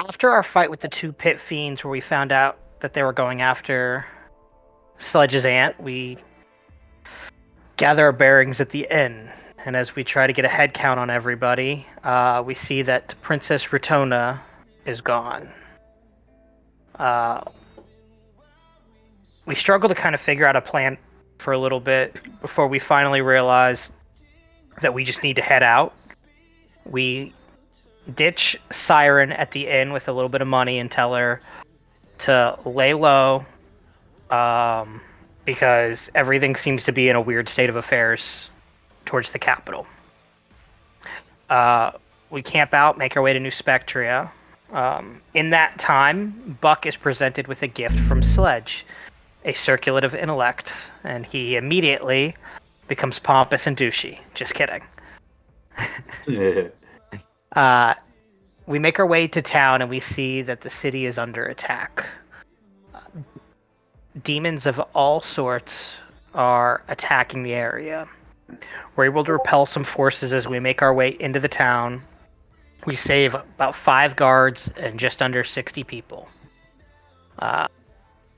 After our fight with the two pit fiends, where we found out that they were going after Sledge's aunt, we gather our bearings at the inn. And as we try to get a head count on everybody, we see that Princess Ratona is gone. We struggle to kind of figure out a plan for a little bit before we finally realize that we just need to head out. We ditch Siren at the inn with a little bit of money and tell her to lay low, because everything seems to be in a weird state of affairs towards the capital. We camp out, make our way to New Spectria. In that time, Buck is presented with a gift from Sledge, a circlet of intellect, and he immediately becomes pompous and douchey. Just kidding. We make our way to town and we see that the city is under attack. Demons of all sorts are attacking the area. We're able to repel some forces as we make our way into the town. We save about 5 guards and just under 60 people.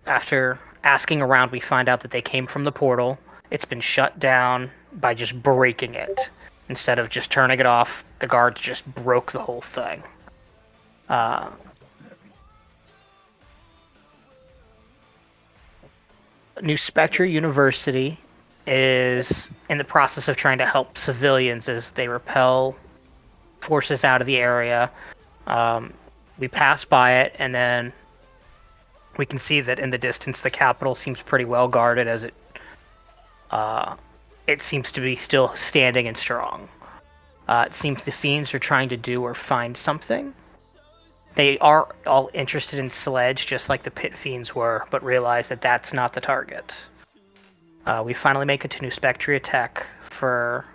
After asking around, we find out that they came from the portal. It's been shut down by just breaking it. Instead of just turning it off, the guards just broke the whole thing. New Spectre University is in the process of trying to help civilians as they repel forces out of the area. We pass by it, and then we can see that in the distance the capital seems pretty well guarded, as it seems to be still standing and strong. It seems the fiends are trying to do or find something. They are all interested in Sledge, just like the pit fiends were, but realize that that's not the target. We finally make it to New Spectria Tech for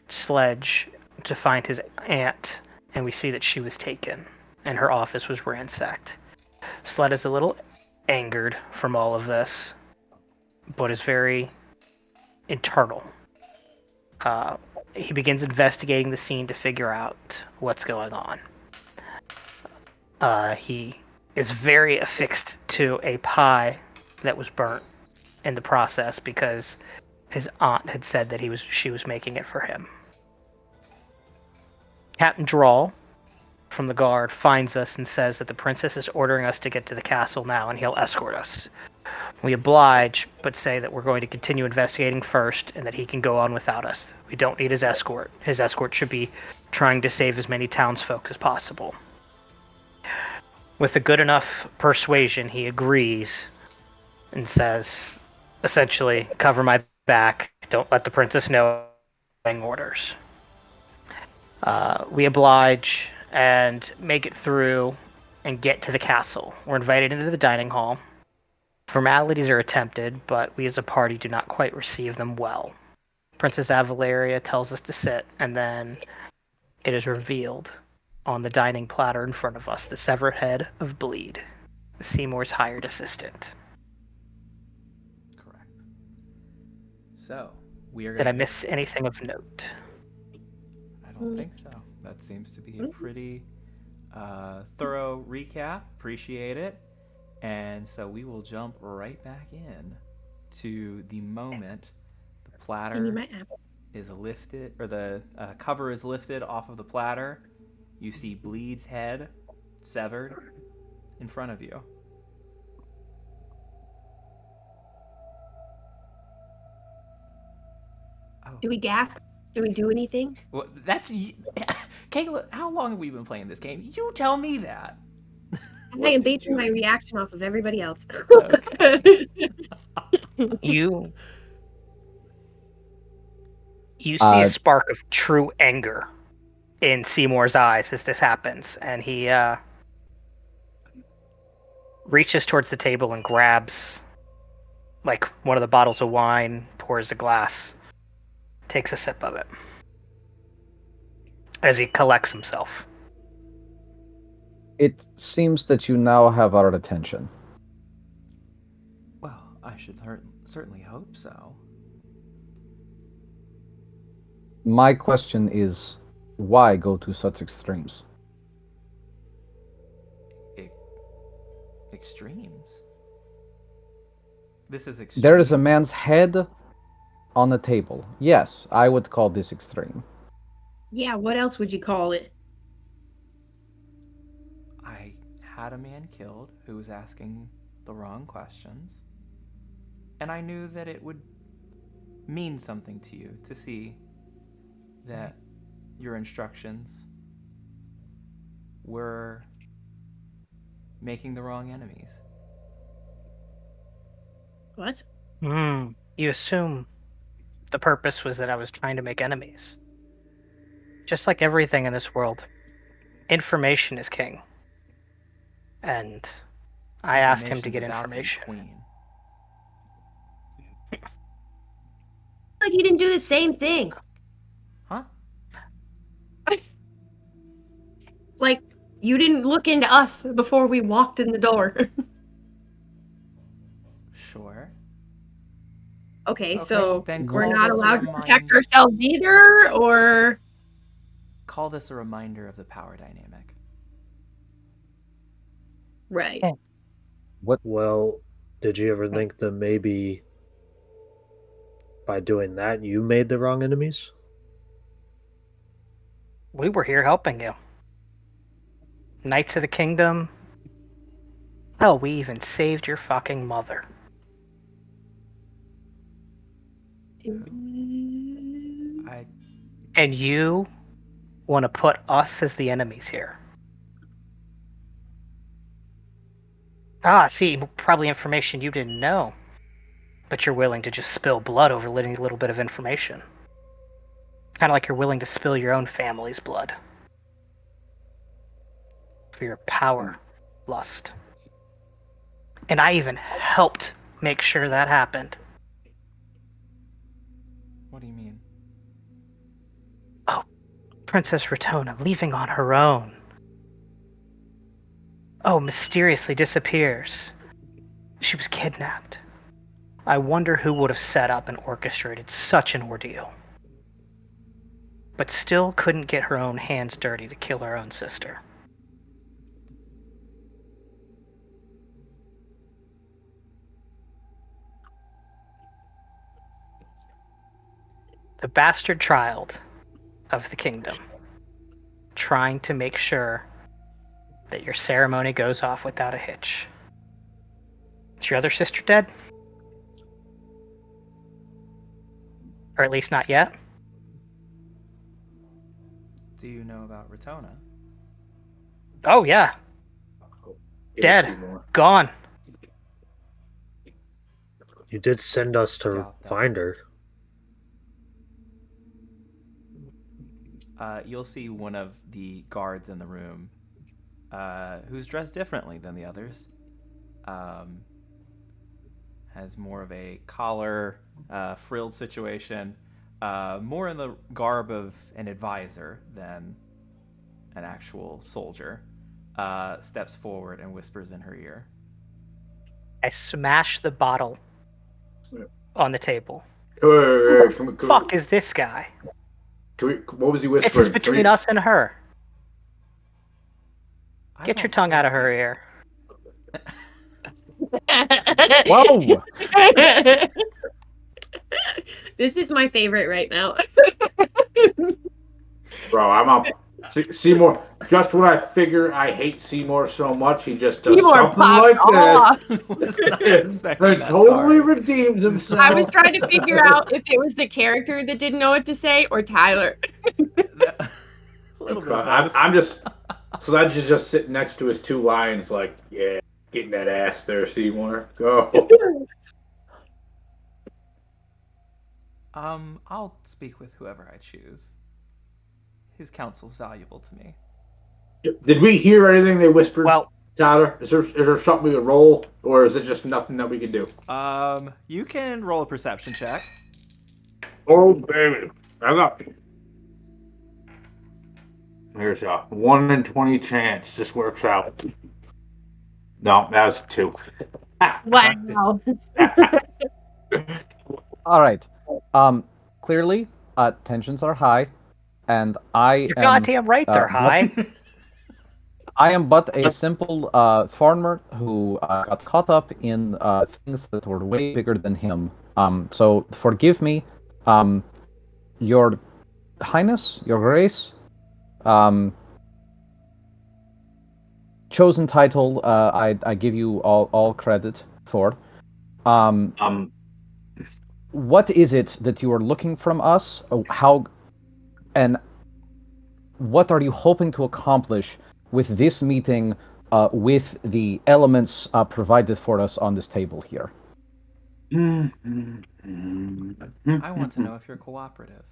Sledge to find his aunt, and we see that she was taken, and her office was ransacked. Sled is a little angered from all of this, but is very internal. He begins investigating the scene to figure out what's going on. He is very affixed to a pie that was burnt in the process because his aunt had said that she was making it for him. Captain Drawl from the guard finds us and says that the princess is ordering us to get to the castle now and he'll escort us. We oblige, but say that we're going to continue investigating first and that he can go on without us. We don't need his escort. His escort should be trying to save as many townsfolk as possible. With a good enough persuasion, he agrees and says, essentially, cover my back, don't let the princess know orders. We oblige and make it through and get to the castle. We're invited into the dining hall. Formalities are attempted, but we as a party do not quite receive them well. Princess Avalaria tells us to sit, and then it is revealed on the dining platter in front of us the severed head of Bleed, Seymour's hired assistant. Correct. So, we are Did I miss anything of note? I don't think so. That seems to be a pretty thorough recap. Appreciate it. And so we will jump right back in to the moment the platter is lifted, or the cover is lifted off of the platter. You see Bleed's head severed in front of you. Oh. Do we gasp? Do we do anything? Well, that's Kayla. How long have we been playing this game? You tell me that. I am basing my reaction off of everybody else. Okay. You see a spark of true anger in Seymour's eyes as this happens, and he reaches towards the table and grabs like one of the bottles of wine, pours a glass, takes a sip of it as he collects himself. It seems that you now have our attention. Well, I should certainly hope so. My question is, why go to such extremes? Extremes. This is extreme. There is a man's head on the table. Yes, I would call this extreme. Yeah, what else would you call it? I had a man killed who was asking the wrong questions, and I knew that it would mean something to you to see that your instructions were making the wrong enemies. What? You assume the purpose was that I was trying to make enemies. Just like everything in this world, information is king. And I asked him to get Information's about to be information. queen. Like you didn't do the same thing. Huh? Like you didn't look into us before we walked in the door. Sure. Okay, Okay, so then we're call not this a allowed to protect reminder. ourselves either, or Call this a reminder of the power dynamic. right. Well, did you ever think that maybe by doing that you made the wrong enemies? We were here helping you. Knights of the Kingdom. Hell, we even saved your fucking mother. I And you want to put us as the enemies here. Ah, see, probably information you didn't know. But you're willing to just spill blood over a little bit of information. Kind of like you're willing to spill your own family's blood. For your power, lust. And I even helped make sure that happened. What do you mean? Princess Ratona leaving on her own. Oh, mysteriously disappears. She was kidnapped. I wonder who would have set up and orchestrated such an ordeal. But still couldn't get her own hands dirty to kill her own sister. The bastard child of the kingdom, trying to make sure that your ceremony goes off without a hitch. Is your other sister dead? Or at least not yet? Do you know about Ratona? Oh, yeah. Dead. Gone. You did send us to Doubt that. find her. You'll see one of the guards in the room, who's dressed differently than the others. Has more of a collar, frilled situation, more in the garb of an advisor than an actual soldier. Steps forward and whispers in her ear. I smash the bottle on the table. Hey, Fuck is this guy? What was he This whispering? is between us and her. I Get your don't tongue out of think her ear. Whoa! This is my favorite right now. Bro, I'm up. Seymour, just when I figure I hate Seymour so much, he just does Seymour something popped like off. Was not this. expecting And that, totally sorry. redeems himself. I was trying to figure out if it was the character that didn't know what to say or Tyler. A little bit of both. I'm just. So that's just sitting next to his two lions, like, yeah, getting that ass there, Seymour. Go. I'll speak with whoever I choose. His counsel's valuable to me. Did we hear anything they whispered, Well, Tyler? Is there something we could roll, or is it just nothing that we can do? You can roll a perception check. Oh, baby. I got. Here's a 1 in 20 chance this works out. No, that was 2. Wow. All right. Clearly, tensions are high, and you're goddamn right they're high. I am but a simple farmer who got caught up in things that were way bigger than him. So forgive me, Your Highness, Your Grace. Chosen title, I give you all credit for. Um, what is it that you are looking from us? How and what are you hoping to accomplish with this meeting with the elements provided for us on this table here? I want to know if you're cooperative.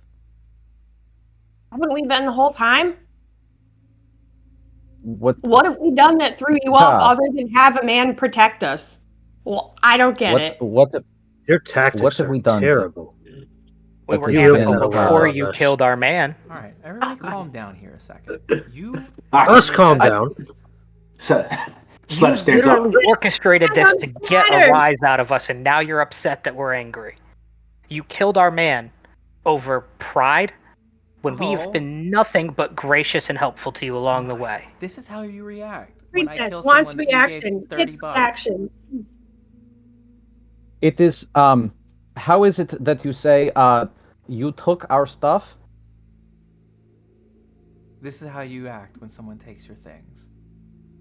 Haven't we been the whole time? What have we done that threw you off other than have a man protect us? Well, I don't get it. Your tactics what have are we done? terrible. We were You really amicable got a lot before on you this. killed our man. All right, everybody, calm down here a second. You Us calm down. You stands up. literally orchestrated this to get a rise out of us, and now you're upset that we're angry. You killed our man over pride when we've been nothing but gracious and helpful to you along the way. This is how you react when I Princess kill wants someone that you gave reaction. 30 It's bucks. action. It is how is it that you say you took our stuff? This is how you act when someone takes your things.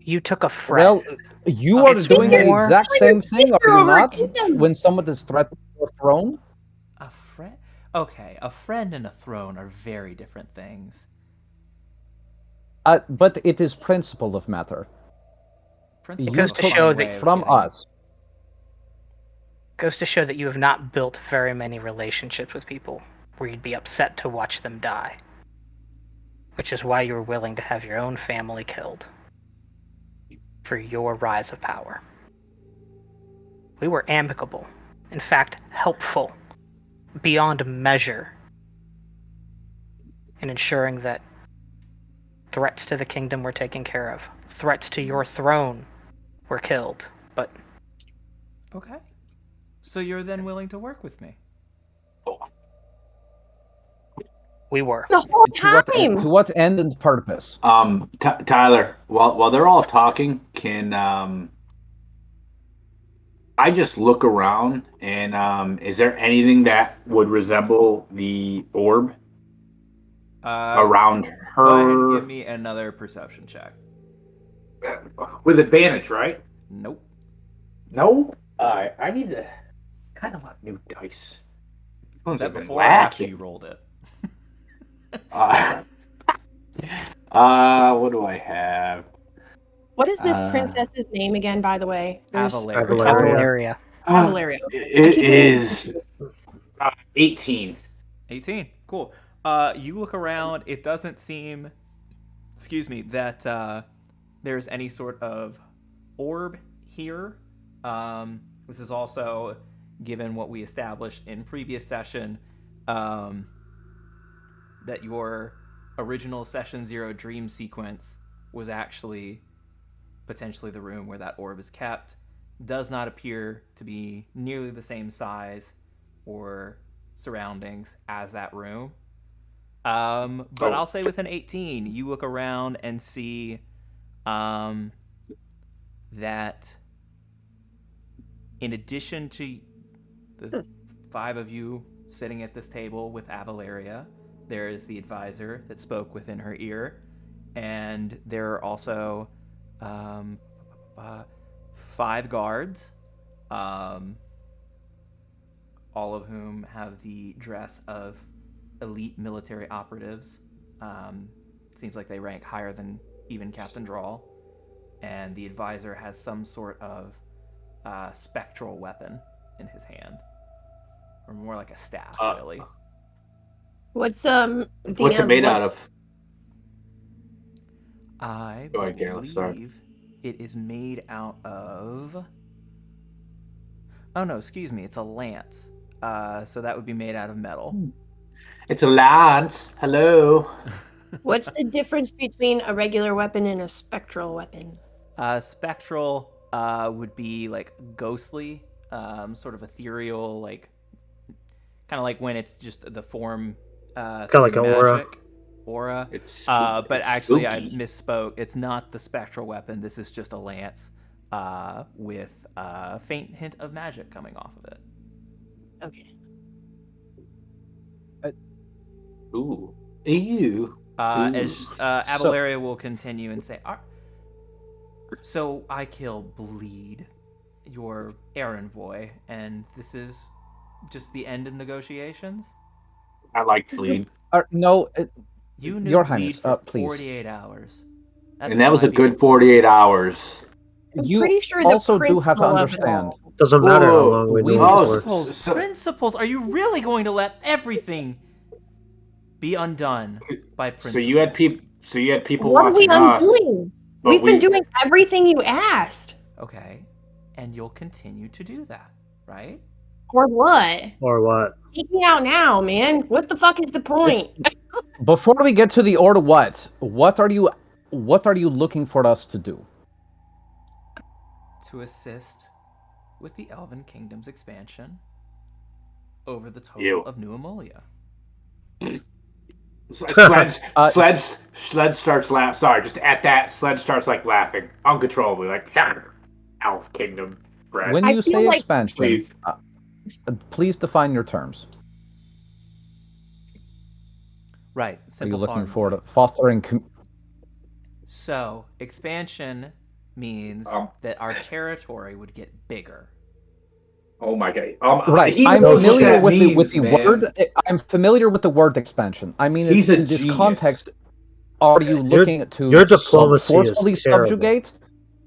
You took a friend. Well, you are It's doing the more- exact same thing, are you over not? kittens. When someone is threatening your throne? A friend? Okay, a friend and a throne are very different things. But it is principle of matter. Principle goes of to a show funny that way of from getting it. us. Goes to show that you have not built very many relationships with people where you'd be upset to watch them die. Which is why you were willing to have your own family killed. For your rise of power. We were amicable. In fact, helpful. Beyond measure. In ensuring that threats to the kingdom were taken care of. Threats to your throne were killed. But Okay. So you're then willing to work with me? we were. The whole To what end and purpose? Tyler, while they're all talking, can I just look around and is there anything that would resemble the orb around her? Go ahead and give me another perception check. With advantage, right? Nope. No? I need to kind of want new dice. These ones Is that have been before or after lacking. you rolled it? What do I have? What is this princess's name again, by the way? Avalaria. Avalaria. It is 18. 18. Cool. You look around. It doesn't seem, that there's any sort of orb here. This is also, given what we established in previous session, that your original Session 0 dream sequence was actually potentially the room where that orb is kept. Does not appear to be nearly the same size or surroundings as that room. But I'll say with an 18, you look around and see that in addition to the 5 of you sitting at this table with Avalaria, there is the advisor that spoke within her ear, and there are also 5 guards, all of whom have the dress of elite military operatives. Seems like they rank higher than even Captain Drawl, and the advisor has some sort of spectral weapon in his hand, or more like a staff, really. What's What's it made out of? I Go ahead, Galen, sorry. believe it is made out of... Oh no, excuse me, it's a lance. So that would be made out of metal. It's a lance. Hello. What's the difference between a regular weapon and a spectral weapon? Spectral would be like ghostly, sort of ethereal, like kind of like when it's just the form Kinda like through an aura. magic, aura. It's But it's actually, I spooky. misspoke. It's not the spectral weapon. This is just a lance with a faint hint of magic coming off of it. Okay. Ooh. Ew. As So, Abelaria will continue and say, so I kill Bleed, your errand boy, and this is just the end of negotiations? I like Fleed. no, You knew Your Bleed Highness, for please. 48 hours. That's And what that was my a people good tell me. 48 hours. I'm You pretty sure also the do have to principle of it understand. all. Doesn't matter how Whoa. long we We- knew it Oh, for. Principles? Are you really going to let everything be undone by principles? So you had people. So you had people What are we watching us. undoing? but We've been we- doing everything you asked. Okay, and you'll continue to do that, right? Or what? Or what? Take me out now, man. What the fuck is the point? Before we get to the order, what are you looking for us to do? To assist with the Elven Kingdom's expansion over the total Ew. of New Ammolia. Sledge starts laughing. Sorry, just at that, Sledge starts like laughing uncontrollably, like Elf Kingdom. Brad, When I you feel say like- expansion, please. please define your terms. Right, Are you simple looking farm for boy. fostering? So, expansion means that our territory would get bigger. Oh my god. Right, He I'm knows what familiar that with means, the man. word. I'm familiar with the word expansion. I mean, He's a in this genius. context, are you Your- looking to your diplomacy is forcefully terrible. subjugate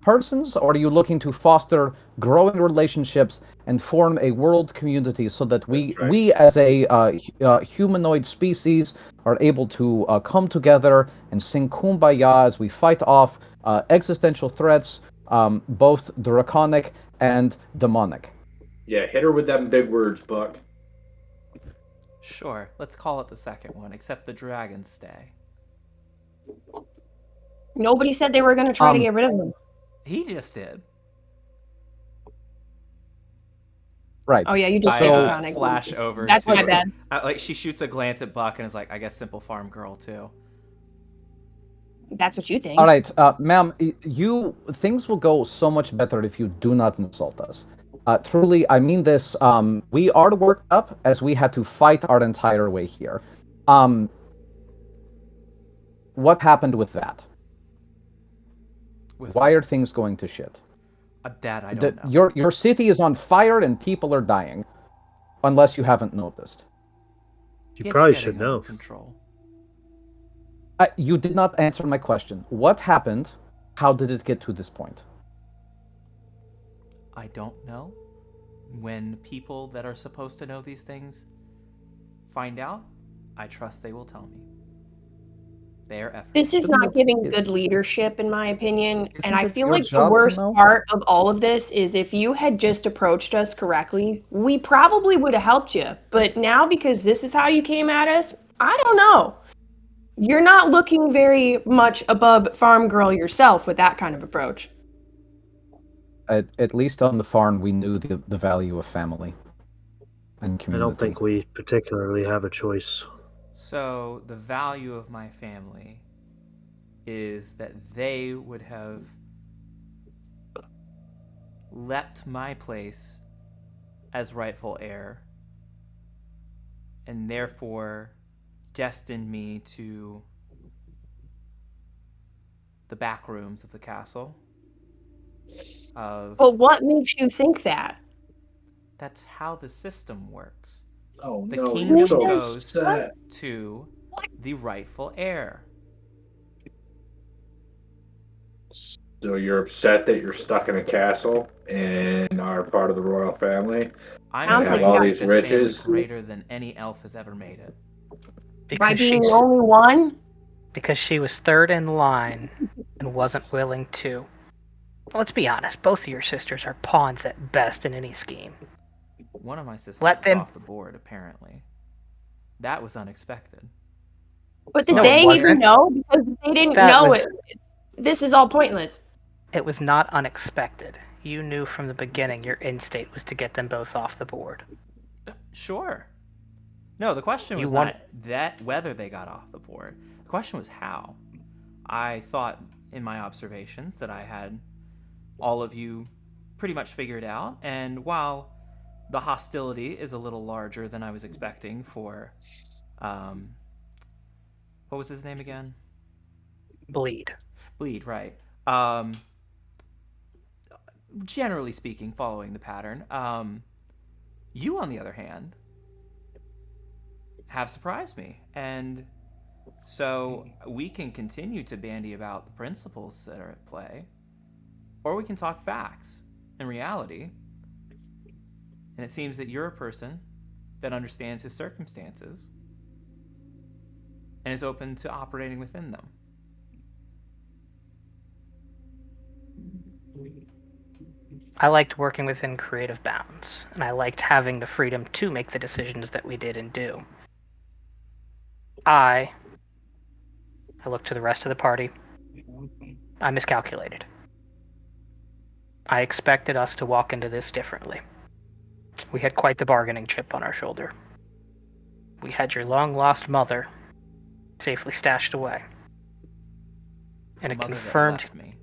persons, or are you looking to foster growing relationships and form a world community so that That's right. we as a humanoid species are able to come together and sing kumbaya as we fight off existential threats, both draconic and demonic? Yeah, hit her with them big words, Buck. Sure, let's call it the second one, except the dragons stay. Nobody said they were going to try to Um, get rid of them. He just did. Right. Oh yeah, you just I said draconic. flash over That's to... my bad. like, she shoots a glance at Buck and is like, I guess simple farm girl, too. That's what you think. All right, ma'am, things will go so much better if you do not insult us. Truly, I mean this. We are worked up as we had to fight our entire way here. What happened with that? With Why are things going to shit? that I don't know. Your city is on fire and people are dying, unless you haven't noticed. You It's probably getting should under know. control. You did not answer my question. What happened? How did it get to this point? I don't know. When people that are supposed to know these things find out, I trust they will tell me. Their efforts. This is Shouldn't not it- giving it- good leadership, in my opinion. And Isn't I it feel your like the job to worst know? part of all of this is if you had just approached us correctly, we probably would have helped you. But now, because this is how you came at us, I don't know. You're not looking very much above Farm Girl yourself with that kind of approach. At least on the farm, we knew the value of family and I community. don't think we particularly have a choice. So, the value of my family is that they would have leapt my place as rightful heir, and therefore destined me to the back rooms of the castle. But what makes you think that? That's how the system works. Oh The no, kingdom you're so goes upset. to the rightful heir. So you're upset that you're stuck in a castle and are part of the royal family? I'm Sounds trying like to all make these this riches. family greater than any elf has ever made it. By Because being she's the only one? because she was third in line and wasn't willing to. Let's be honest, both of your sisters are pawns at best in any scheme. One of my sisters Let is them- off the board, apparently. That was unexpected. But did No, they it even wasn't. know? Because they didn't That know was- it. This is all pointless. It was not unexpected. You knew from the beginning your end state was to get them both off the board. Sure. No, the question You was want- not that whether they got off the board. The question was how. I thought in my observations that I had all of you pretty much figured out, and while the hostility is a little larger than I was expecting for, what was his name again? Bleed. Bleed, right. Generally speaking, following the pattern, you, on the other hand, have surprised me, and so we can continue to bandy about the principles that are at play, or we can talk facts and reality. And it seems that you're a person that understands his circumstances and is open to operating within them. I liked working within creative bounds, and I liked having the freedom to make the decisions that we did and do. I looked to the rest of the party. I miscalculated. I expected us to walk into this differently. We had quite the bargaining chip on our shoulder. We had your long-lost mother safely stashed away. And it Mother that confirmed... left me.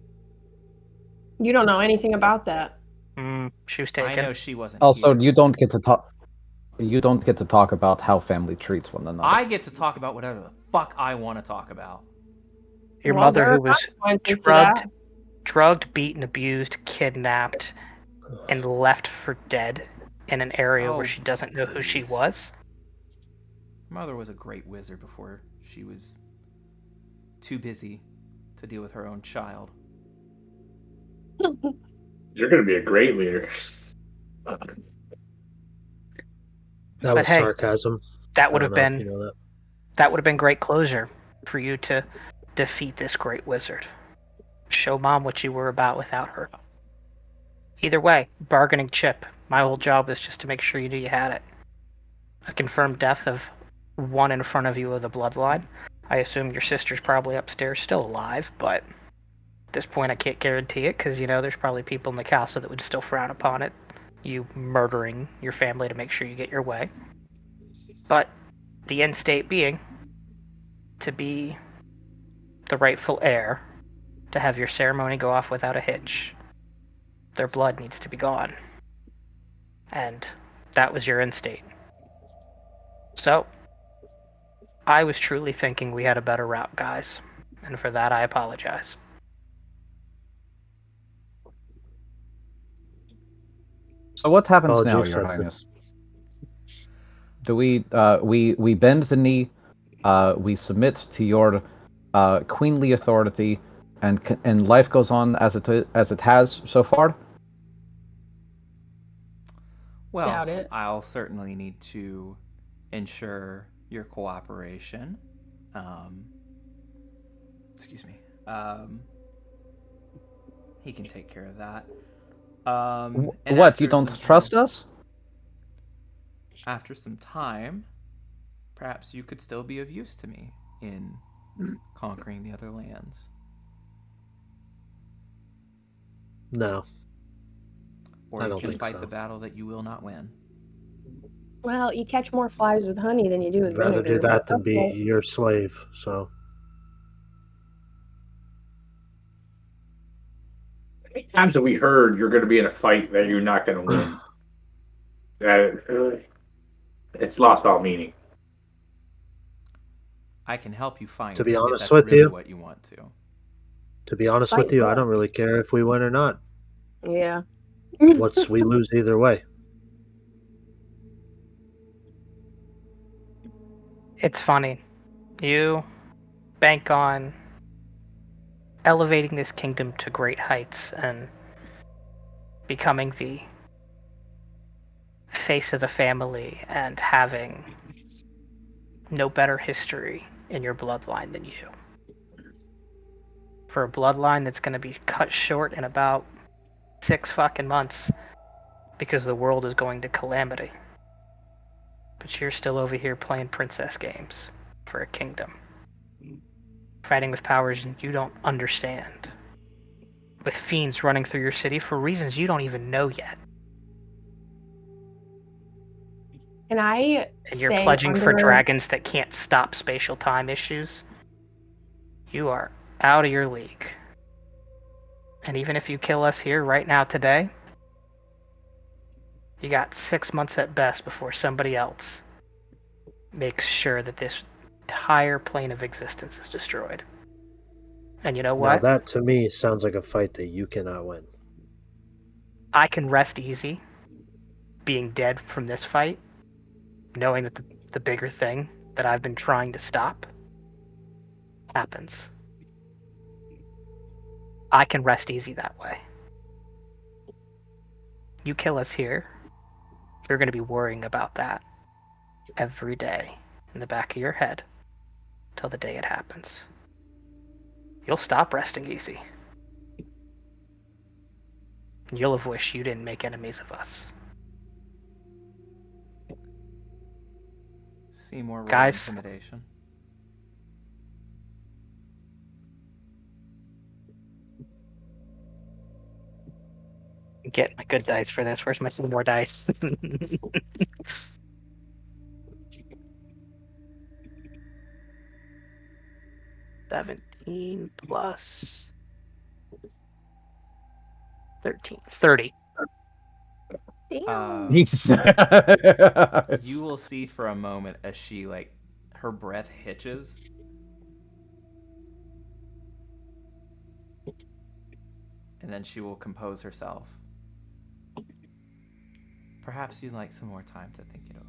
You don't know anything about that. She was I taken. know she wasn't Also, here. you don't get to talk. You don't get to talk about how family treats one another. I get to talk about whatever the fuck I want to talk about. Your Well, mother, there who are was consequences to that. drugged, beaten, abused, kidnapped, and left for dead in an area where Oh, she doesn't know who she please. was. Mother was a great wizard before she was too busy to deal with her own child. You're going to be a great leader. That But was hey, sarcasm. that I would don't have know if been you know that. that would have been great closure for you to defeat this great wizard. Show Mom what you were about without her. Either way, bargaining chip. My whole job was just to make sure you knew you had it. A confirmed death of one in front of you of the bloodline. I assume your sister's probably upstairs still alive, but at this point I can't guarantee it because, there's probably people in the castle that would still frown upon it. You murdering your family to make sure you get your way. But the end state being to be the rightful heir, to have your ceremony go off without a hitch. Their blood needs to be gone. And that was your end state. So, I was truly thinking we had a better route, guys. And for that, I apologize. So what happens Apology now, Your accepted. Highness? Do we bend the knee, we submit to your queenly authority, and life goes on as it has so far? Well, Doubt it. I'll certainly need to ensure your cooperation. Excuse me. He can take care of that. And What, you after don't some trust time- us? After some time, perhaps you could still be of use to me in conquering the other lands. No. Or I you don't can think fight so. the battle that you will not win. Well, you catch more flies with honey than you do with I'd rather vinegar. do that but than be okay. your slave. So How many times have we heard you're going to be in a fight that you're not going to win? It's lost all meaning. I can help you find To be it if honest that's with really you- what you want to. to be honest Fight with you, I what? don't really care if we win or not. Yeah. We lose either way. It's funny. You bank on elevating this kingdom to great heights and becoming the face of the family and having no better history in your bloodline than you. For a bloodline that's going to be cut short in about 6 fucking months because the world is going to calamity. But you're still over here playing princess games for a kingdom. Fighting with powers you don't understand. With fiends running through your city for reasons you don't even know yet. And Can I and you're say pledging for under... dragons that can't stop spatial time issues, you are out of your league. And even if you kill us here right now today, you got 6 months at best before somebody else makes sure that this entire plane of existence is destroyed. And you know Now what? that to me sounds like a fight that you cannot win. I can rest easy being dead from this fight, knowing that the bigger thing that I've been trying to stop happens. I can rest easy that way. You kill us here, you're going to be worrying about that every day in the back of your head till the day it happens. You'll stop resting easy. You'll have wished you didn't make enemies of us. Seymour, roll Guys. intimidation. Get my good dice for this. Where's my some more dice? 17 plus 13. 30. Damn. Jesus. You will see for a moment as she, like, her breath hitches. And then she will compose herself. Perhaps you'd like some more time to think it over.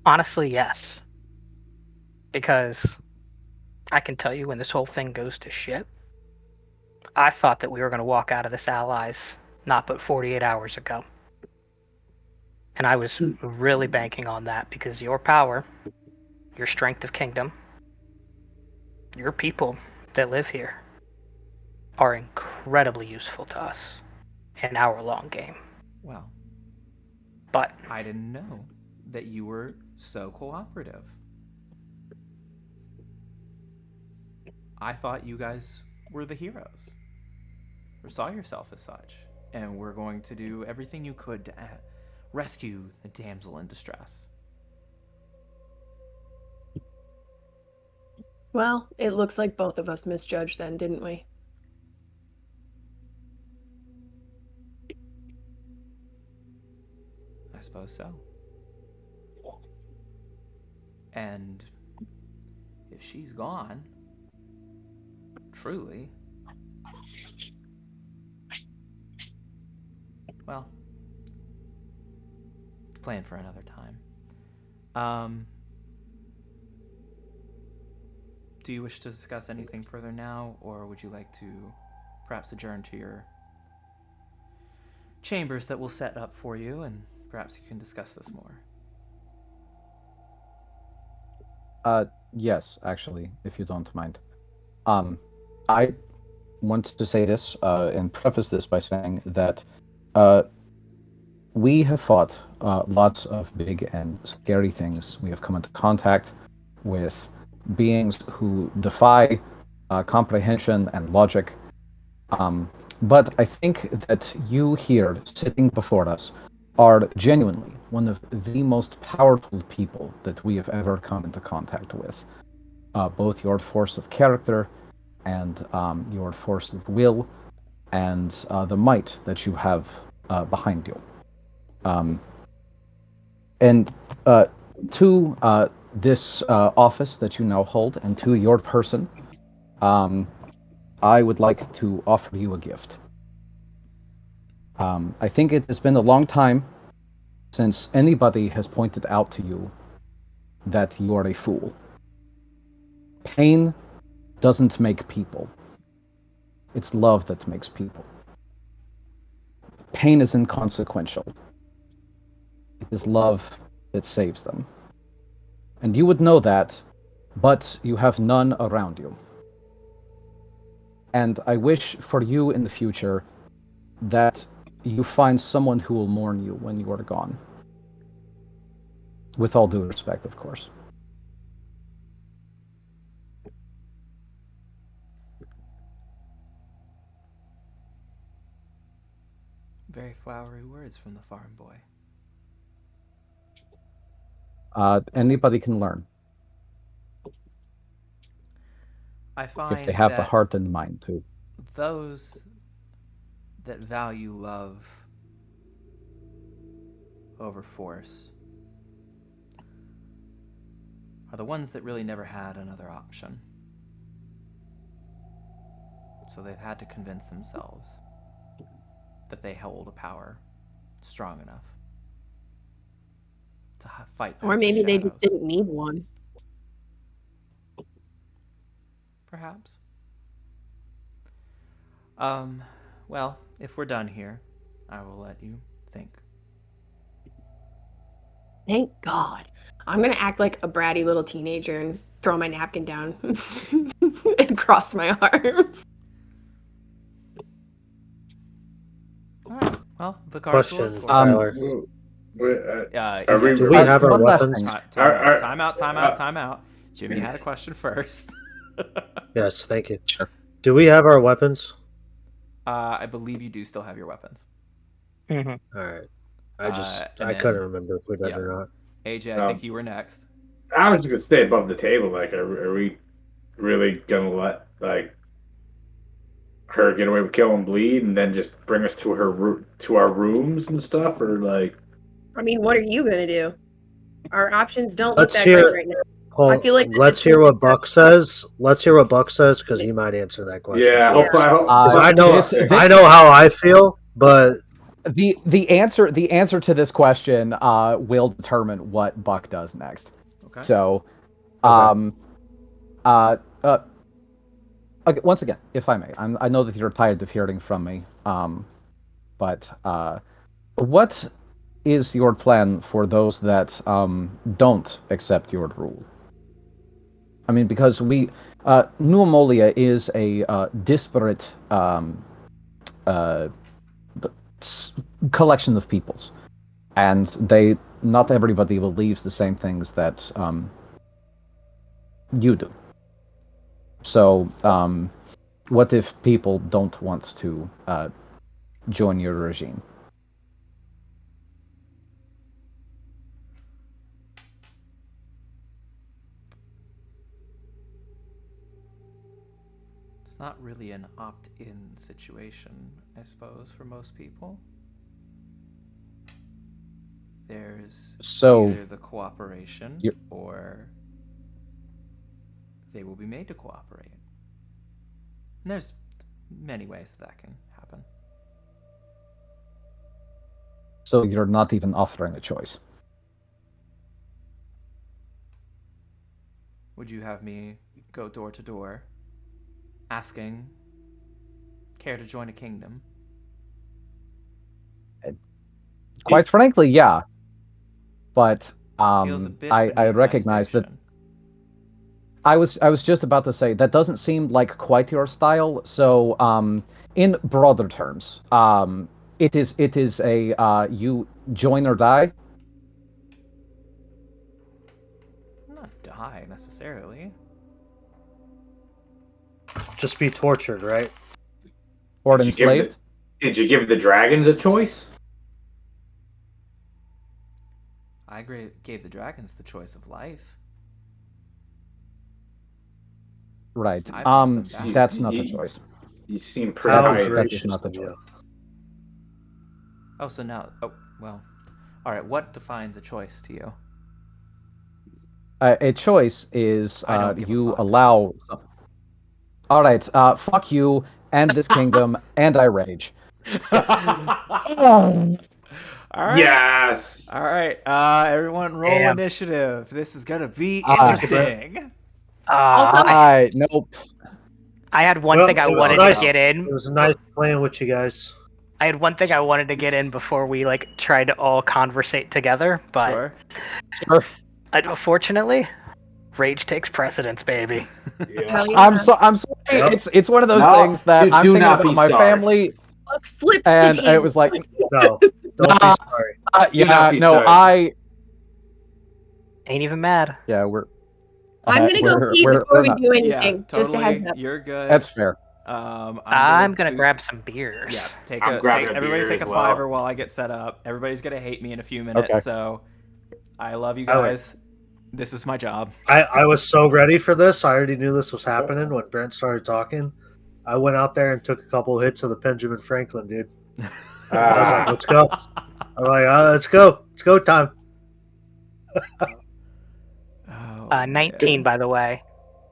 Honestly, yes. Because I can tell you when this whole thing goes to shit, I thought that we were going to walk out of this allies not but 48 hours ago. And I was really banking on that because your power, your strength of kingdom, your people that live here are incredibly useful to us in our long game. Well, But I didn't know that you were so cooperative. I thought you guys were the heroes, or saw yourself as such, and were going to do everything you could to rescue the damsel in distress. Well, it looks like both of us misjudged then, didn't we? I suppose so. And if she's gone, truly, well, plan for another time. Do you wish to discuss anything further now, or would you like to perhaps adjourn to your chambers that we'll set up for you, and perhaps you can discuss this more? Yes, actually, if you don't mind. I want to say this and preface this by saying that we have fought lots of big and scary things. We have come into contact with beings who defy comprehension and logic. But I think that you here, sitting before us, are genuinely one of the most powerful people that we have ever come into contact with. Both your force of character and your force of will and the might that you have behind you. And to this office that you now hold and to your person, I would like to offer you a gift. I think it has been a long time since anybody has pointed out to you that you are a fool. Pain doesn't make people. It's love that makes people. Pain is inconsequential. It is love that saves them. And you would know that, but you have none around you. And I wish for you in the future that you find someone who will mourn you when you are gone. With all due respect, of course. Very flowery words from the farm boy. Anybody can learn I find if they have the that heart and mind to. those that value love over force are the ones that really never had another option. So they've had to convince themselves that they hold a power strong enough to fight back Or maybe the they shadows. just didn't need one. Perhaps. Well, if we're done here, I will let you think. Thank God. I'm gonna act like a bratty little teenager and throw my napkin down and cross my arms. All right. Well, the cards will Question, escort. Tyler. Are we- Do we have our one last weapons? thing. Time out. Jimmy had a question first. Yes, thank you. Sure. Do we have our weapons? I believe you do still have your weapons. Mm-hmm. All right. I and couldn't then- remember if we did yeah. or not. AJ, I think you were next. I was just gonna stay above the table. Like, are we really gonna let like her get away with kill and bleed, and then just bring us to our rooms and stuff, or like? I mean, what are you gonna do? Our options don't Let's look that hear- great right now. Hold, I feel like let's hear what Buck says. Let's hear what Buck says because he might answer that question. Yeah, Yeah. hopefully. 'Cause I know this- I know how I feel, but The answer to this question will determine what Buck does next. Okay. So, Okay. okay, once again, if I may, I know that you're tired of hearing from me, but what is your plan for those that don't accept your rule? I mean, because New Ammolia is a disparate collection of peoples, and not everybody believes the same things that you do. So, what if people don't want to join your regime? It's not really an opt-in situation, I suppose, for most people. There's either the cooperation or they will be made to cooperate. And there's many ways that can happen. So you're not even offering a choice. Would you have me go door to door asking, care to join a kingdom? Quite frankly, yeah. But Feels a bit I beneath my recognize that station. I was just about to say that doesn't seem like quite your style. So in broader terms, it is a you join or die. Not die necessarily. just be tortured, right? Or Did you give enslaved. Did you give the dragons a choice? I gave the dragons the choice of life. Right. I brought them back. That's not the choice. You seem pretty How That high. is gracious not the of you. choice. Oh, so now... Oh, well. Alright, what defines a choice to you? A choice is I don't give a you fuck. allow. All right. Fuck you and this kingdom, and I rage. Alright. Yes. Alright, everyone roll Damn. initiative. This is gonna be Ah. interesting. Also, Nope. I had one Well, thing I it was wanted nice. to get in. It was nice playing with you guys. I had one thing I wanted to get in before we tried to all conversate together, but Sure. Sure. unfortunately, rage takes precedence, baby. Yeah. hell yeah. I'm sorry. Yep. It's one of those No, things that do I'm thinking not about be my sorry. family, Buck flips and the table. it was like, No, don't Nah. be sorry. Do not be sorry. Ain't even mad. Yeah, we're. I'm gonna go pee we're before we not. do Yeah, anything. totally. Just a heads up. You're good. That's fair. I'm gonna grab some beers. Yeah, grabbing a everybody beer take as a well. $5 while I get set up. Everybody's gonna hate me in a few minutes, Okay. so I love you I would- guys. This is my job. I was so ready for this. I already knew this was happening when Brent started talking. I went out there and took a couple of hits of the Benjamin Franklin, dude. I was like, let's go. I was like, let's go. It's go time. Oh, 19, man. by the way,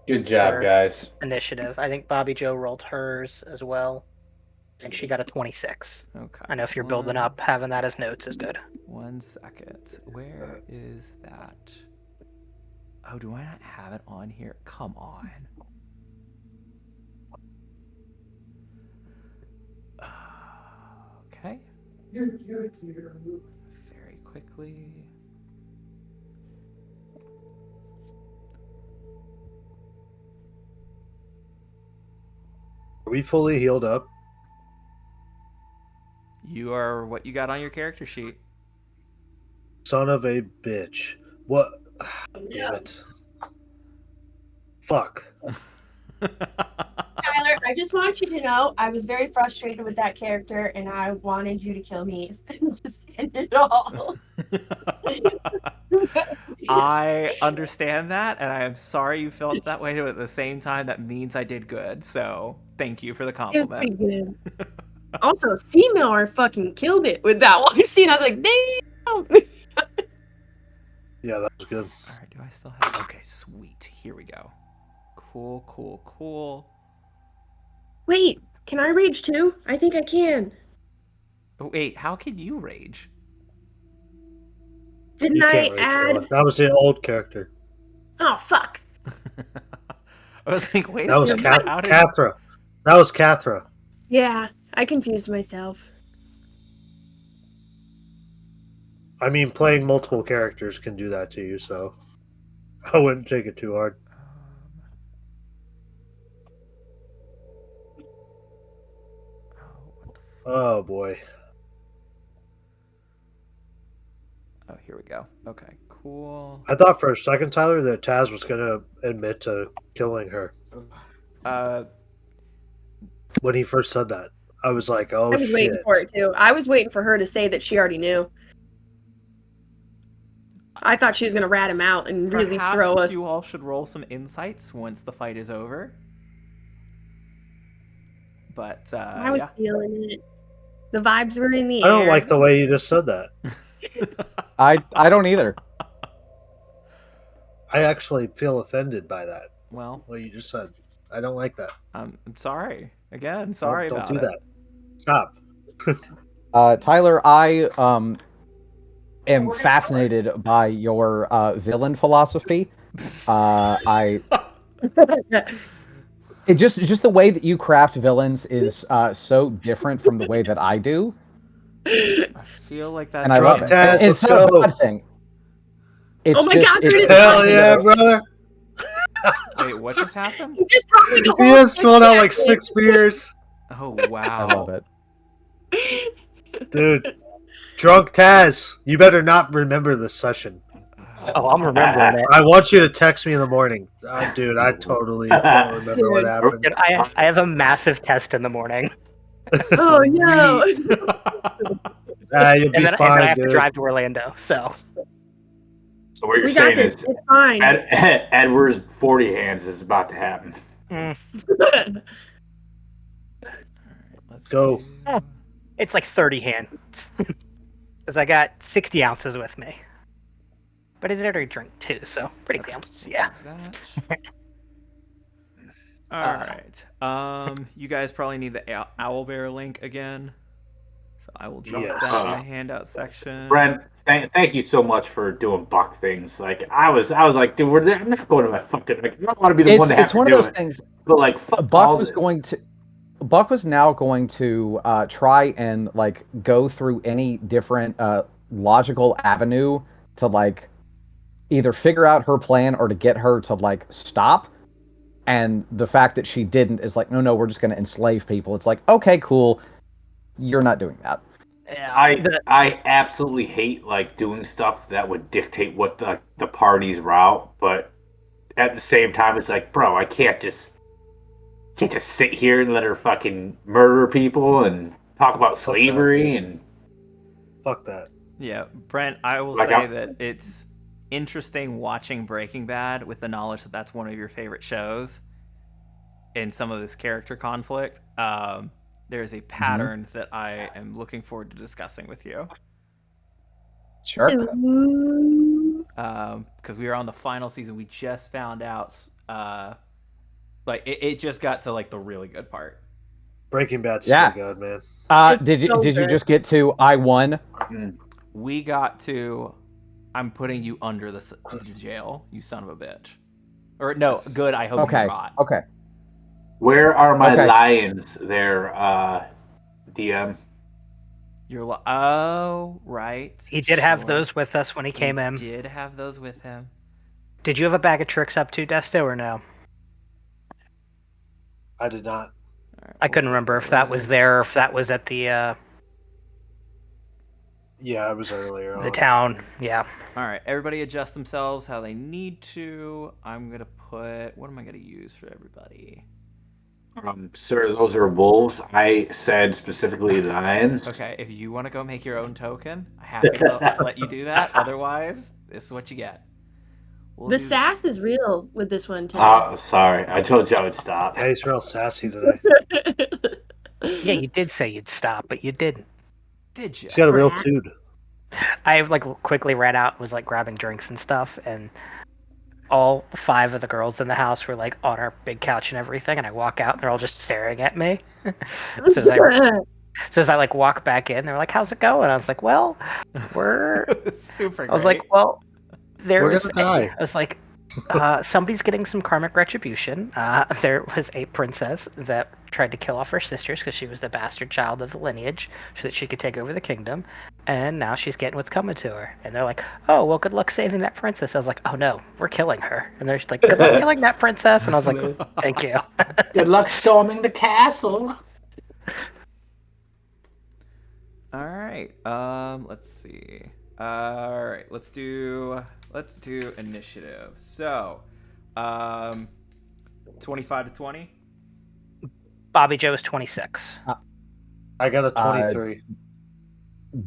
Good job, for- guys. initiative. I think Bobby Joe rolled hers as well, and she got a 26. Okay. I know if you're building up, having that as notes is good. 1 second. Where is that? Oh, do I not have it on here? Come on. Okay. Very quickly. Are we fully healed up? You are what you got on your character sheet. Son of a bitch. What? Damn it. Fuck. Tyler, I just want you to know I was very frustrated with that character and I wanted you to kill me instead of just end it all. I understand that, and I am sorry you felt that way, but at the same time, that means I did good. So thank you for the It was pretty compliment. good. Also, C-Miller fucking killed it with that one scene. I was like, damn. Yeah, that was good. All right, do I still have? Okay, sweet. Here we go. Cool, cool, cool. Wait, can I rage too? I think I can. Oh, wait, how can you rage? Didn't You I can't rage, add? Noah. That was the old character. Oh fuck! I was like, wait That a was second. How did... Cathra. That was Cathra. Yeah, I confused myself. I mean, playing multiple characters can do that to you, so I wouldn't take it too hard. Oh boy. Oh, here we go. Okay, cool. I thought for a second, Tyler, that Taz was going to admit to killing her. When he first said that, I was like, oh, I was waiting shit. for it too. I was waiting for her to say that she already knew. I thought she was gonna rat him out and really Perhaps throw us. you all should roll some insights once the fight is over. But I was yeah. feeling it. The vibes were in the air. I don't like the way you just said that. I don't either. I actually feel offended by that. Well, What you just said. I don't like that. I'm sorry. Again, sorry don't about do it. that. Stop. Tyler, I am fascinated by your villain philosophy. It just the way that you craft villains is so different from the way that I do, I feel like that's and I love it. Taz, And it's let's not go. a bad thing. It's Oh my just, God, it's, there it is. Hell yeah, brother. Wait, what just happened? You just brought me the He whole has swallowed out like thing. 6 beers. Oh I wow. love it. Dude. Drunk Taz, you better not remember this session. Oh, I'm remembering it. I want you to text me in the morning. Dude, I totally don't remember what happened. Dude, I have a massive test in the morning, Oh no! You'll be and then I fine, have to dude. drive to Orlando. So So what you're We got saying this. is It's fine. Edward's 40 hands is about to happen. Let's Go. do- it's like 30 hands, because I got 60 ounces with me. But I did already drink too, so pretty close. Yeah. That. All right. You guys probably need the Owlbear link again, so I will drop Yes. that in the handout section. Brent, thank you so much for doing Buck things. Like I was like, dude, I'm not going to my fucking. Like, I don't want to be the one to have It's to one of do those it. things. But like, fuck Buck all was the- going to. Buck was now going to try and like go through any different logical avenue to like either figure out her plan or to get her to like stop. And the fact that she didn't is like, no, we're just going to enslave people. It's like, okay, cool. You're not doing that. Yeah. I absolutely hate like doing stuff that would dictate what the party's route, but at the same time, it's like, bro, I can't just get to sit here and let her fucking murder people and talk about Fuck that, slavery dude. and Fuck that. Yeah, Brent, I will Like, say that it's interesting watching Breaking Bad with the knowledge that that's one of your favorite shows in some of this character conflict. There's a pattern that I am looking forward to discussing with you. Sure. Ooh. Because we are on the final season. We just found out, like, it just got to, like, the really good part. Breaking Bad's Yeah. still good, man. It's Did so you good. just get to I won? We got to, I'm putting you under the jail, you son of a bitch. Or, no, good, I hope Okay. you rot. Okay. where are my Okay. lions there, DM? You're oh, right. He did have sure. those with us when he came in. Did have those with him. Did you have a bag of tricks up too, Desto, or no? I did not. All right, I we'll couldn't put remember if that was there or if that was at the Yeah, I was earlier on. town. Yeah. All right, everybody adjust themselves how they need to. I'm gonna put. What am I gonna use for everybody? Sir, those are wolves. I said specifically lions. Okay, if you want to go make your own token, I'm happy to let you do that. Otherwise, this is what you get. We'll The do- sass is real with this one today. Sorry. I told you I would stop. Yeah, he's real sassy today. Yeah, you did say you'd stop, but you didn't. Did you? He's got a real Brat. dude. I like quickly ran out, was like grabbing drinks and stuff, and all 5 of the girls in the house were like on our big couch and everything. And I walk out, and they're all just staring at me. So as I like walk back in, they're like, "How's it going?" I was like, "Well, we're." Super great. I was like, "Well, We're there's." gonna die. I was like, "Somebody's getting some karmic retribution." There was a princess that tried to kill off her sisters because she was the bastard child of the lineage, so that she could take over the kingdom, and now she's getting what's coming to her. And they're like, "Oh, well, good luck saving that princess." I was like, "Oh no, we're killing her." And they're like, "Good luck killing that princess." And I was like, "Thank you." Good luck storming the castle. All right. Let's see. All right. Let's do initiative. So, 25 to 20. Bobby Joe is 26. I got a 23.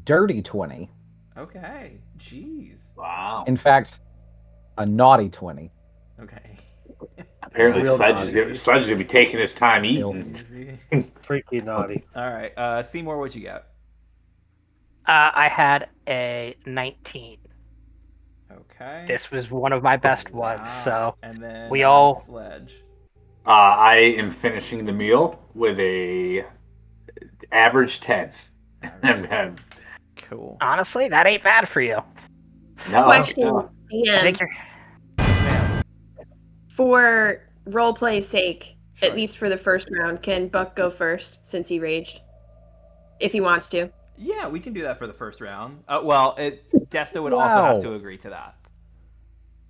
Dirty 20. Okay. Jeez. Wow. In fact, a naughty 20. Okay. Apparently, Real Sledge is gonna be taking his time eating. Easy. Freaky naughty. All right. Seymour, what'd you get? I had a 19. Okay. This was one of my best ones. Wow. So And then we all- Sledge. I am finishing the meal with a average 10. Average. Cool. honestly, that ain't bad for you. No, Question, no. I Ian, think you're. Man. for role play's sake, Sure. at least for the first round, can Buck go first since he raged? If he wants to. Yeah, we can do that for the first round. Well, Desta would also have to agree to that.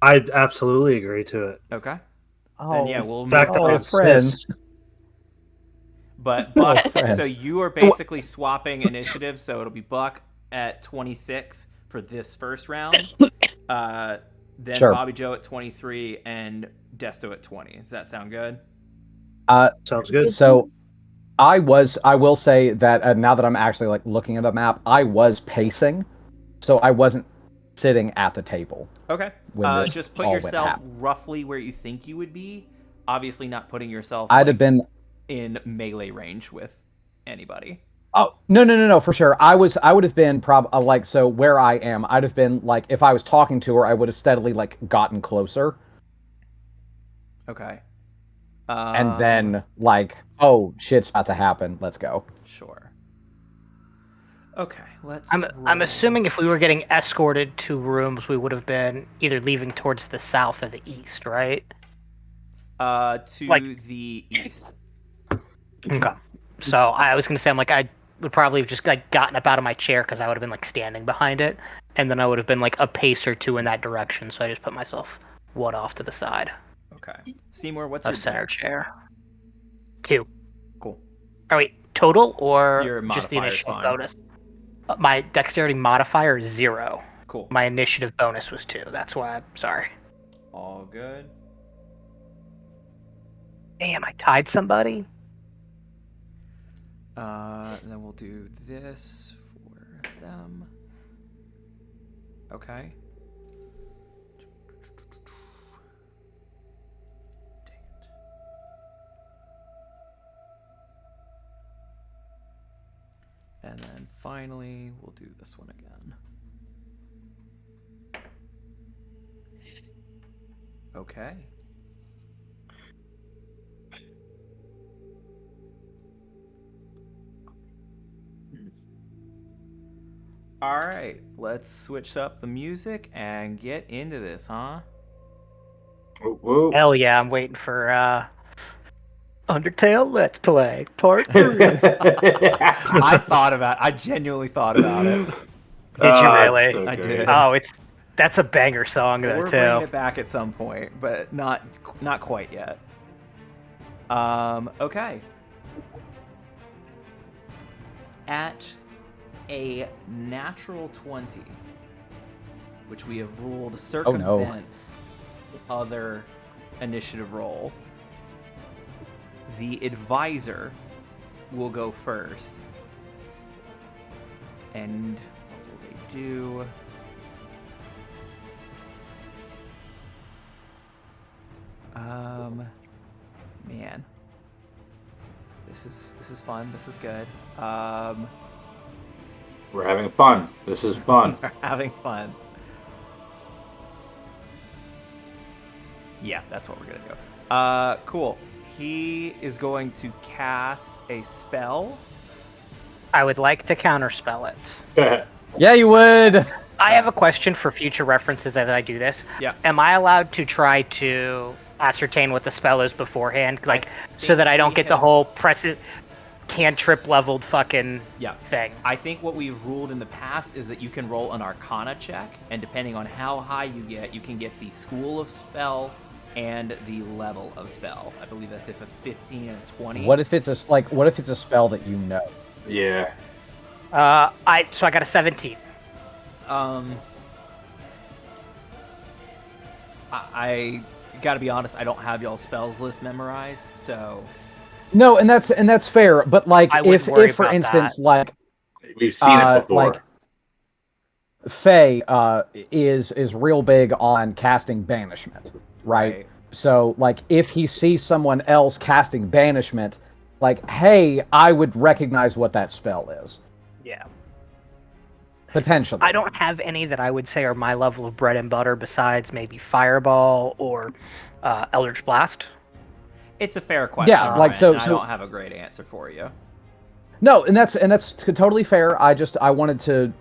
I absolutely agree to it. Okay. Oh, Then yeah, we'll In fact, move I on. insist. friends. But Buck, friends. so you are basically swapping initiative, so it'll be Buck at 26 for this first round. Then Sure. Bobby Joe at 23 and Desto at 20. Does that sound good? Sounds good. So I will say that now that I'm actually like looking at the map, I was pacing, so I wasn't sitting at the table. Okay. When this Just put all went yourself happen. roughly where you think you would be. Obviously not putting yourself I'd have been in melee range with anybody. Oh, no, for sure. I would have been like, so where I am, I'd have been like, if I was talking to her, I would have steadily like gotten closer. Okay. And then like, oh, shit's about to happen. Let's go. Sure. Okay, let's I'm roll. assuming if we were getting escorted to rooms, we would have been either leaving towards the south or the east, right? To like- the east. Okay. So I was gonna say, I'm like, I would probably have just like gotten up out of my chair because I would have been like standing behind it, and then I would have been like a pace or two in that direction. So I just put myself one off to the side Okay. Seymour, what's of your center dex? chair. 2. Cool. Oh wait, total or Your just the modifier's initiative fine. bonus? My dexterity modifier is 0. Cool. My initiative bonus was 2. That's why I'm sorry. All good. Damn, I tied somebody. And then we'll do this for them. Okay. Dang it. And then finally, we'll do this one again. Okay. All right, let's switch up the music and get into this, huh? Whoa. Hell yeah, I'm waiting for Undertale Let's Play Part 3. I genuinely thought about it. Did you Oh, it's really? so I great. did. Oh, that's a banger song though We're bringing too. it back at some point, but not quite yet. Okay. At a natural 20, which we have ruled circumvents other initiative roll, the advisor will go first. And what will they do? Man. This is fun. This is good. We're having fun. This is fun. We're having fun. Yeah, that's what we're gonna do. Cool. He is going to cast a spell. I would like to counterspell it. Yeah, you would. I have a question for future references as I do this. Yeah. Am I allowed to try to ascertain what the spell is beforehand, like so that I don't get the whole cantrip leveled fucking thing? I think what we've ruled in the past is that you can roll an Arcana check, and depending on how high you can get the school of spell and the level of spell. I believe that's if a 15 and a 20. What if it's a spell that you know? Yeah. I got a 17. I gotta be honest, I don't have y'all's spells list memorized, so No, and that's fair. But like, I if wouldn't worry for about instance, that. like We've seen it before. like Faye is real big on casting banishment, right? So like, if he sees someone else casting banishment, like, hey, I would recognize what that spell is. Yeah. Potentially. I don't have any that I would say are my level of bread and butter besides maybe Fireball or Eldritch Blast. it's a fair question. Yeah, like, Brent. so I don't have a great answer for you. No, and that's totally fair. I wanted to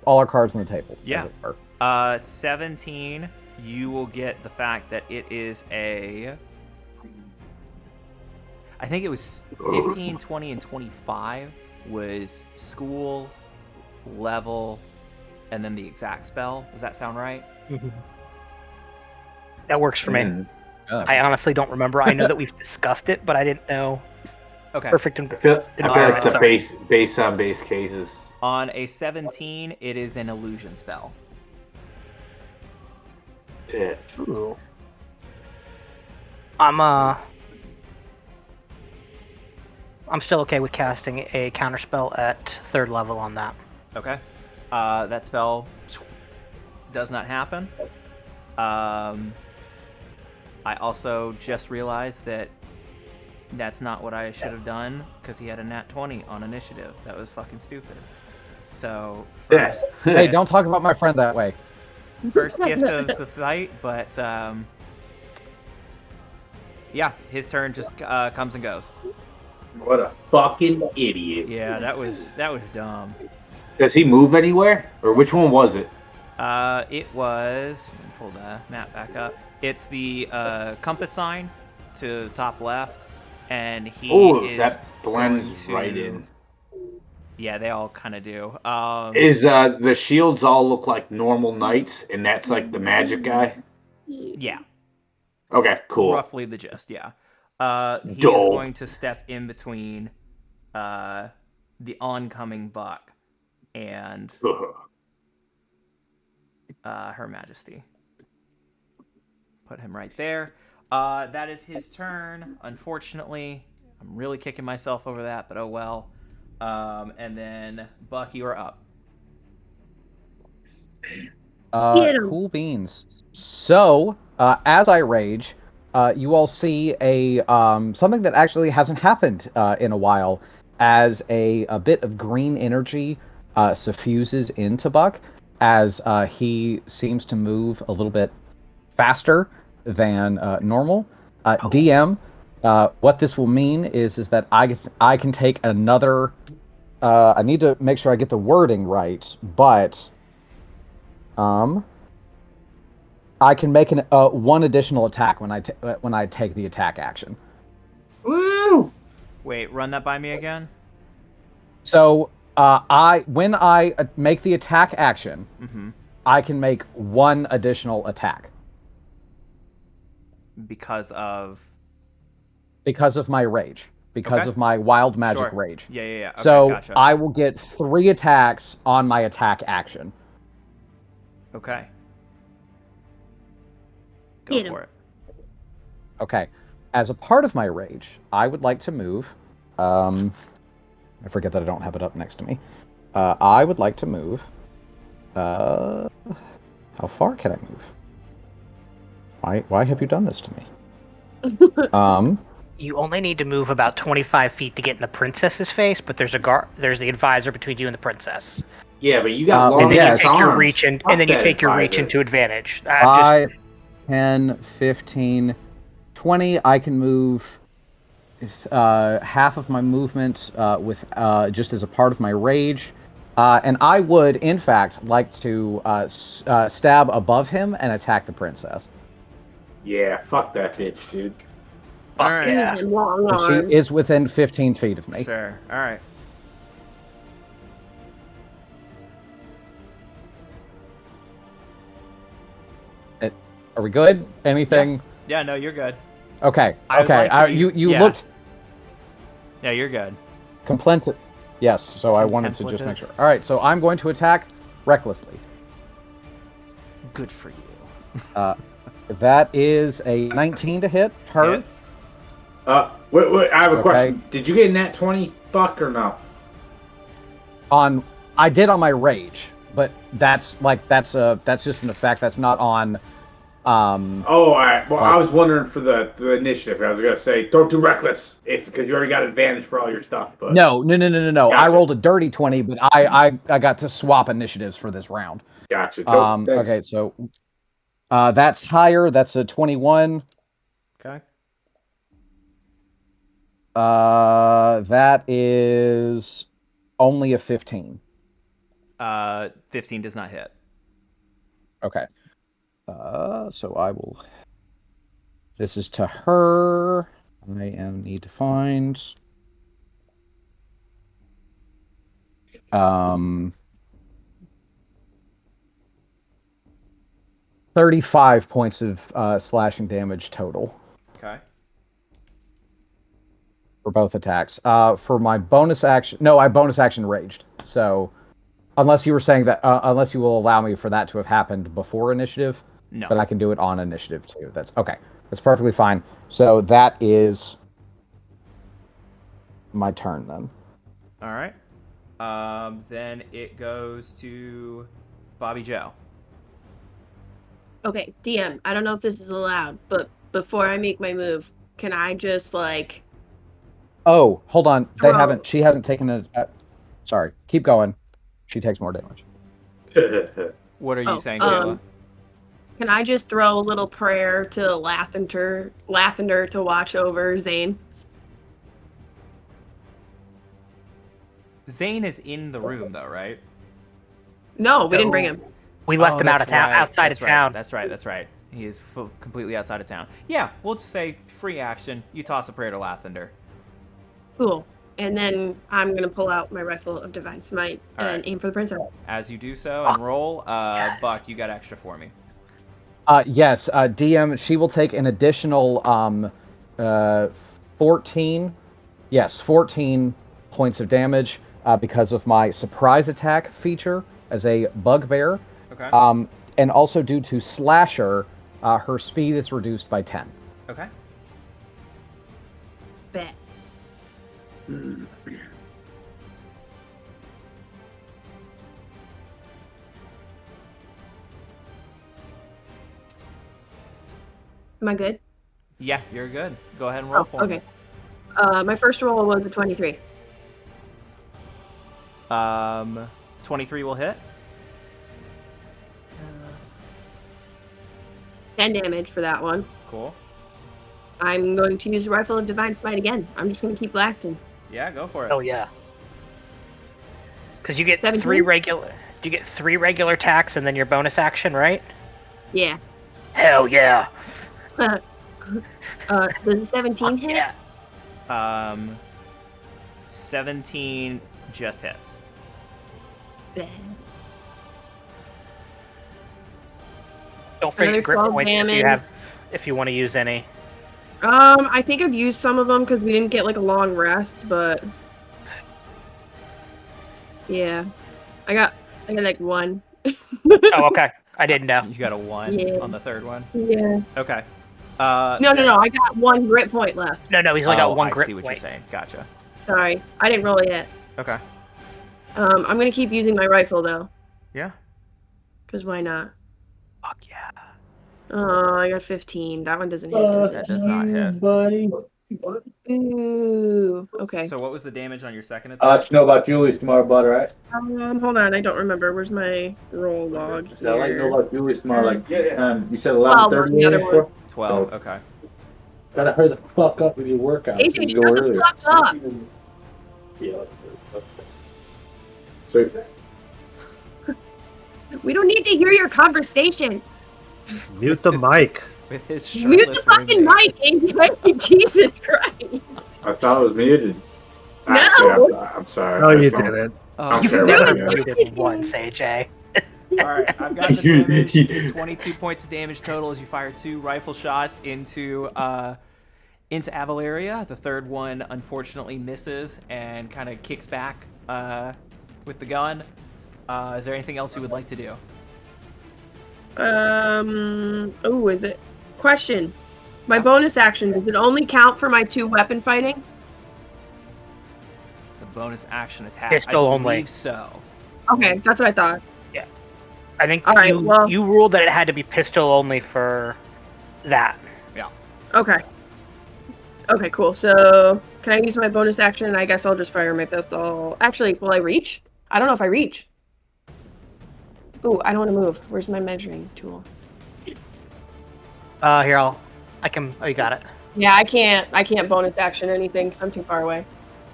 all our cards on the table. Yeah. 17, you will get the fact that it is I think it was 15, 20, and 25 was school, level, and then the exact spell. Does that sound right? Mm-hmm. That works for me. Yeah. I honestly don't remember. I know that we've discussed it, but I didn't know. Okay. Perfect. I feel like it's based on base cases. On a 17, it is an illusion spell. Shit. Ooh. I'm still okay with casting a counterspell at 3rd level on that. Okay. That spell does not happen. I also just realized that that's not what I should have done because he had a nat 20 on initiative. That was fucking stupid. So, first, Hey, don't talk about my friend that way. first gift of the fight, but yeah, his turn just comes and goes. What a fucking idiot. Yeah, that was dumb. Does he move anywhere? Or which one was it? It was. Let me pull the map back up. It's the compass sign to the top left, and he is. That blends going to- right in. Yeah, they all kind of do. Is the shields all look like normal knights, and that's like the magic guy? Yeah, Okay, cool. roughly the gist. Yeah. He is Dull. going to step in between the oncoming buck and Her Majesty. Put him right there. That is his turn. Unfortunately, I'm really kicking myself over that, but oh well. And then Buck, you are up. Get 'em. Cool beans. So, as I rage, you all see a something that actually hasn't happened in a while, as a bit of green energy suffuses into Buck, as he seems to move a little bit faster than normal. DM, what this will mean is that I can take another. I need to make sure I get the wording right, but I can make one additional attack when I take the attack action. Woo! Wait, run that by me again. So when I make the attack action, I can make one additional attack Because of my rage, because Okay. of my wild magic Sure. rage. Yeah. Okay, So gotcha. I will get 3 attacks on my attack action. Okay. Go Get 'em. for it. Okay. As a part of my rage, I would like to move. I forget that I don't have it up next to me. I would like to move. How far can I move? Why have you done this to me? You only need to move about 25 feet to get in the princess's face, but there's the advisor between you and the princess. Yeah, but you got And long And then yes. you take your arms. reach and Fuck then you that take your reach advisor. into advantage. 5, 10, 15, 20. I can move half of my movement with just as a part of my rage. And I would, in fact, like to stab above him and attack the princess. Yeah, fuck that bitch, dude. All right. Yeah. Use them long And arms. she is within 15 feet of me. Sure. All right. Are we good? Anything? Yeah. No, you're good. Okay. I would Okay. like to be- You yeah. looked Yeah, you're good. complainant. Yes. So I wanted to just make sure. All right. So I'm going to attack recklessly. Good for you. That is a 19 to hit her. Hits. Wait, I have a Okay. question. Did you get a nat 20, Buck, or no? I did on my rage, but that's just an effect. That's not on. Oh, all right. Well, I was wondering for the initiative. I was gonna say don't do reckless because you already got advantage for all your stuff. But No. I Gotcha. rolled a dirty 20, but I got to swap initiatives for this round. gotcha. Thanks. Okay, so that's higher. That's a 21. Okay. That is only a 15. 15 does not hit. Okay. So I will. This is to her. Need to find. 35 points of slashing damage total Okay. for both attacks. For my bonus action, no, I bonus action raged. So, unless you were saying that, unless you will allow me for that to have happened before initiative, No. but I can do it on initiative too. That's okay. That's perfectly fine. So that is my turn then. All right. Then it goes to Bobby Joe. Okay, DM, I don't know if this is allowed, but before I make my move, can I just like Oh, hold on. Throw. She hasn't taken a. Sorry. Keep going. She takes more damage. What are you Oh, saying, Kayla? can I just throw a little prayer to Lathander to watch over Zane? Zane is in the room, though, right? No, we didn't bring him. We left him out of town, outside of town. That's right. He is completely outside of town. Yeah, we'll just say free action. You toss a prayer to Lathander. Cool. And then I'm gonna pull out my rifle of divine smite All and right. aim for the princess. As you do so and roll, Buck, you got extra for me. Yes, DM, she will take an additional 14. Yes, 14 points of damage because of my surprise attack feature as a bugbear. Okay. And also due to slasher, her speed is reduced by 10. Okay. Bet. Am I good? Yeah, you're good. Go ahead and roll for okay. My first roll was a 23. me. 23 will hit. 10 damage for that one. Cool. I'm going to use the Rifle of Divine Smite again. I'm just going to keep blasting. Yeah, go for it. Oh yeah. Because you get 17? three regular. You get 3 regular attacks and then your bonus action, right? Yeah. Hell yeah. Does a 17 hit? Yeah. 17 just hits. Bet. Don't forget Another grip 12 points damage. if you want to use any. I think I've used some of them because we didn't get like a long rest, but yeah, I got like 1. Oh, okay. I didn't know. You got a 1 Yeah. on the third one? Yeah. Okay. No, I got 1 grit point left. No, he's only got 1 I grip see what point. you're saying. Gotcha. Sorry, I didn't roll it yet. Okay. I'm gonna keep using my rifle though, Yeah. because why not? Fuck yeah. Oh, I got 15. That one doesn't hit, does That it? does not hit. buddy. Ooh. Okay. So what was the damage on your second I'll attack? let you know about Julie's tomorrow, bud, right? Hold on, I don't remember. Where's my roll log So I'll let you know here? about Julie's tomorrow. Like, you said 12 on 11:30 the other one. 12. Okay. Gotta hurry the fuck up with your workout. AJ, shut the fuck up. Yeah. So, We don't need to hear your conversation. Mute the mic. With his Mute the shirtless fucking roommate. mic, AJ. Jesus Christ. I thought it was muted. No. Actually, I'm sorry. No, I you just don't- didn't. Oh, You've Okay, never right, yeah. muted once, AJ. All right, I've got the damage. 22 points of damage total as you fire 2 rifle shots into Avalaria. The third one unfortunately misses and kind of kicks back with the gun. Is there anything else you would like to do? Oh, is it? Question. My bonus action, does it only count for my 2 weapon fighting? The bonus action attack. Pistol I only. believe so. Okay, that's what I thought. I think All right, well- you ruled that it had to be pistol only for that. Yeah. Okay. Okay, cool. So, can I use my bonus action? I guess I'll just fire my pistol. Actually, will I reach? I don't know if I reach. Ooh, I don't want to move. Where's my measuring tool? Here, oh, you got it. Yeah, I can't bonus action anything because I'm too far away.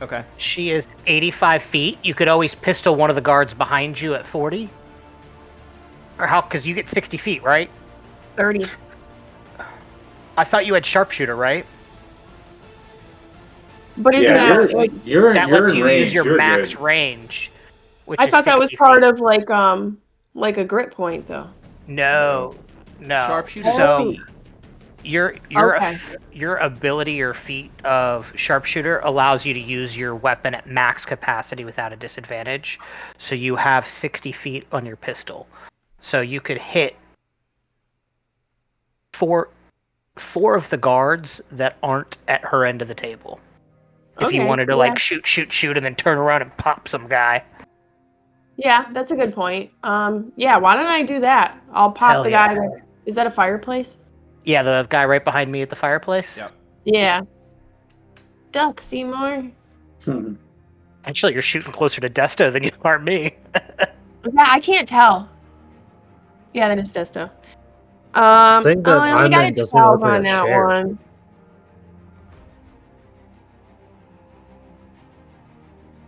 Okay. She is 85 feet. You could always pistol one of the guards behind you at 40. Or how, because you get 60 feet, right? 30. I thought you had sharpshooter, right? But isn't Yeah, that like, you're That you're lets in you range. use your you're max good. range. Which I is thought that was 60 part feet. of like a grit point though. No. Sharpshooter. So your Okay. your ability or feat of sharpshooter allows you to use your weapon at max capacity without a disadvantage. So you have 60 feet on your pistol. So you could hit four of the guards that aren't at her end of the table. If you Okay, wanted to yeah. like shoot and then turn around and pop some guy. Yeah, that's a good point. Yeah, why don't I do that? I'll pop Hell the yeah. guy that's... Is that a fireplace? Yeah, the guy right behind me at the fireplace. Yep. Yeah. Duck, Seymour. Actually, you're shooting closer to Desto than you are me. Yeah, I can't tell. Yeah, that is Desto. I Thing that only I'm got in a doesn't 12 look like on a that chair. one.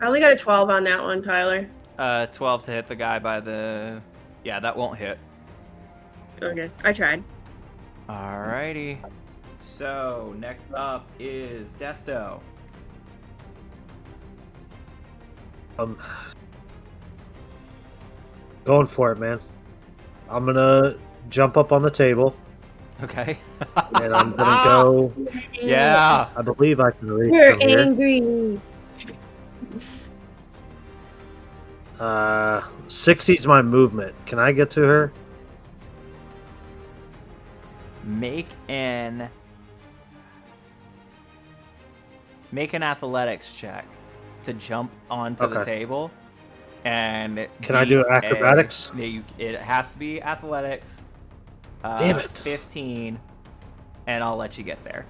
I only got a 12 on that one, Tyler. 12 to hit the guy by the... Yeah, that won't hit. Okay, I tried. Alrighty. So, next up is Desto. Going for it, man. I'm gonna jump up on the table Okay. and I'm gonna go. Yeah. I believe I can reach You're from here. angry. 60's my movement. Can I get to her? Make an make an athletics check to jump onto the table. And can I do acrobatics? It has to be athletics. Damn it. 15, and I'll let you get there.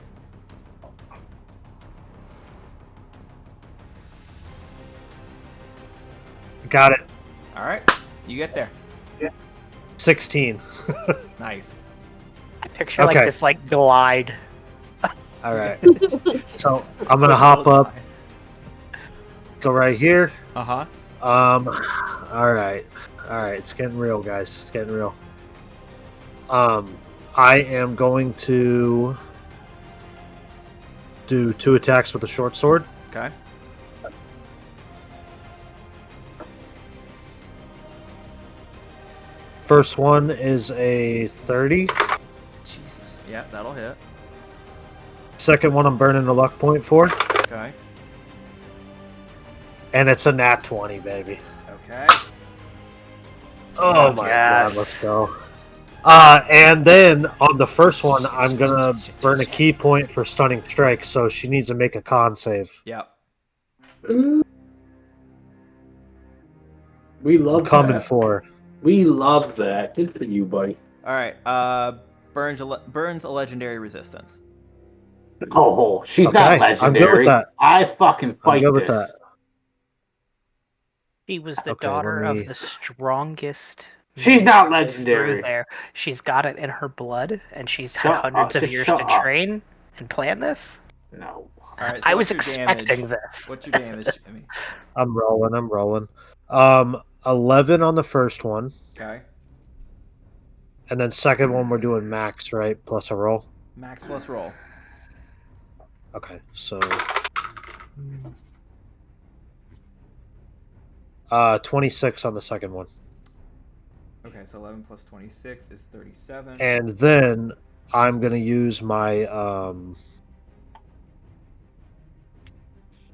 Got it. All right, you get there. 16. Nice. I picture like this like glide. All right. So I'm gonna hop up. Go right here. Uh-huh. All right. It's getting real, guys. It's getting real. I am going to do 2 attacks with a short sword. Okay. First one is a 30. Jesus. Yeah, that'll hit. Second one I'm burning a luck point for. Okay. And it's a nat 20, baby. Okay. Oh my god, let's go. And then on the first one, I'm gonna burn a key point for stunning strike, so she needs to make a con save. Yep. We love Coming that. for. We love that. Good for you, buddy. All right. Burns a legendary resistance. Oh, she's Okay, not I'm good with legendary. that. I fucking I'm fight good with this. that. She was the Okay, daughter let me- of the strongest. She's not through legendary. there. She's got it in her blood, and she's had Shut hundreds up, of just years shut to up. train and plan this. No. All right. So I what's was your expecting damage? this. What's your damage, Jimmy? I'm rolling. 11 on the first one, Okay. and then second one we're doing max, right? Plus a roll. Max plus roll. Okay, so 26 on the second one. Okay, so 11 plus 26 is 37. And then I'm gonna use my I'm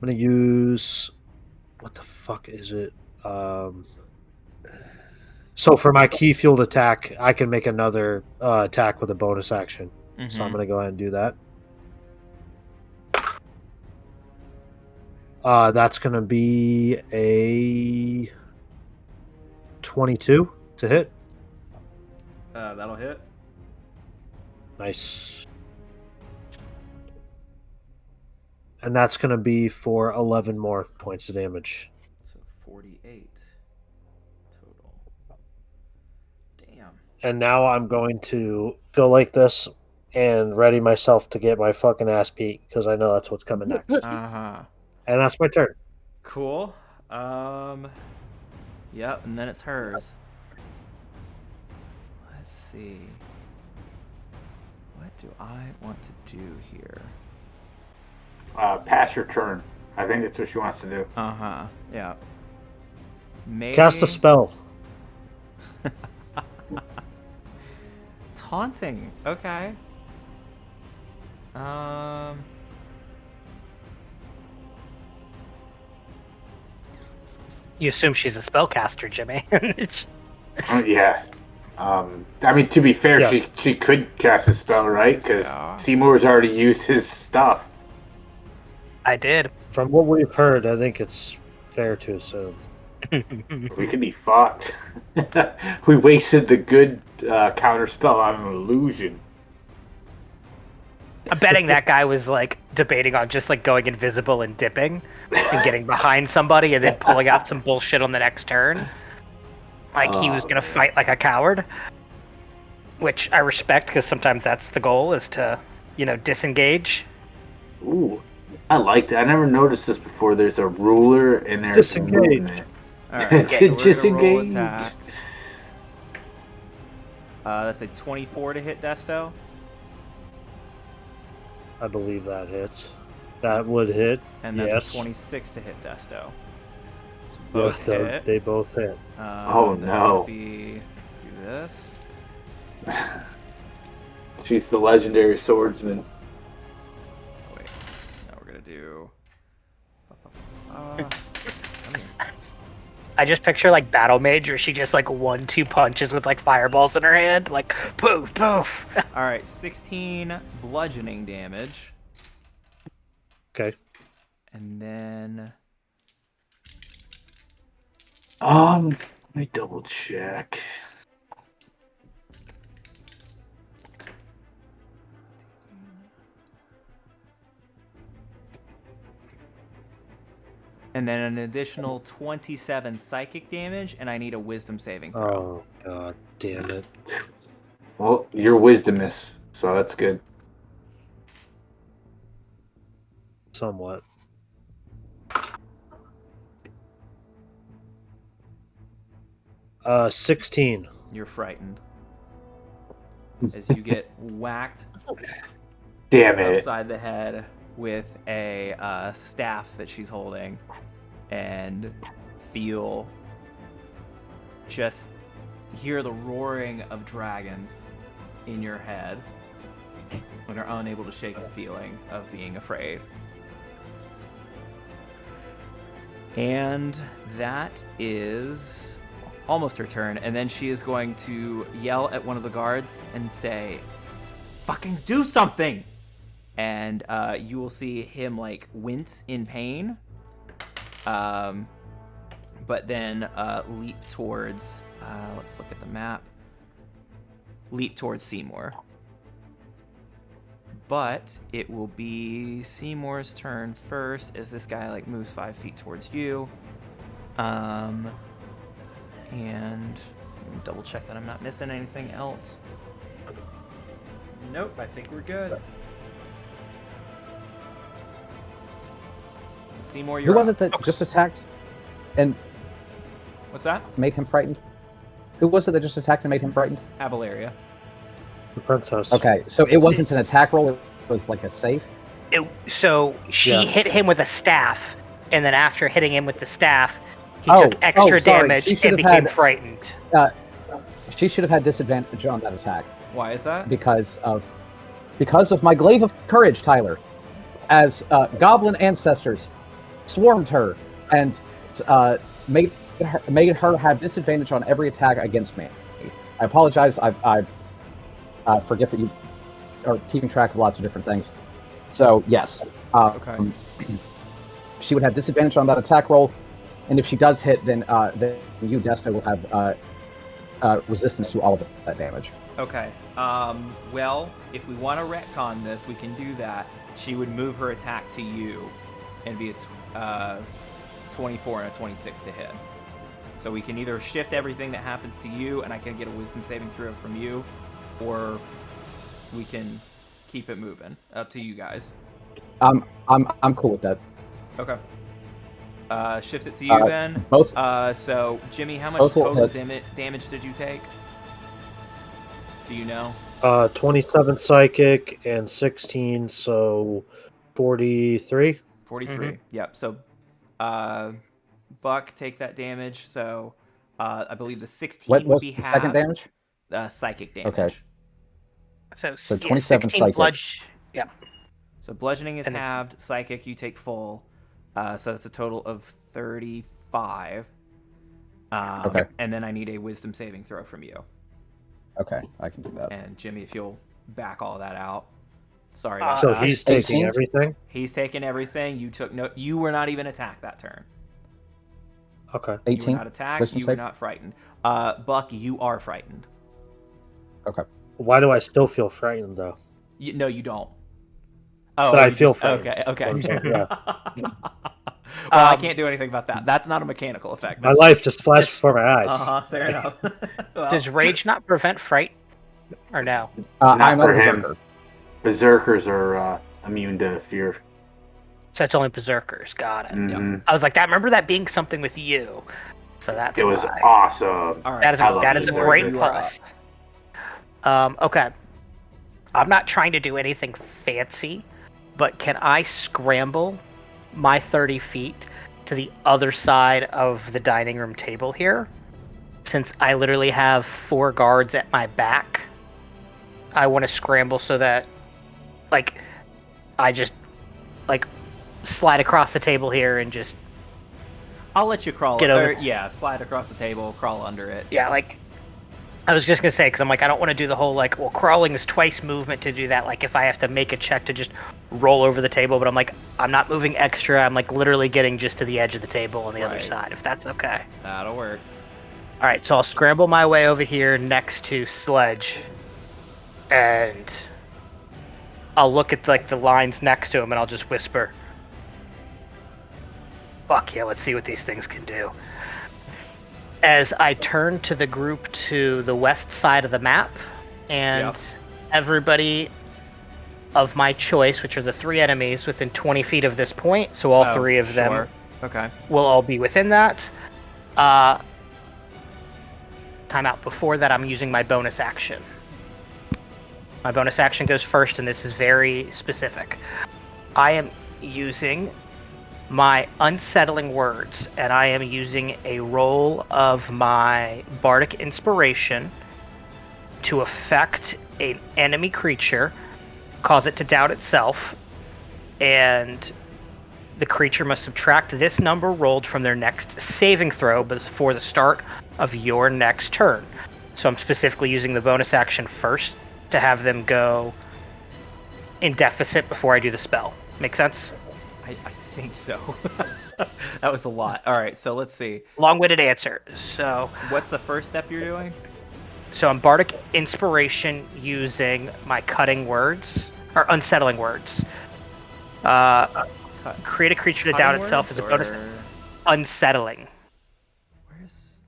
gonna use what the fuck is it? So for my key fueled attack, I can make another attack with a bonus action. So I'm gonna go ahead and do that. That's gonna be a 22 to hit. That'll hit. Nice. And that's going to be for 11 more points of damage. So 48 total. Damn. And now I'm going to go like this and ready myself to get my fucking ass beat because I know that's what's coming next. Uh-huh. And that's my turn. Cool. Yep, and then it's hers. Let's see. What do I want to do here? Pass your turn. I think that's what she wants to do. Uh-huh. Yeah. Maybe... Cast a spell. Taunting. Okay. You assume she's a spellcaster, Jimmy. Yeah. I mean, to be fair, Yes. she could cast a spell, right? Because Yeah. Seymour's already used his stuff. I did. From what we've heard, I think it's fair to assume. We could be fucked. We wasted the good counter spell on an illusion. I'm betting that guy was like debating on just like going invisible and dipping and getting behind somebody and then pulling out some bullshit on the next turn. Like he was gonna fight like a coward. Which I respect because sometimes that's the goal is to, disengage. Ooh, I like that. I never noticed this before. There's a ruler and there's Disengage. movement. Alright, so we're gonna roll Disengage. attacks. That's a 24 to hit Desto. I believe that hits. That would hit. And that's Yes. a 26 to hit Desto. So Both both hit. they both hit. Oh, That's no. gonna be, let's do this. She's the legendary swordsman. Oh, wait. Now we're gonna do. Come here. I just picture like Battle Mage where she just like 1-2 punches with like fireballs in her hand, like poof poof. Alright, 16 bludgeoning damage. Okay. And then Let me double check. an additional 27 psychic damage, and I need a wisdom saving throw. Oh, god damn it. Well, your wisdom is, so that's good. Somewhat. Uh, 16. You're frightened as you get whacked Damn it. upside the head with a staff that she's holding, and just hear the roaring of dragons in your head when are unable to shake the feeling of being afraid. And that is almost her turn, and then she is going to yell at one of the guards and say, "Fucking do something!" And you will see him like wince in pain, but then leap towards. Let's look at the map. Leap towards Seymour. But it will be Seymour's turn first, as this guy like moves 5 feet towards you. And double check that I'm not missing anything else. Nope, I think we're good. So Seymour, you're Who was up. it that just attacked and What's that? made him frightened? Who was it that just attacked and made him frightened? Abalaria. The princess. Okay, so it wasn't an attack roll, it was like a save? So she Yeah. hit him with a staff, and then after hitting him with the staff, he Oh, took extra sorry. damage She should and have became had- frightened. She should have had disadvantage on that attack Why is that? because of my glaive of courage, Tyler. As goblin ancestors swarmed her and made her have disadvantage on every attack against me. I apologize. I forget that you are keeping track of lots of different things. So yes, Okay. she would have disadvantage on that attack roll, and if she does hit, then you, Desta, will have resistance to all of that damage. Okay. Well, if we want to retcon this, we can do that. She would move her attack to you and be a 24 and a 26 to hit. So we can either shift everything that happens to you, and I can get a wisdom saving throw from you, or we can keep it moving. Up to you guys. I'm cool with that. Okay. Shift it to you then. Both. So Jimmy, how much Both will total hit. damage did you take? Do you know? 27 psychic and 16, so 43. 43. Yep. So, Buck, take that damage. So, I believe the 16 What would was be the halved. second damage? Psychic damage. Okay. So, So yeah, 27 16 psychic. Yep. So bludgeoning is And then- halved. Psychic, you take full. So that's a total of 35. Okay. And then I need a wisdom saving throw from you. Okay, I can do that. And Jimmy, if you'll back all that out. Sorry. Uh, about So that. he's taking 18? everything? He's taken everything. You took no. You were not even attacked that turn. Okay. You 18. were not attacked. Wisdom You were save? not frightened. Buck, you are frightened. Okay. Why do I still feel frightened, though? No, you don't. Oh, But I you feel just- frightened. Okay. Yeah. Well, I can't do anything about that. That's not a mechanical effect. My life just flashed before my eyes. Fair enough. Well, Does rage not prevent fright? Or no? Not I'm not for a him. berserker. Berserkers are immune to fear. So it's only berserkers. Got it. Mhm. I was like, remember that being something with you. So that's It was why. awesome. all right. That is I a, love that is a Seymour, great you are up. plus. Okay. I'm not trying to do anything fancy, but can I scramble my 30 feet to the other side of the dining room table here? Since I literally have 4 guards at my back, I want to scramble so that, like, I just, like, slide across the table here and just, I'll let you crawl. Get over. Yeah, slide across the table, crawl under it. yeah, like, I was just gonna say, because I'm like, I don't want to do the whole like, well, crawling is twice movement to do that. Like, if I have to make a check to just roll over the table, but I'm like, I'm not moving extra. I'm like literally getting just to the edge of the table on the other Right. side, if that's okay. That'll work. All right, so I'll scramble my way over here next to Sledge, and I'll look at like the lines next to him, and I'll just whisper, "Fuck yeah, let's see what these things can do." As I turn to the group to the west side of the map, and everybody of my choice, which are the 3 enemies within 20 feet of this point, so all 3 of them Okay. will all be within that. Time out. Before that, I'm using my bonus action. My bonus action goes first, and this is very specific. I am using my unsettling words, and I am using a roll of my bardic inspiration to affect an enemy creature, cause it to doubt itself, and the creature must subtract this number rolled from their next saving throw before the start of your next turn. So I'm specifically using the bonus action first to have them go in deficit before I do the spell. Make sense? I think so. That was a lot. All right, so let's see. Long-winded answer. So What's the first step you're doing? So I'm bardic inspiration using my cutting words, or unsettling words. Create a creature to doubt itself as a bonus. Unsettling. Where's...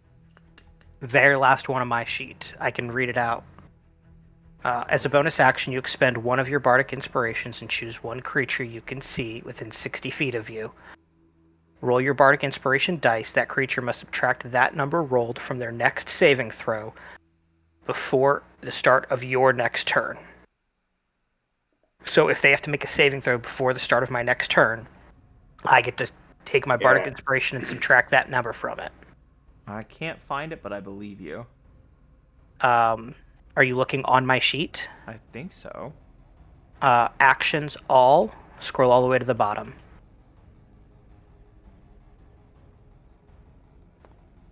Very last one on my sheet. I can read it out. As a bonus action, you expend one of your bardic inspirations and choose one creature you can see within 60 feet of you. Roll your bardic inspiration dice. That creature must subtract that number rolled from their next saving throw before the start of your next turn. So if they have to make a saving throw before the start of my next turn, I get to take my bardic inspiration and subtract that number from it. I can't find it, but I believe you. Are you looking on my sheet? I think so. Actions all. Scroll all the way to the bottom.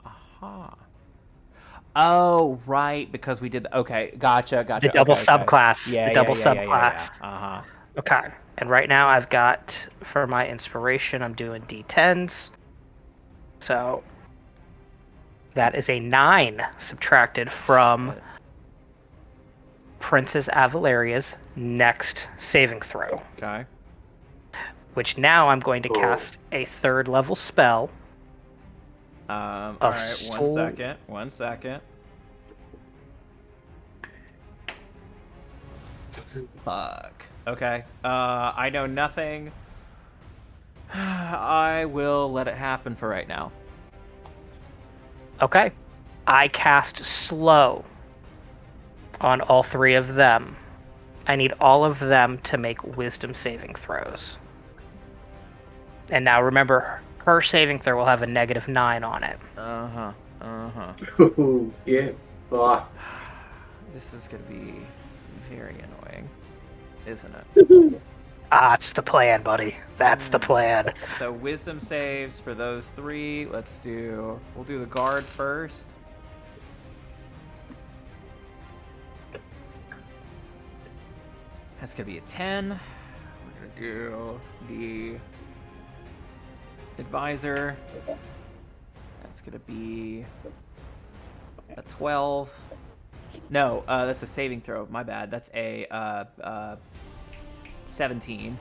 Aha. Oh, right, because we did... Okay, gotcha. The double subclass. Yeah, the double Yeah. subclass. Uh-huh. Okay. And right now I've got, for my inspiration, I'm doing D10s. So that is a 9 subtracted from Princess Avalaria's next saving throw. Okay. Which now I'm going to cast a 3rd level spell. All Of right, one second. Fuck. Okay. I know nothing. I will let it happen for right now. Okay. I cast slow on all 3 of them. I need all of them to make wisdom saving throws. And now remember, her saving throw will have a -9 on it. Ooh, yeah. This is gonna be very annoying, isn't it? It's the plan, buddy. That's the plan. So wisdom saves for those 3. We'll do the guard first. That's gonna be a 10. We're gonna do the advisor. That's gonna be a 12. No, that's a saving throw. My bad. That's a 17.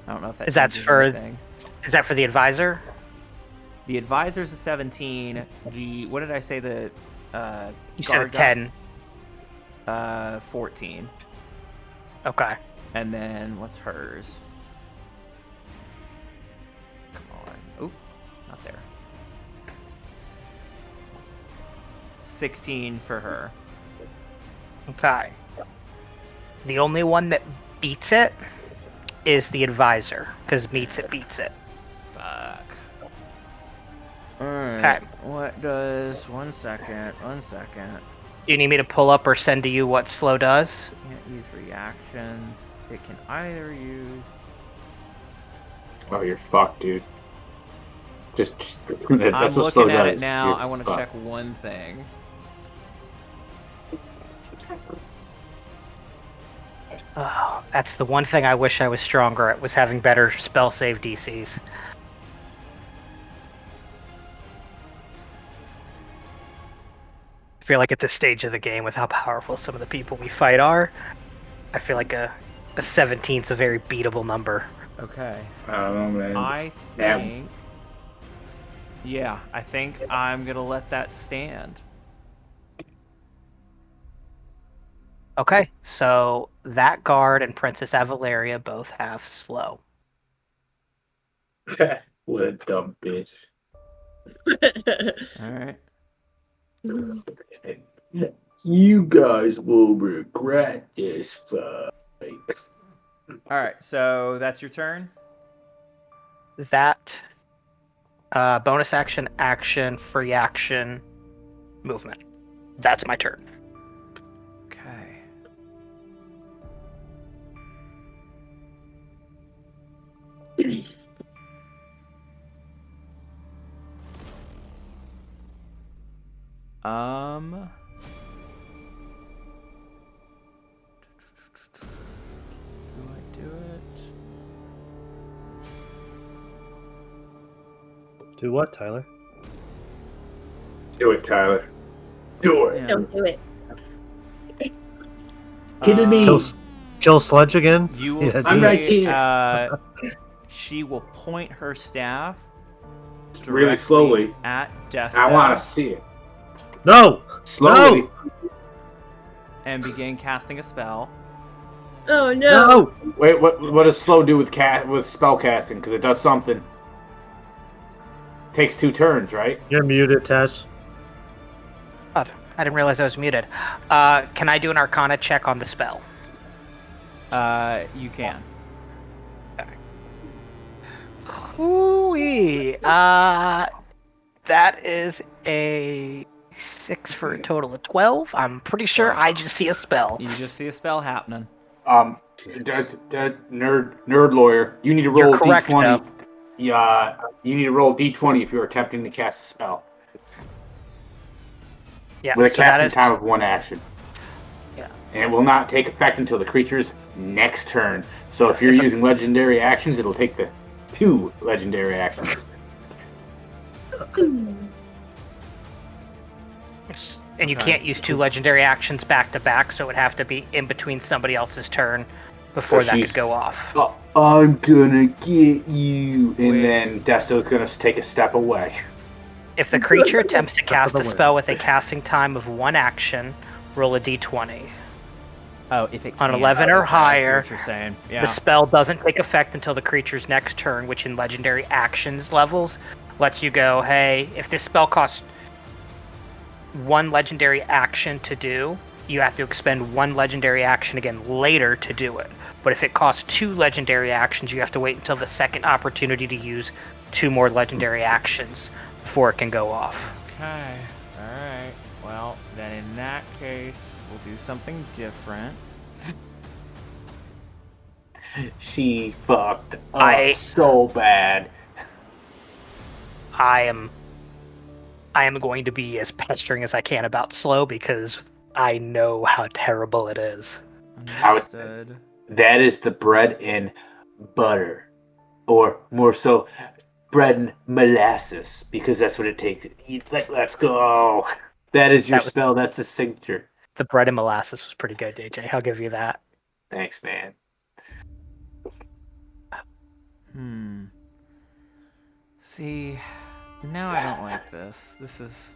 I don't know if that changes anything. Is that for the advisor? The advisor's a 17. What did I say? The You said a 10. 14. Okay. And then what's hers? Come on. Oop, not there. 16 for her. Okay. The only one that beats it is the advisor, because meets it beats it. Fuck. Alright. Okay. What does... One second. Do you need me to pull up or send to you what slow does? Can't use reactions. It can either use... Oh, you're fucked, dude. Just I'm looking at it now. I want to check one thing. Oh, that's the one thing I wish I was stronger at, was having better spell save DCs. I feel like at this stage of the game, with how powerful some of the people we fight are, I feel like a 17 is a very beatable number. Okay. I don't know, man. I think... Yeah, I think I'm going to let that stand. Okay, so that guard and Princess Avaleria both have slow. What a dumb bitch. All right. You guys will regret this fight. All right, so that's your turn? That bonus action, action, free action, movement. That's my turn. Okay. Do I do it? Do what, Tyler? Do it, Tyler. Do it. Yeah. Don't do it. Kidding me? Kill Sledge again? You will Yeah, see, I'm right here. She will point her staff Really directly slowly. at Death I want to see it. No! Slowly. No! and begin casting a spell. Oh no. No! Wait, what does slow do with spell casting? Because it does something. Takes 2 turns, right? You're muted, Tess. God, I didn't realize I was muted. Can I do an Arcana check on the spell? You can. Hooey. That is a 6 for a total of 12. I'm pretty sure I just see a spell. You just see a spell happening. Nerd lawyer, you need to roll You're a correct, d20. though. Yeah, you need to roll a d20 if you're attempting to cast a spell Yeah, with a so that casting is time of 1 action. Yeah. And it will not take effect until the creature's next turn. So if you're If a- using legendary actions, it'll take the 2 legendary actions. And you Okay. can't use 2 legendary actions back to back, so it would have to be in between somebody else's turn before So that she's- could go off. I'm gonna get you, and Wait. then Desto's gonna take a step away. If the creature attempts to cast the a way. spell with a casting time of 1 action, roll a d20. Oh, if it On can. 11 or Okay, I see higher, what you're saying. Yeah. The spell doesn't take effect until the creature's next turn, which in legendary actions levels lets you go, hey, if this spell costs 1 legendary action to do, you have to expend 1 legendary action again later to do it. But if it costs 2 legendary actions, you have to wait until the second opportunity to use 2 more legendary actions before it can go off. Okay. Alright. Well, then in that case, we'll do something different. She fucked up I- so bad. I am going to be as pestering as I can about slow because I know how terrible it is. Understood. That is the bread and butter, or more so, bread and molasses, because that's what it takes. Let's go. That is your That was- spell. That's a signature. The bread and molasses was pretty good, DJ. I'll give you that. Thanks, man. See, now I don't like this. This is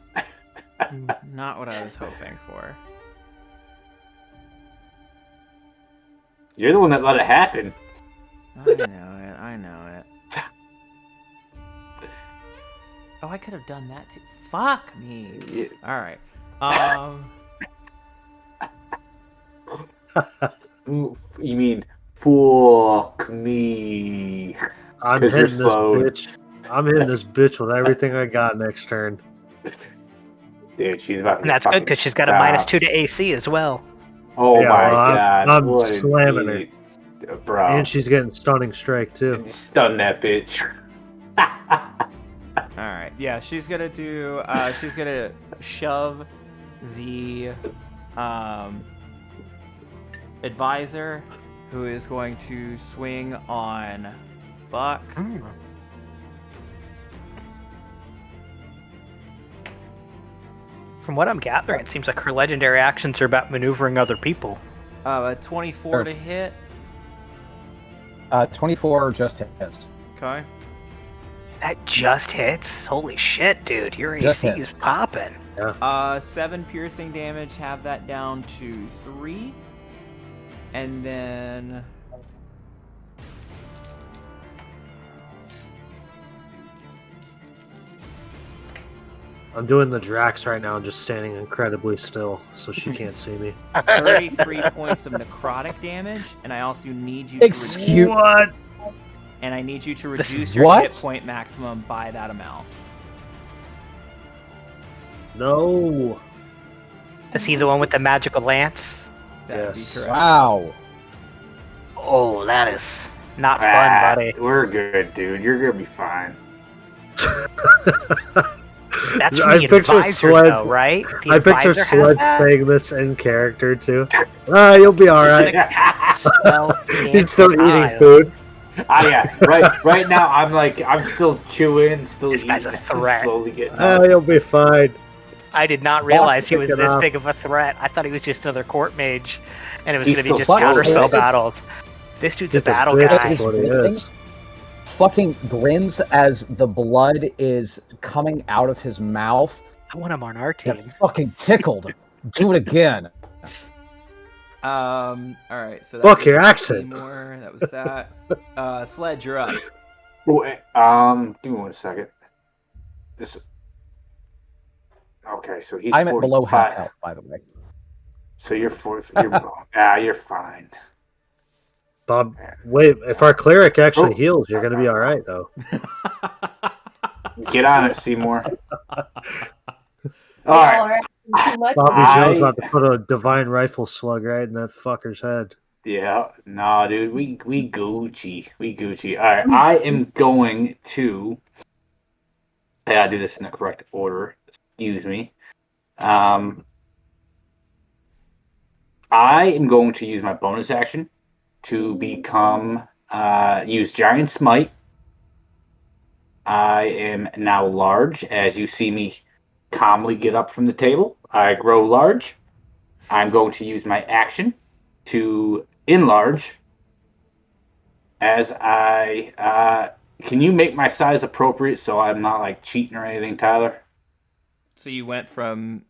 not what I was hoping for. You're the one that let it happen. I know it. Oh, I could have done that too. Fuck me. Yeah. Alright. You mean fuck me? I'm 'Cause you're hitting this slowed. bitch. I'm hitting this bitch with everything I got next turn. Dude, she's about to And that's good because she's got a -2 to AC as well. Oh Yeah, my well, god. I'm what an slamming her. idiot. Bro. And she's getting stunning strike too. Stun that bitch. Alright, yeah, she's gonna do, she's gonna shove the, advisor who is going to swing on Buck. From what I'm gathering, it seems like her legendary actions are about maneuvering other people. A 24 to hit. 24 just hits. Okay. That just hits? Holy shit, dude. Your Just AC is popping. 7 piercing damage, have that down to 3. And then... I'm doing the Drax right now, just standing incredibly still, so she can't see me. 33 points of necrotic damage, and I also need you to Excuse What? and I need you to reduce your What? hit point maximum by that amount. No. Is he the one with the magical lance? That'd Yes. be correct. Wow. Oh, that is not fun, Ah, buddy. We're good, dude. You're gonna be fine. That's I from the picture advisor, Sledge- though, right? The I picture advisor has Sledge that? saying this in character too. You'll be all right. Spell He's still eating Anti-Eye. food. Yeah. Right now, I'm still chewing, still This eating. guy's a threat. Slowly getting up. You'll be fine. I did not realize he was pick it this up. big of a threat. I thought he was just another court mage, and it was He's going to be still just slow. counterspell He's a- battles. This dude's Just a a battle bitch. guy. That's what it is. Fucking grins as the blood is coming out of his mouth. I want him on our Get team. fucking tickled. Do it again. All right, so that Fuck your was accent. Seymour, that was that. Sledge, you're up. Wait, give me 1 second. This. Okay, so he's. I'm at below 45. half health, by the way. So you're 40. You're fine. Bob, wait. If our cleric actually Oh. heals, you're gonna be all right, though. Get on it, Seymour. All All right. right. Too much. Bobby Joe's about to put a divine rifle slug right in that fucker's head. Yeah. No, dude. We Gucci. We Gucci. All right. I am going to. I gotta do this in the correct order. Excuse me. I am going to use my bonus action to become use Giant Smite. I am now large, as you see me calmly get up from the table. I grow large. I'm going to use my action to enlarge. As I can you make my size appropriate so I'm not like cheating or anything, Tyler? So you went from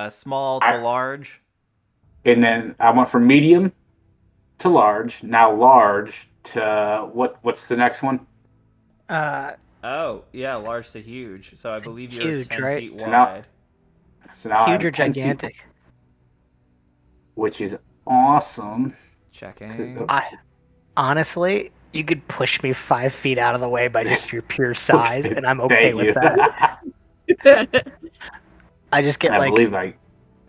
small to large. And then I went from medium to large. Now large to what's the next one? Oh, yeah, large to huge. So I believe you're Huge, 10 right? feet So now- wide. So now Huge I'm or 10 feet, gigantic? which is awesome. Checking. Honestly, you could push me 5 feet out of the way by just your pure size, and I'm okay Thank with you. that. I just get I like believe like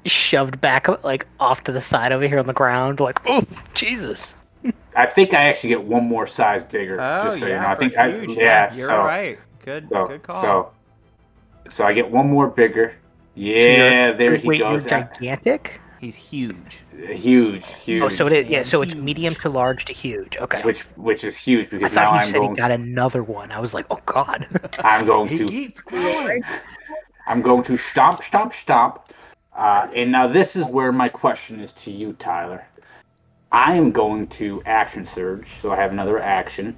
shoved back like off to the side over here on the ground, like, oh Jesus. I think I actually get one more size bigger. Oh, just so yeah, you know. I for think huge. You're so, right. Good call. So I get one more bigger. Yeah, there he Wait, goes. you're gigantic? He's huge. Huge. Oh, so it is. Yeah, man, so it's huge. medium to large to huge. Okay. Which is huge I because now thought you I'm said he going. got another one. I was like, oh god. I'm going He to. keeps growing. I'm going to stomp, stomp, stomp. And now this is where my question is to you, Tyler. I am going to action surge, so I have another action.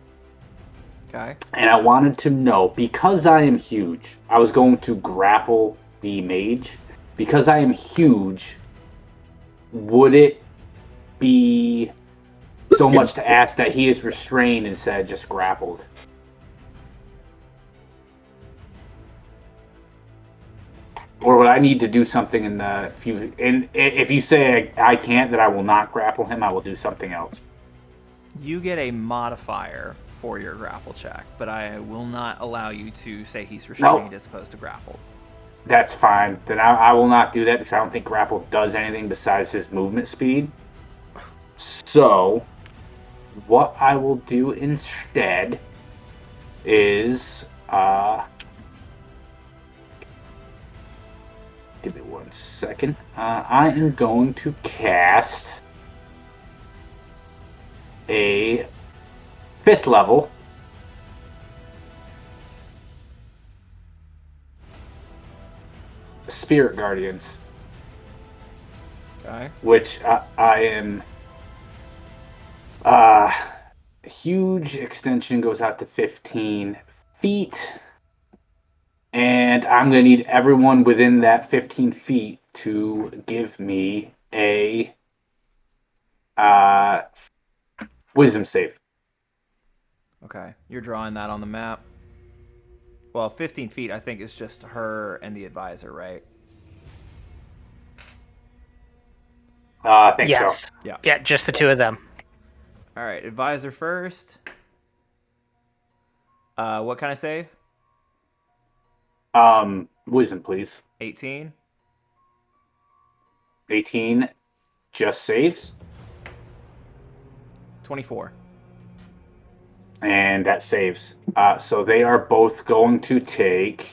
Okay. And I wanted to know, because I am huge, I was going to grapple the mage. Because I am huge, would it be so much to ask that he is restrained instead of just grappled? Or would I need to do something in the few? And if you say I can't, that I will not grapple him, I will do something else. You get a modifier for your grapple check, but I will not allow you to say he's restrained as opposed to grappled. That's fine. Then I will not do that because I don't think grapple does anything besides his movement speed. So, what I will do instead is give me 1 second. I am going to cast a 5th level Spirit Guardians, Okay. which I am. Huge extension goes out to 15 feet. And I'm going to need everyone within that 15 feet to give me a wisdom save. Okay. You're drawing that on the map. Well, 15 feet, I think, is just her and the advisor, right? I think so. Yes. Yeah. Yeah, just the two of them. All right. Advisor first. What kind of save? Wisdom, please. 18. 18 just saves. 24. And that saves. So they are both going to take.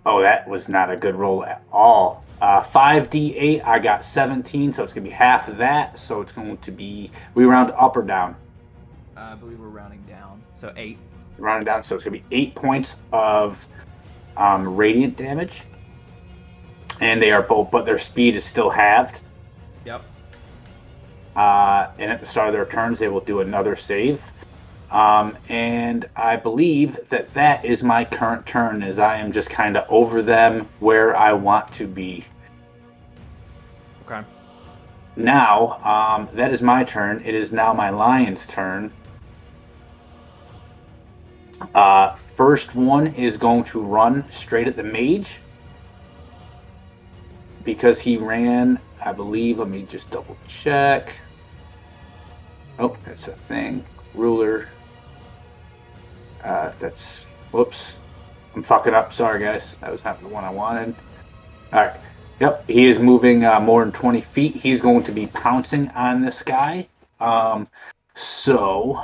Oh, that was not a good roll at all. 5d8, I got 17, so it's going to be half of that. So it's going to be. We round up or down? I believe we're rounding down. So 8. Rounding down, so it's going to be 8 points of radiant damage. And they are both, but their speed is still halved. Yep. And at the start of their turns, they will do another save. And I believe that is my current turn, as I am just kind of over them where I want to be. Okay. Now, that is my turn. It is now my lion's turn. First one is going to run straight at the mage. Because he ran, I believe, let me just double check. Oh, that's a thing. Ruler. Whoops. I'm fucking up. Sorry, guys. That was not the one I wanted. All right. Yep. He is moving more than 20 feet. He's going to be pouncing on this guy. So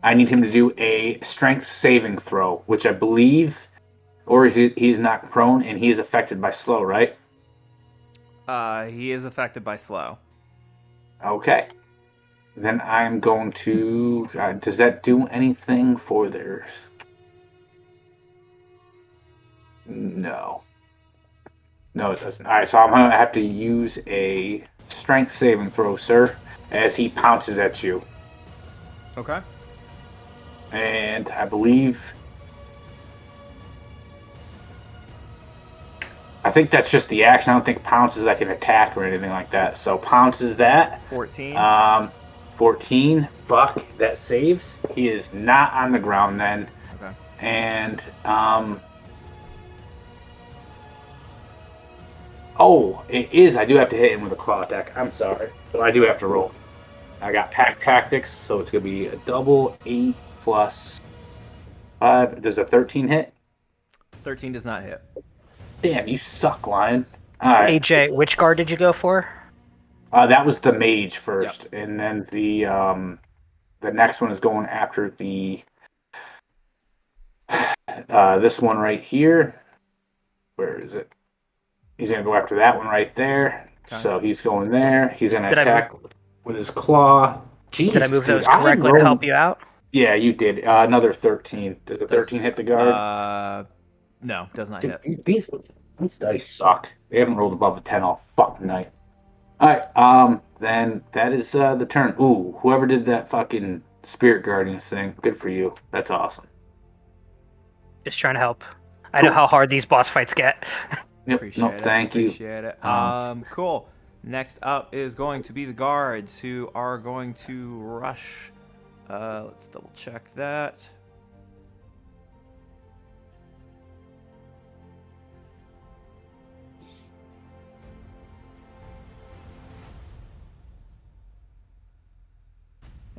I need him to do a strength saving throw, which I believe, or he's not prone and he is affected by slow, right? He is affected by slow. Okay. Then I'm going to. Does that do anything for theirs? No. No, it doesn't. All right, so I'm going to have to use a strength saving throw, sir, as he pounces at you. Okay. And I believe. I think that's just the action. I don't think pounces like an attack or anything like that. So pounces that. 14. 14. Fuck, that saves. He is not on the ground then. Okay. And oh, it is. I do have to hit him with a claw attack. I'm sorry, but I do have to roll. I got pack tactics, so it's gonna be a double 8 plus 5. Does a 13 hit? 13 does not hit. Damn, you suck, Lion. All right. AJ, which guard did you go for? That was the mage first, Yep. and then the next one is going after the this one right here. Where is it? He's gonna go after that one right there. Okay. So he's going there. He's gonna Did I attack with his claw. Jesus, Did I move those dude, I'm correctly to rolling- help you out? Yeah, you did. Another 13. Does the 13 hit the guard? No, does not Dude, hit. these dice suck. They haven't rolled above a 10 all fucking night. Alright, then that is the turn. Ooh, whoever did that fucking Spirit Guardians thing, good for you. That's awesome. Just trying to help. I know how hard these boss fights get. Yep, Appreciate no, it. thank you. Appreciate it. Cool. Next up is going to be the guards who are going to rush. Let's double check that.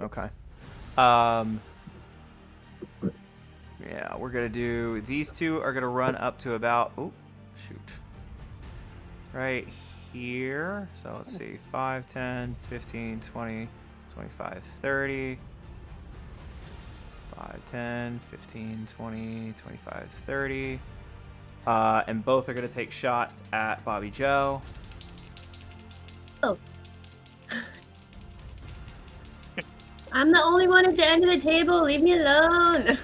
Okay. Yeah, we're gonna do. These two are gonna run up to about. Oh, shoot. Right here. So let's see. 5, 10, 15, 20, 25, 30. 5, 10, 15, 20, 25, 30. And both are gonna take shots at Bobby Joe. Oh. I'm the only one at the end of the table. Leave me alone.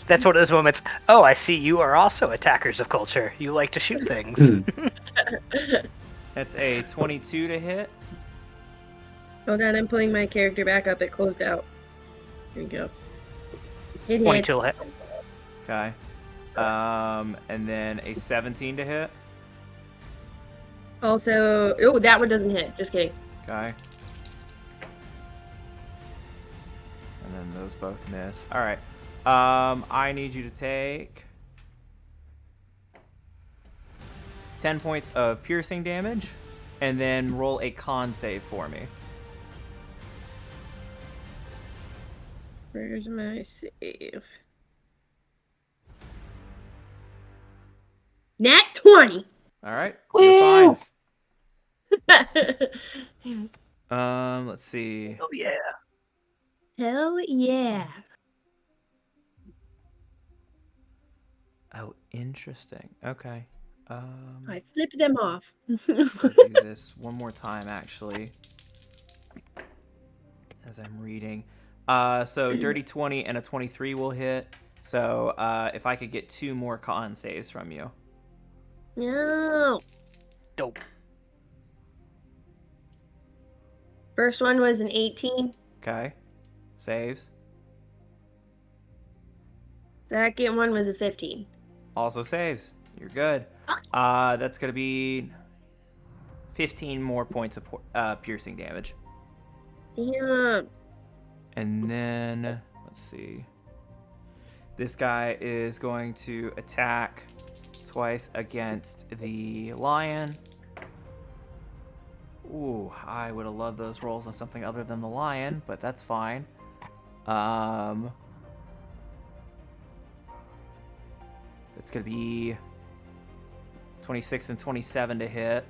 That's one of those moments. Oh, I see you are also attackers of culture. You like to shoot things. That's a 22 to hit. Hold on, I'm pulling my character back up. It closed out. Here we go. It hits. 22 will hit. Okay. And then a 17 to hit. Also, oh, that one doesn't hit. Just kidding. Okay. And then those both miss. All right. I need you to take 10 points of piercing damage, and then roll a con save for me. Where's my save? Nat 20. All right. You're fine. Let's see. Oh, yeah. Hell yeah. Oh, interesting. Okay. I flipped them off. I'll do this one more time, actually, as I'm reading. So dirty 20 and a 23 will hit. So if I could get 2 more con saves from you. No. Dope. First one was an 18. Okay. Saves. Second one was a 15. Also saves. You're good. That's going to be 15 more points of piercing damage. Yeah. And then, let's see. This guy is going to attack twice against the lion. Ooh, I would have loved those rolls on something other than the lion, but that's fine. It's going to be 26 and 27 to hit.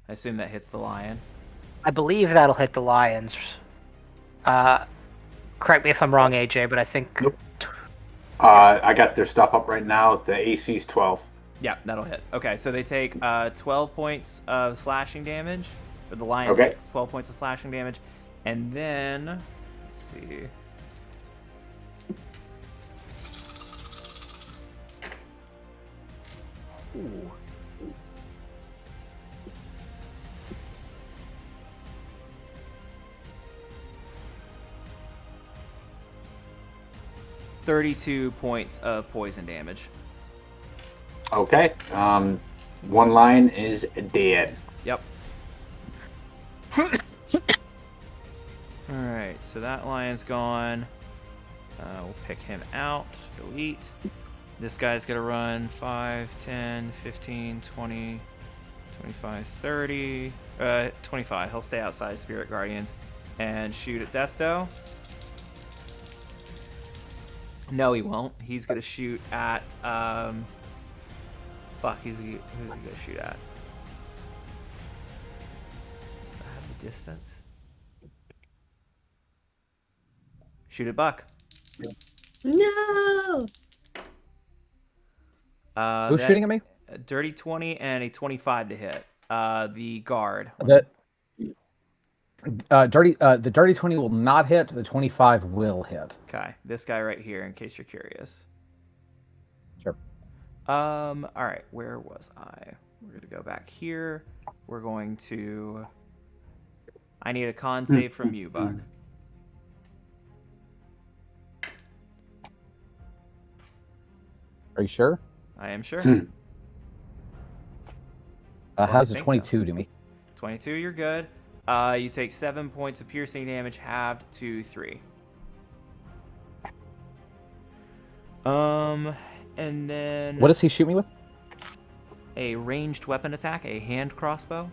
I assume that hits the lion. I believe that'll hit the Lions. Correct me if I'm wrong, AJ, but I think... Nope. I got their stuff up right now. The AC's 12. Yeah, that'll hit. Okay, so they take 12 points of slashing damage. Or the lion takes 12 points of slashing damage. And then, let's see. Ooh. $32 points of poison damage. Okay. One lion is dead. Yep. Alright, so that lion's gone. We'll pick him out. Delete. This guy's going to run 5, 10, 15, 20, 25, 30. 25. He'll stay outside Spirit Guardians and shoot at Desto. No, he won't. He's going to shoot at... Fuck, who's he going to shoot at? I have the distance. Shoot at Buck. No. Who's shooting at me? A dirty 20 and a 25 to hit. The guard. The dirty 20 will not hit. The 25 will hit. Okay, this guy right here, in case you're curious. Sure. All right, where was I? We're gonna go back here. We're going to. I need a con save from you, Buck. Are you sure? I am sure. How's I a think 22 to me? 22, you're good. You take 7 points of piercing damage, halved to 3. And then... What does he shoot me with? A ranged weapon attack, a hand crossbow.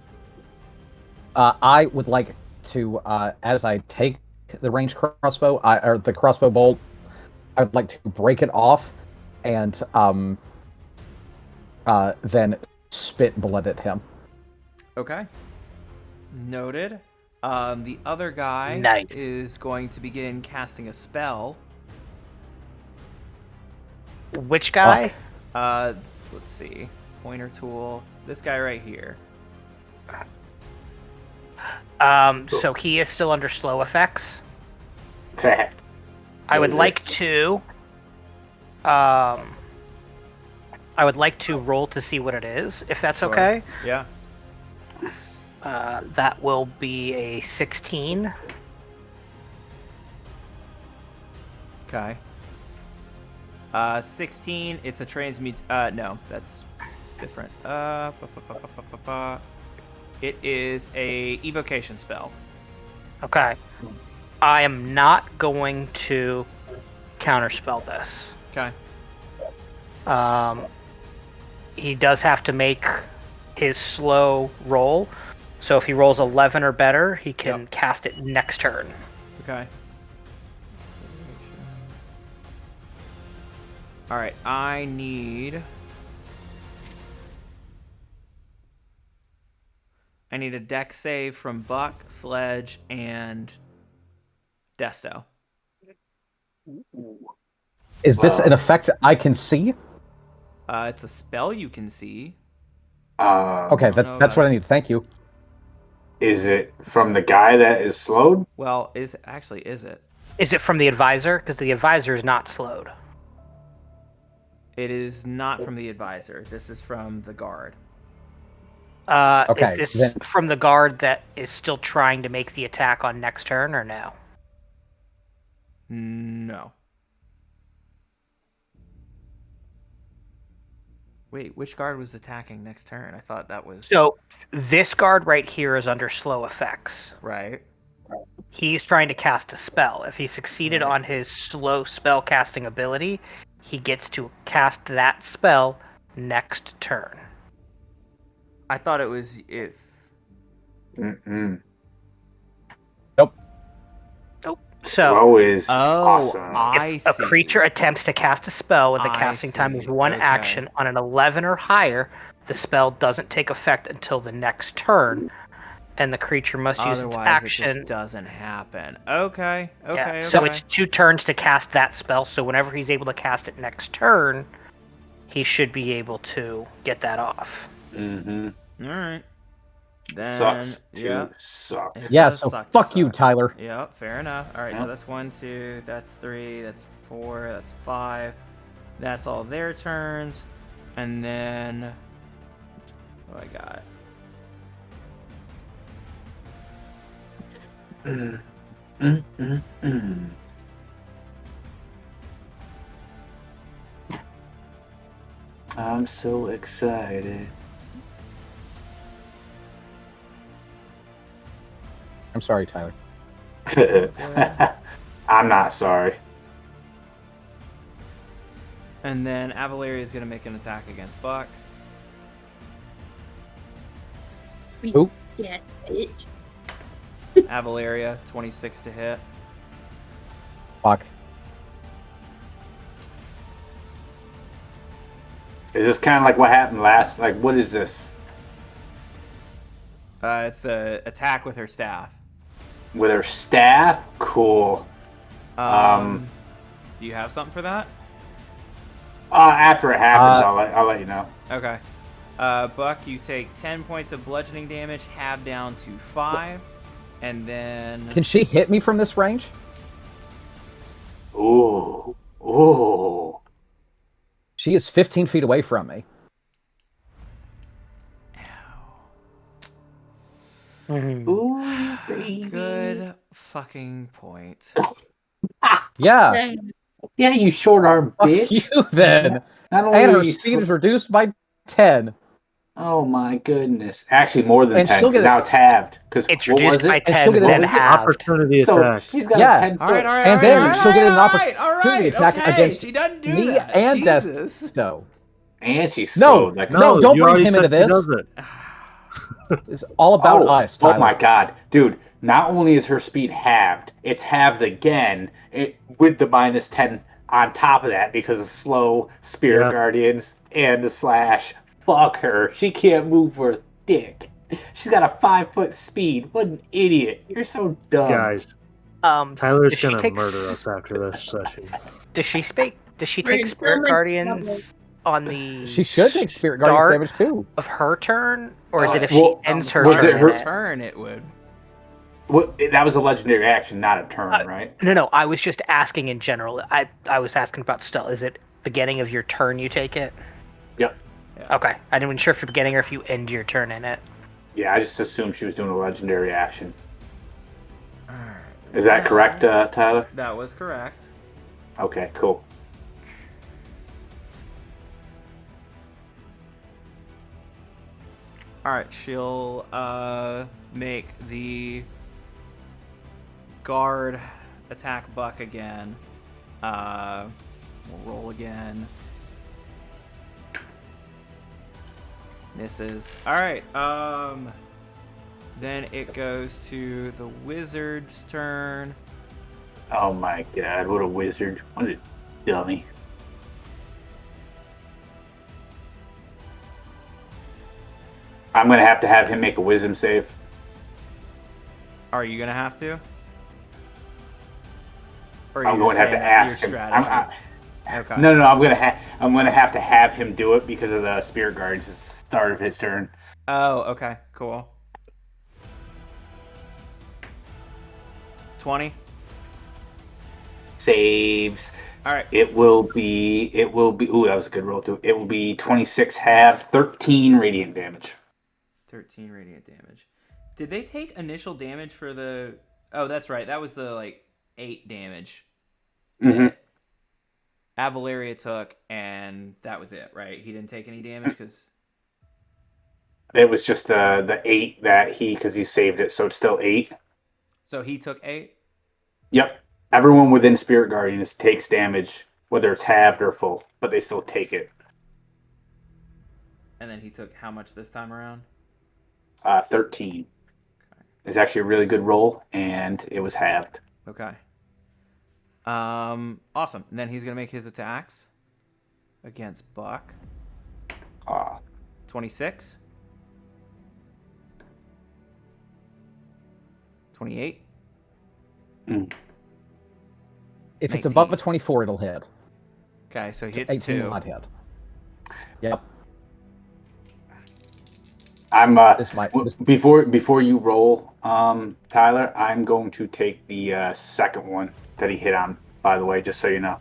I would like to, as I take the ranged crossbow, or the crossbow bolt, I would like to break it off and then spit blood at him. Okay. Noted. The other guy Nice. is going to begin casting a spell. Which guy? Let's see. Pointer tool. This guy right here. So he is still under slow effects. Okay. I would like to roll to see what it is, if that's Sure. okay. Yeah. That will be a 16. Okay. 16. It's a transmute. No, that's different. It is a evocation spell. Okay. I am not going to counterspell this. Okay. He does have to make his slow roll. So if he rolls 11 or better, he can cast it next turn. Okay. All right. I need a dex save from Buck, Sledge, and Desto. Is this an effect I can see? It's a spell you can see. Okay, that's what I need. Thank you. Is it from the guy that is slowed? Well, is it? Is it from the advisor? Because the advisor is not slowed. It is not from the advisor. This is from the guard. Okay, is this then- from the guard that is still trying to make the attack on next turn, or no? No. Wait, which guard was attacking next turn? I thought that was... So this guard right here is under slow effects. Right. He's trying to cast a spell. If he succeeded on his slow spell casting ability, he gets to cast that spell next turn. I thought it was if... Mm-mm. Nope. So Slow is awesome. I if a see. creature attempts to cast a spell with a I casting time of see. one Okay. action on an 11 or higher, the spell doesn't take effect until the next turn, and the creature must use its Otherwise, action. it just doesn't happen. Okay. Yeah, so it's 2 turns to cast that spell, so whenever he's able to cast it next turn, he should be able to get that off. Mm-hmm. All right. Then, Sucks to yeah. suck. It Yeah, does so suck to fuck you, suck. Tyler. Yep, fair enough. All right, so Yep. that's 1, 2, that's 3, that's 4, that's 5. That's all their turns. And then... What do I got? I'm so excited. I'm sorry, Tyler. I'm not sorry. And then Avalaria is going to make an attack against Buck. Oop. Yes, bitch. Avalaria, 26 to hit. Fuck. Is this kind of like what happened last? Like, what is this? It's a attack with her staff. With her staff? Cool. Do you have something for that? After it happens, I'll let you know. Okay. Buck, you take 10 points of bludgeoning damage, half down to 5. And then... Can she hit me from this range? Ooh. Ooh. She is 15 feet away from me. Ooh, baby. Good fucking point. Yeah. Yeah, you short arm Fuck bitch. you then. Not only And are her you speed is reduced by 10. Oh my goodness. Actually, more than And 10. she'll get Now it's halved. Because It's what was reduced by it? And she'll 10, get then an halved. Opportunity So attack. she's got Yeah. a 10 All right, all right, And all then right, she'll get an all right, opportunity attack okay. against She doesn't do me that. and Jesus. Desto. And she's No, slowed. Like, no, don't you bring already him said into she this. doesn't. It's all about us, Tyler. Oh my god. Dude, not only is her speed halved, it's halved again with the minus 10 on top of that because of slow Spirit Yeah. Guardians and the slash. Fuck her. She can't move for a dick. She's got a 5-foot speed. What an idiot. You're so dumb. Guys, Tyler's Tyler's gonna murder us after this session. Does she speak? Does she We're take Spirit gonna Guardians on the She should take Spirit Guardian's start damage too. of her turn, or is it if Well, she ends her was turn? it her in it? turn? It would. What, that was a legendary action, not a turn, right? No. I was just asking in general. I was asking about Stella. Is it beginning of your turn you take it? Yep. Yeah. Okay. I didn't sure if you're beginning or if you end your turn in it. Yeah, I just assumed she was doing a legendary action. All right. Is that correct, Tyler? That was correct. Okay, cool. All right, she'll make the guard attack Buck again. We'll roll again. Misses. All right. Then it goes to the wizard's turn. Oh my god, what a wizard. What a dummy. I'm going to have him make a wisdom save. Are you gonna have to? Or I'm you're going to have to saying that your ask him. strategy? Okay. No, I'm going to have to have him do it because of the Spirit Guards at the start of his turn. Oh, okay, cool. 20. Saves. All right. It will be. Ooh, that was a good roll too. It will be 26 half, 13 radiant damage. 13 radiant damage. Did they take initial damage for the... Oh, that's right. That was the, 8 damage Mm-hmm. that Avaleria took, and that was it, right? He didn't take any damage because... It was just the 8 that because he saved it, so it's still 8. So he took 8? Yep. Everyone within Spirit Guardians takes damage, whether it's halved or full, but they still take it. And then he took how much this time around? 13. It's actually a really good roll, and it was halved. Okay. Awesome. And then he's going to make his attacks against Buck. 26. 28. If it's 19. above a 24, it'll hit. Okay, so he hits 18 will 2. not hit. Yep. I'm This might. before you roll, Tyler, I'm going to take the second one that he hit on. By the way, just so you know,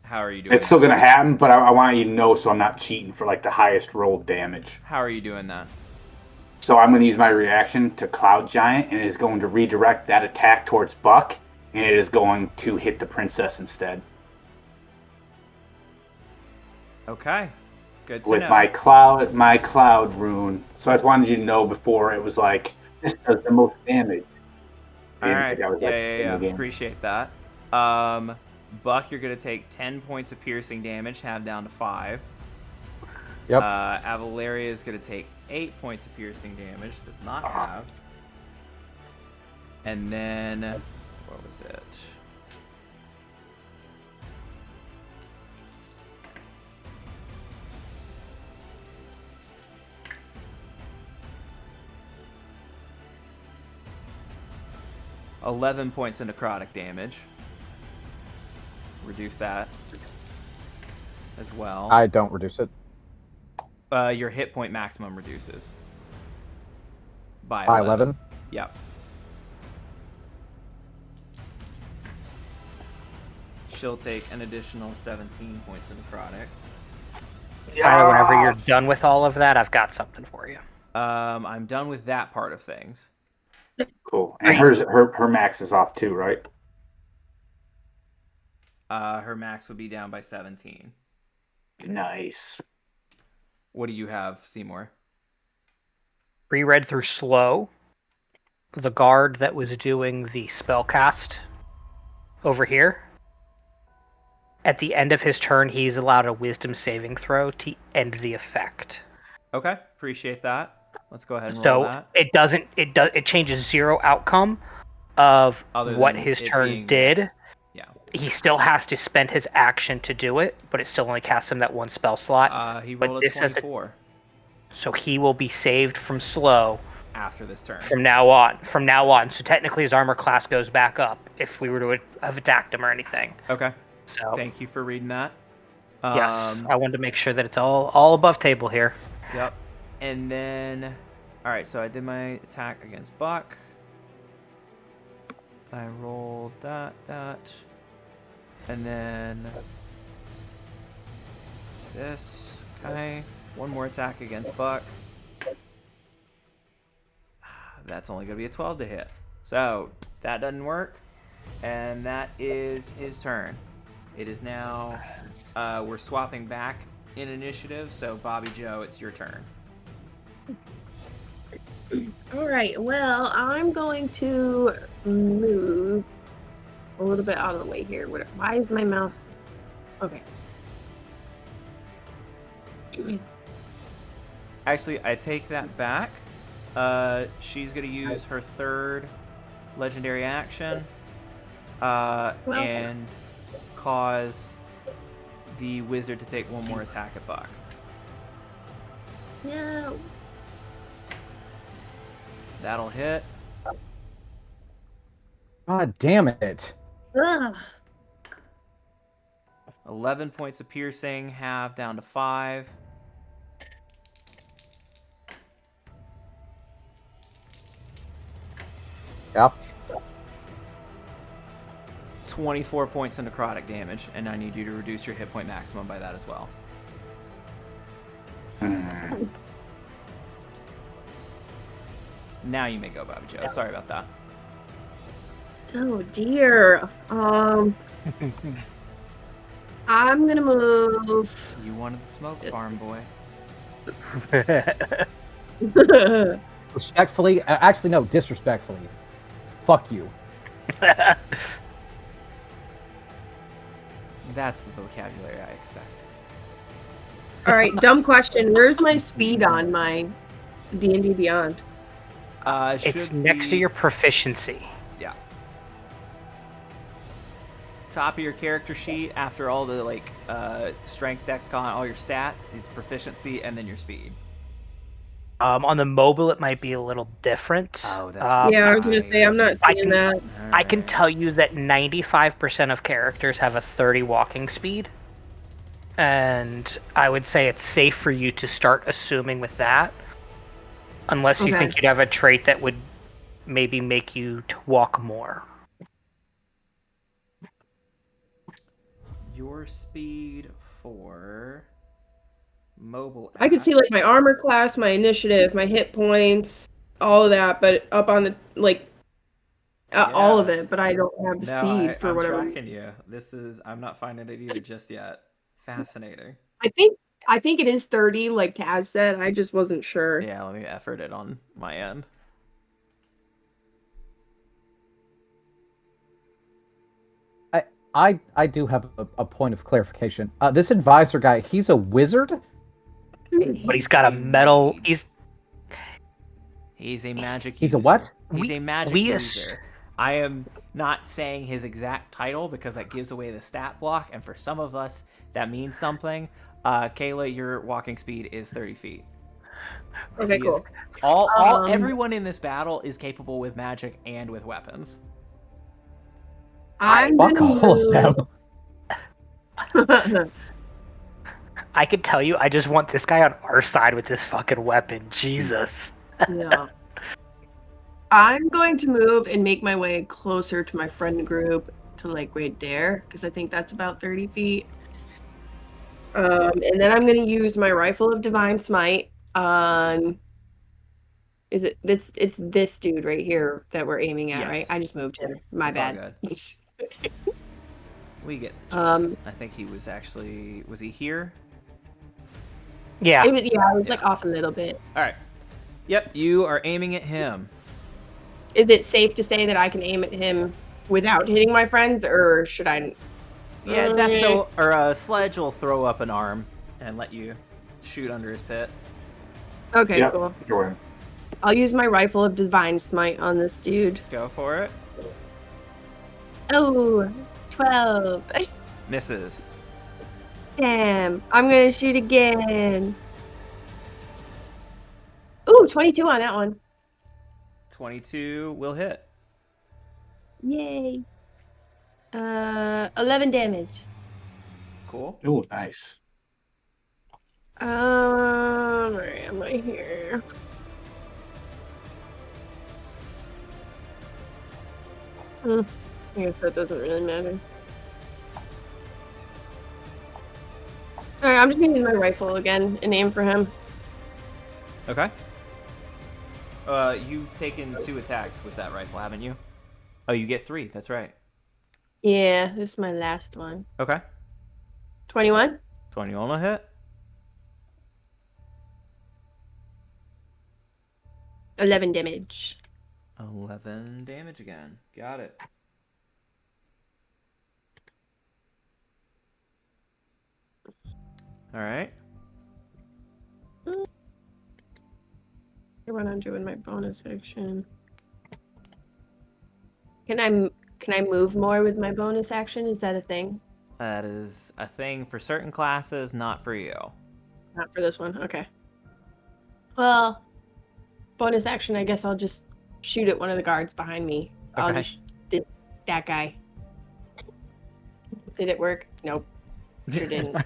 How are you doing it's still gonna happen, but I want you to know so I'm not cheating for the highest roll damage. How are you doing that? So I'm gonna use my reaction to Cloud Giant, and it is going to redirect that attack towards Buck, and it is going to hit the princess instead. Okay. Good to With know. my cloud rune. So I just wanted you to know before it was this does the most damage. I All didn't right. think I was, in Yeah. the game. Appreciate that. Buck, you're going to take 10 points of piercing damage, have down to 5. Yep. Avaleria is going to take 8 points of piercing damage. That's not halved. And then, what was it? $11 points of necrotic damage. Reduce that as well. I don't reduce it. Your hit point maximum reduces by 11. Yep. She'll take an additional 17 points of necrotic. Tyler, whenever you're done with all of that, I've got something for you. I'm done with that part of things. Cool. And her max is off too, right? Her max would be down by 17. Nice. What do you have, Seymour? Reread through slow. The guard that was doing the spell cast over here. At the end of his turn, he's allowed a wisdom saving throw to end the effect. Okay, appreciate that. Let's go ahead and roll So that. it changes 0 outcome of Other what than his it turn being did. less- Yeah. He still has to spend his action to do it, but it still only casts him that one spell slot. He but rolled a this has 24 So he will be saved from slow after this turn. from now on. So technically his armor class goes back up if we were to have attacked him or anything. Okay. So Thank you for reading that. yes, I wanted to make sure that it's all above table here. Yep. And then, all right. So I did my attack against Buck. I rolled that, and then this. Okay. One more attack against Buck. That's only going to be a 12 to hit. So that doesn't work. And that is his turn. It is now, we're swapping back in initiative. So Bobby Joe, it's your turn. All right. Well, I'm going to move a little bit out of the way here. Why is my mouse? Okay. Actually, I take that back. She's going to use her third legendary action and cause the wizard to take one more attack at Buck. No. That'll hit. God damn it. Ugh. 11 points of piercing, half down to 5. Yep. 24 points of necrotic damage, and I need you to reduce your hit point maximum by that as well. Now you may go, Bobby Joe. Sorry about that. Oh dear. I'm gonna move. You wanted the smoke farm, boy. Respectfully, actually, no, disrespectfully. Fuck you. That's the vocabulary I expect. All right, dumb question. Where's my speed on my D&D Beyond? It's next to your proficiency. Yeah. Top of your character sheet, after all the strength, dex, con, all your stats, is proficiency and then your speed. On the mobile, it might be a little different. Oh, that's yeah, I was gonna say I'm not seeing that. I can tell you that 95% of characters have a 30 walking speed, and I would say it's safe for you to start assuming with that, unless you think you'd have a trait that would maybe make you to walk more. Your speed for mobile. I could see like my armor class, my initiative, my hit points, all of that, but up on the all of it. But I don't have the speed for whatever. I'm tracking you. I'm not finding it either just yet. Fascinating. I think it is 30, like Taz said. I just wasn't sure. Yeah, let me effort it on my end. I do have a point of clarification. This advisor guy, he's a wizard? But he's got a metal... He's a magic He's user. a what? He's a magic user. I am not saying his exact title because that gives away the stat block, and for some of us, that means something. Kayla, your walking speed is 30 feet. Okay, cool. Everyone in this battle is capable with magic and with weapons. Fuck all of them. I could tell you, I just want this guy on our side with this fucking weapon. Jesus. Yeah. I'm going to move and make my way closer to my friend group to like right there, because I think that's about 30 feet. And then I'm going to use my Rifle of Divine Smite on... It's this dude right here that we're aiming at, Yes. right? I just moved him. My bad. We get the gist. I think he was actually... Was he here? Yeah. I was like off a little bit. All right. Yep, you are aiming at him. Is it safe to say that I can aim at him without hitting my friends, or should I? Yeah, Desto or Sledge will throw up an arm and let you shoot under his pit. Okay, Yep, cool. go in. I'll use my Rifle of Divine Smite on this dude. Go for it. Oh, 12. Misses. Damn, I'm gonna shoot again. Ooh, 22 on that one. 22 will hit. Yay. 11 damage. Cool. Oh, nice. Where am I here? I guess that doesn't really matter. Alright, I'm just gonna use my rifle again and aim for him. Okay. You've taken 2 attacks with that rifle, haven't you? Oh, you get 3. That's right. Yeah, this is my last one. Okay. 21? 21 will hit. 11 damage. 11 damage again. Got it. All right. What I'm doing my bonus action. Can I move more with my bonus action? Is that a thing? That is a thing for certain classes, not for you. Not for this one. Okay. Well, bonus action. I guess I'll just shoot at one of the guards behind me. I'll Okay. just that guy. Did it work? Nope. Sure didn't.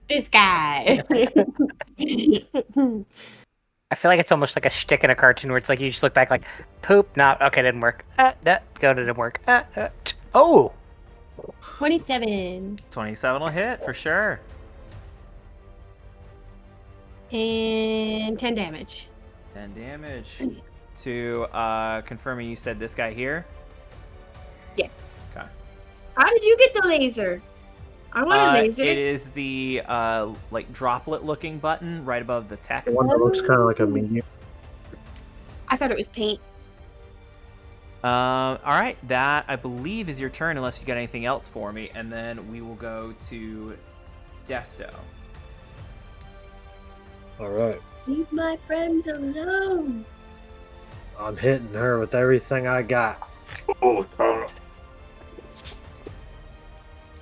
This guy. I feel like it's almost like a shtick in a cartoon where it's like you just look back like, poop, not okay, didn't work. That didn't work. Oh, 27 27 will hit for sure. and 10 damage. 10 damage. To confirming, you said this guy here? Yes. Okay. How did you get the laser? I want a laser. It is the like droplet looking button right above the The text. one that looks kind of like a medium. I thought it was paint. All right, that I believe is your turn unless you got anything else for me, and then we will go to Desto. All right. Leave my friends alone. I'm hitting her with everything I got. Oh,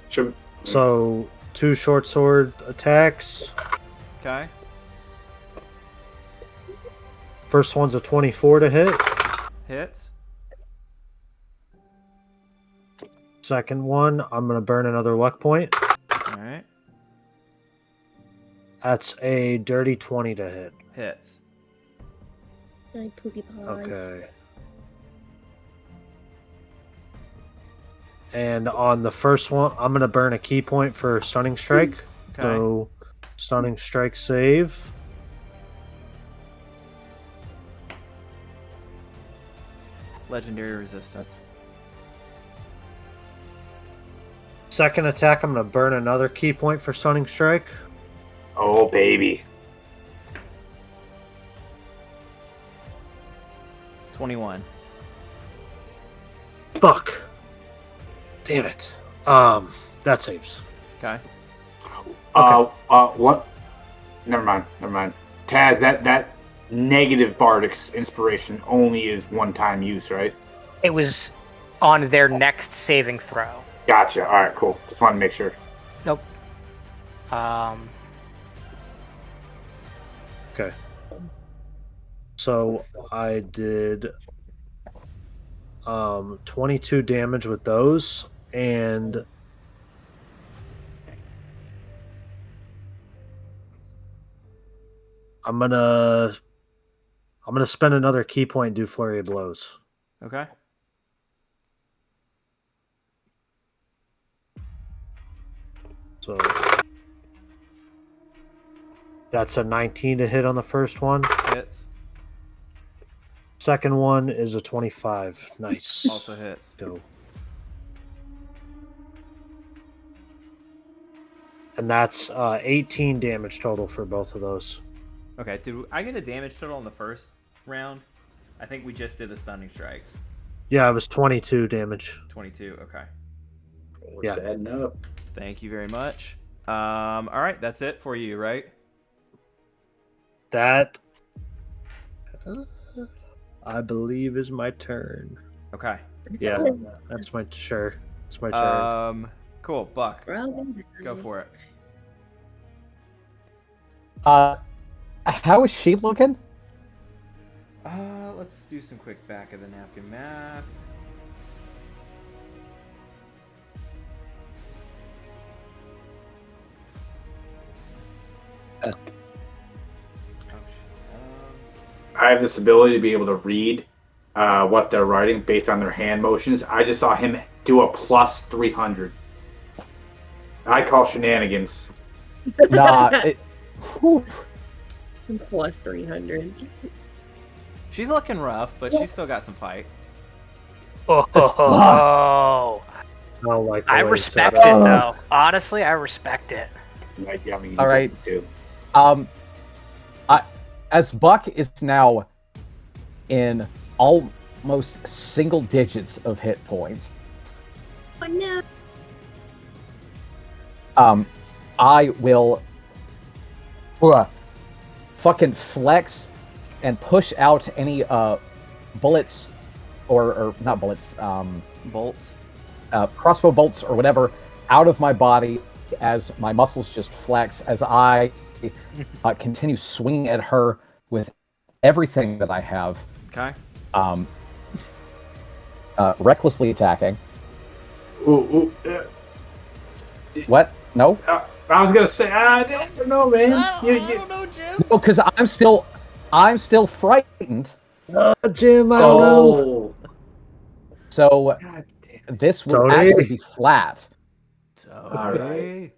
should, So 2 short sword attacks. Okay. First one's a 24 to hit. Hits. Second one, I'm gonna burn another luck point. All right. That's a dirty 20 to hit. Hits. My poopy paws. Okay. And on the first one, I'm gonna burn a key point for stunning strike. Okay. So stunning strike save. Legendary resistance. Second attack, I'm gonna burn another key point for stunning strike. oh, baby. 21. Fuck. Damn it. That saves. Okay. What? Never mind. Taz, that negative Bardic's inspiration only is one-time use, right? it was on their next saving throw. Gotcha. All right, cool. Just wanted to make sure. Nope. Okay. So I did 22 damage with those, and I'm gonna spend another key point and do flurry of blows. Okay. So that's a 19 to hit on the first one. Hits. Second one is a 25. Nice. Also hits. Go. And that's 18 damage total for both of those. Okay, did I get a damage total on the first round? I think we just did the stunning strikes. Yeah, it was 22 damage. 22, okay. We're Yeah. setting up. Thank you very much. All right, that's it for you, right? That, I believe, is my turn. Okay. Yeah, that's my sure. It's my turn. Cool. Buck, go for it. How is she looking? Let's do some quick back of the napkin math. I have this ability to be able to read what they're writing based on their hand motions. I just saw him do a plus 300. I call shenanigans. Nah. Plus 300. She's looking rough, but she's still got some fight. Oh, I don't like the I way respect it's it set up. though. Honestly, I respect it. All right. Too. As Buck is now in almost single digits of hit points, Oh no. I will fucking flex and push out any bullets or not bullets, Bolts. crossbow bolts or whatever out of my body as my muscles just flex as I continue swinging at her with everything that I have. Okay. Recklessly attacking. Ooh, What? No? I was gonna say, I don't know, man. I don't know, Jim. No, because I'm still frightened. Jim, I don't know. So God this will Tony? actually be flat. All right.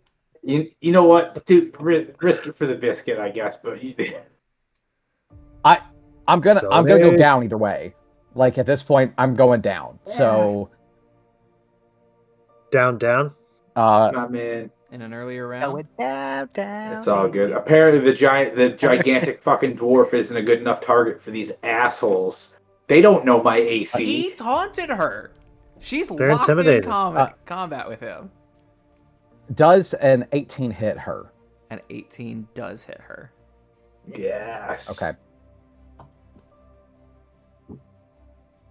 You know what, dude? Risk it for the biscuit, I guess. But I'm gonna go Tony? down either way. Like at this point, I'm going down. So Down. my man, In an earlier round. it's all good. Apparently, the gigantic fucking dwarf isn't a good enough target for these assholes. They don't know my AC. He taunted her. She's They're locked in intimidated. combat with him. does an 18 hit her? An 18 does hit her. Yes. Okay.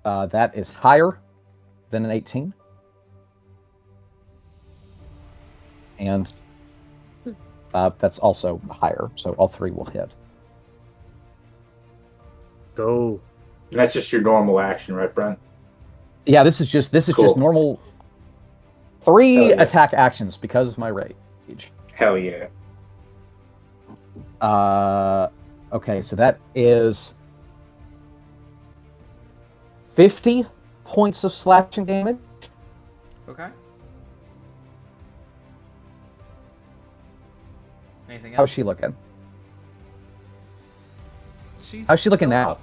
That is higher than an 18. And that's also higher, so all three will hit. Go. That's just your normal action, right, Brent? Yeah, this is just Cool. normal 3 Hell yeah. attack actions because of my rage. Hell yeah. Okay, so that is 50 points of slashing damage. Okay. Anything else? How's she looking? She's How's she looking still now? up.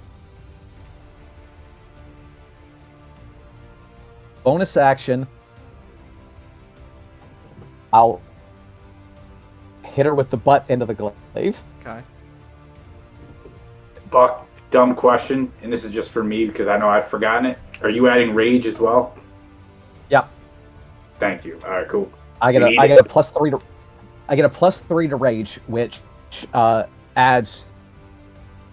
Bonus action. I'll hit her with the butt end of the glaive. Okay. Buck, dumb question, and this is just for me because I know I've forgotten it. Are you adding rage as well? Yeah. Thank you. All right, cool. I get You a need it? +3 to rage, which adds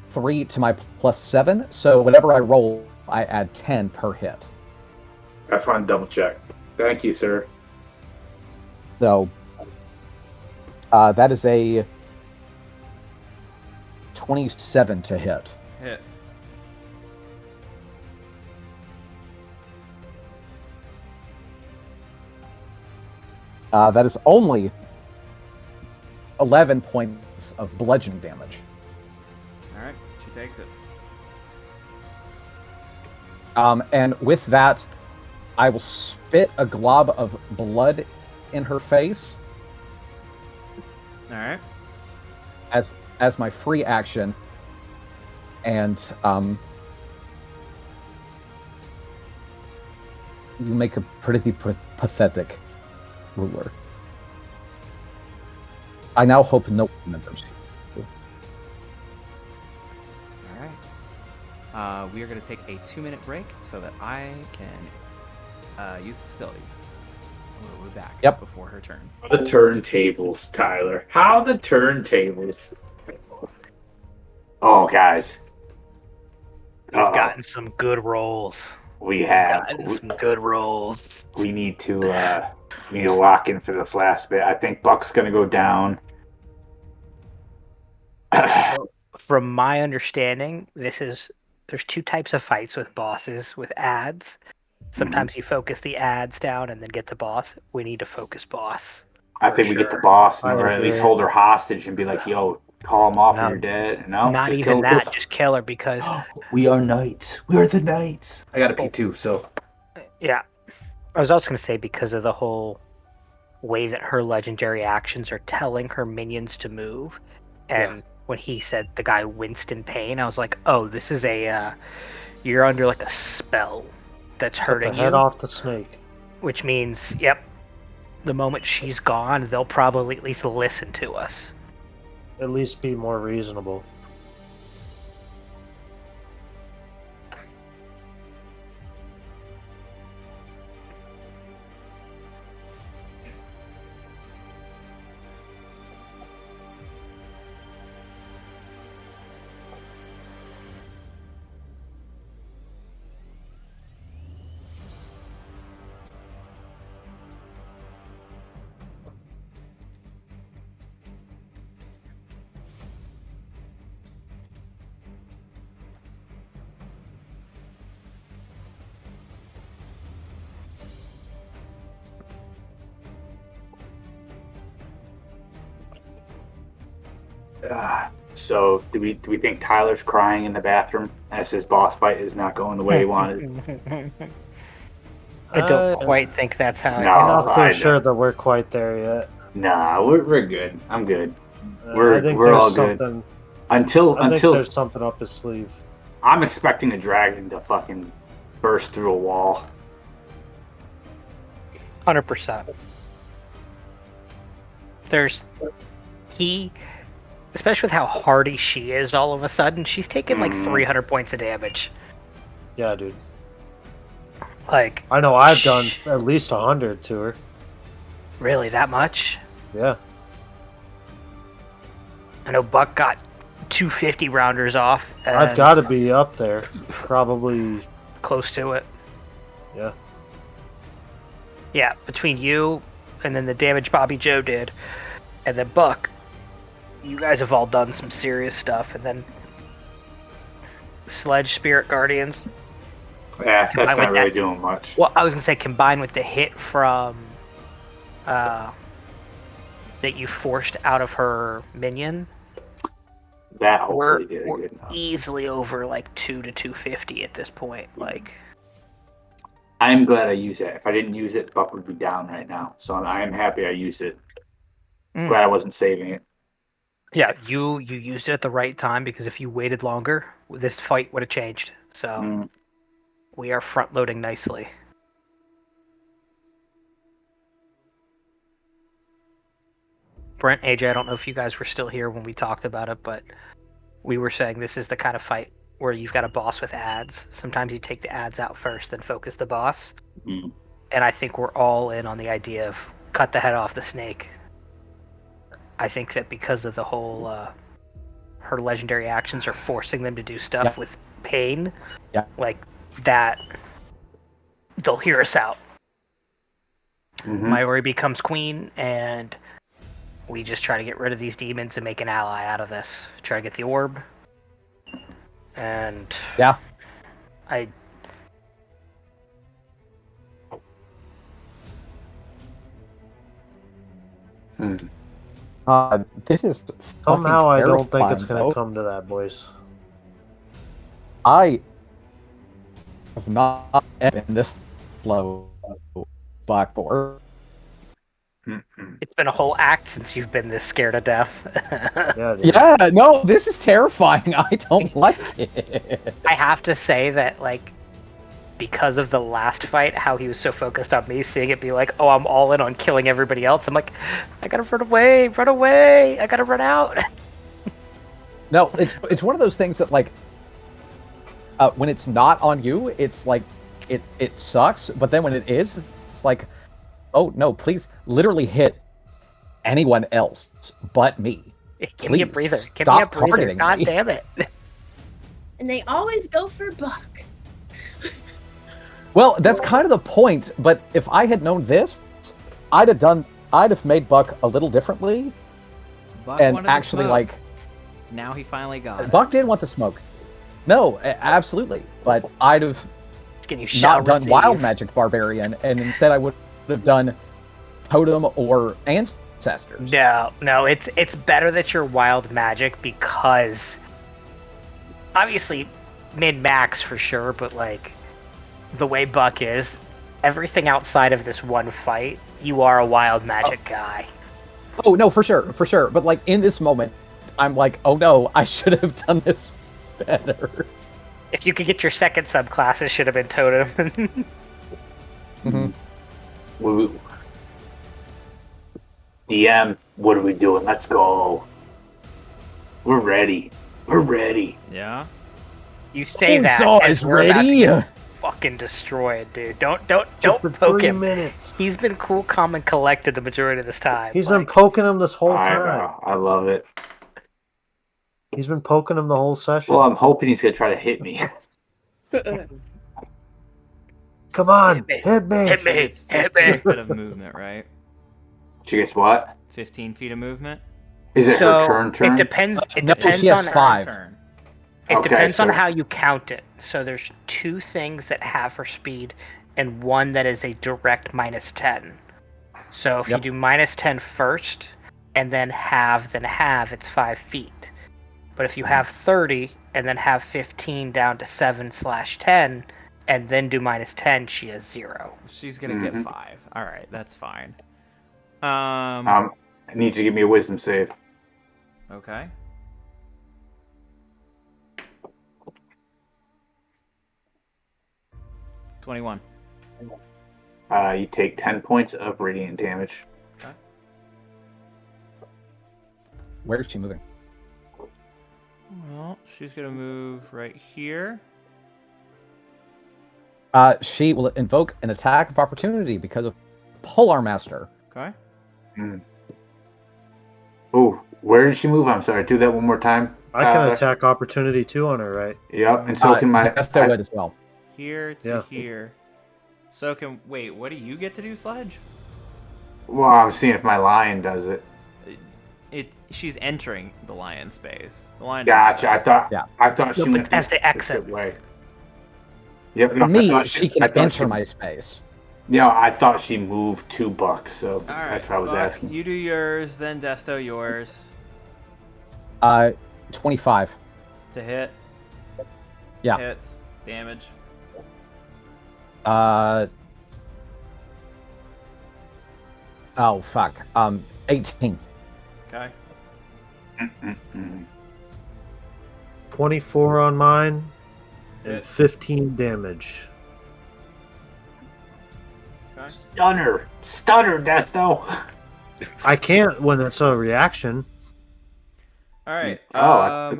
3 to my +7. So whenever I roll, I add 10 per hit. That's fine. Double check. Thank you, sir. So that is a 27 to hit. Hits. That is only 11 points of bludgeoning damage. All right. She takes it. And with that, I will spit a glob of blood in her face All right. as my free action. And you make a pretty pathetic ruler. I now hope no one remembers you. All right. We are going to take a 2-minute break so that I can use the facilities. We'll be back Yep. before her turn. The turntables, Tyler. How the turntables? Oh, guys. We've gotten some good rolls. We have. Gotten some good rolls. We need to lock in for this last bit. I think Buck's gonna go down. From my understanding, there's 2 types of fights with bosses with ads. Sometimes you focus the ads down and then get the boss. We need to focus boss. I For think we get sure. the boss, I or at least agree. hold her hostage and be like, "Yo, call them off No. and you're dead. No, Not just even kill that, just kill her because we are knights. We are the knights. I got a P2, so yeah. I was also gonna say because of the whole way that her legendary actions are telling her minions to move, and when he said the guy winced in pain, I was like, oh, this is you're under like a spell that's Cut hurting the head you, off the snake. which means, yep, the moment she's gone, they'll probably at least listen to us. At least be more reasonable. So do we think Tyler's crying in the bathroom as his boss fight is not going the way he wanted? I don't quite think that's how No. I'm not I too sure that we're quite there yet. Nah, we're good. I'm good. I We're think all there's good. something. Until I think there's something up his sleeve. I'm expecting a dragon to fucking burst through a wall. 100%. Especially with how hardy she is all of a sudden, she's taken like 300 points of damage. Yeah, dude. Like, I know I've done at least 100 to her. really, that much? Yeah. I know Buck got 250 rounders off. I've got to be up there. Probably. Close to it. Yeah. Yeah, between you and then the damage Bobby Joe did, and then Buck, you guys have all done some serious stuff. And then Sledge Spirit Guardians. Yeah, that's Combined not with really that- doing much. Well, I was going to say combined with the hit from that you forced out of her minion, That we're, hopefully did we're good enough. easily over like 2 to 250 at this point. Like, I'm glad I used it. If I didn't use it, Buck would be down right now. So I am happy I used it. Glad I wasn't saving it. yeah, you used it at the right time because if you waited longer, this fight would have changed. So we are front loading nicely. Brent, AJ, I don't know if you guys were still here when we talked about it, but we were saying this is the kind of fight where you've got a boss with ads. Sometimes you take the ads out first, then focus the boss. And I think we're all in on the idea of cut the head off the snake. I think that because of the whole her legendary actions are forcing them to do stuff with pain, like that, they'll hear us out. Mayuri becomes queen, and we just try to get rid of these demons and make an ally out of this. Try to get the orb. And I this is Somehow I don't think terrifying, it's going though. to come to that, boys. I have not been this low blackboard. It's been a whole act since you've been this scared to death. Yeah, no, this is terrifying. I don't like it. I have to say that, like, because of the last fight, how he was so focused on me, seeing it be like, oh, I'm all in on killing everybody else. I'm like, I gotta run away, I gotta run out. No, it's one of those things that, like, when it's not on you, it's like, it sucks. But then when it is, it's like, oh, no, please, literally hit anyone else but me. Give me a breather. Give me a breather. God damn it. And they always go for Buck. Well, that's kind of the point, but if I had known this, I'd have made Buck a little differently. Buck and wanted the actually, smoke. like... Now he finally got it. Buck did want the smoke. No, absolutely. But I'd have not done Wild Magic Barbarian, and instead I would have done Totem and ancestors. No, it's better that you're wild magic because obviously min-max for sure, but like the way Buck is, everything outside of this one fight, you are a wild magic guy. Oh no, for sure. But like in this moment, I'm like, oh no, I should have done this better. If you could get your second subclass, it should have been totem. Mm-hmm. Woo. DM, what are we doing? Let's go. We're ready. Yeah. You say that Saw as is we're about to ready. get fucking destroyed, dude. Don't Just for poke 3 him. minutes. He's been cool, calm, and collected the majority of this time. He's been poking him this whole I time. know. I love it. He's been poking him the whole session. Well, I'm hoping he's going to try to hit me. Come on, Hit me. hit me. It's 15 feet of movement, right? She gets what? 15 feet of movement? Is it So her turn? it depends. It No, depends she has on 5. Turn. It Okay, depends on so- how you count it. So there's 2 things that have her speed, and 1 that is a direct -10. So if you Yep. do -10 first, and then halve, it's 5 feet. But if you have 30 and then have 15 down to 7/10, and then do -10, she has 0. She's gonna get 5. All right, that's fine. I need you to give me a wisdom save. Okay. $21. You take 10 points of radiant damage. Where is she moving? Well, she's gonna move right here. She will invoke an attack of opportunity because of Polar Master. Okay. Oh, where did she move? I'm sorry. Do that one more time. I can attack opportunity too on her, right? Yep, and so can my. Desto would as well. Here to Yeah. here. So can wait. What do you get to do, Sledge? Well, I'm seeing if my lion does it. She's entering the lion space. The lion. Gotcha. I thought. Yeah. I thought she No, but went has to the exit. opposite way. Yep. For no, I me, thought she can I thought enter my space. Yeah, I thought she moved 2 bucks, so All right. that's what I was Buck, asking. you do yours, then Desto yours 25. to hit. Yeah. Hits. Damage. Oh fuck. 18. Okay. 24 on mine and Hit. 15 damage. Okay. Stunner, Desto. I can't when it's a reaction. All right. Oh,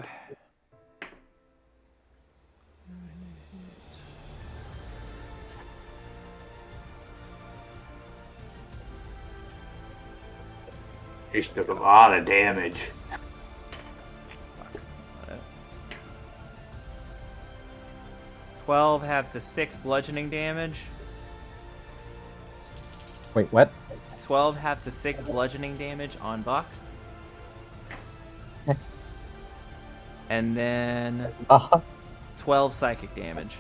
She took a lot of damage. That's not it. 12 have to 6 bludgeoning damage. Wait, what? 12 have to 6 bludgeoning damage on Buck. And then 12 psychic damage.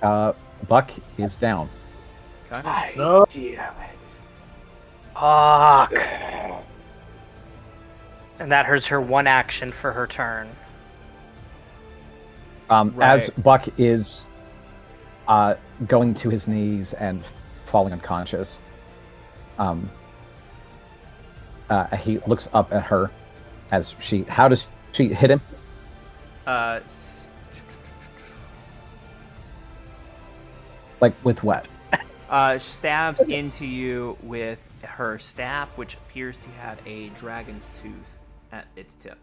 Buck is down. Okay. No. Damn Fuck. it. And that hurts her 1 action for her turn. As Right. Buck is going to his knees and falling unconscious, he looks up at her as she. How does she hit him? Like with what? Stabs into you with her staff, which appears to have a dragon's tooth at its tip.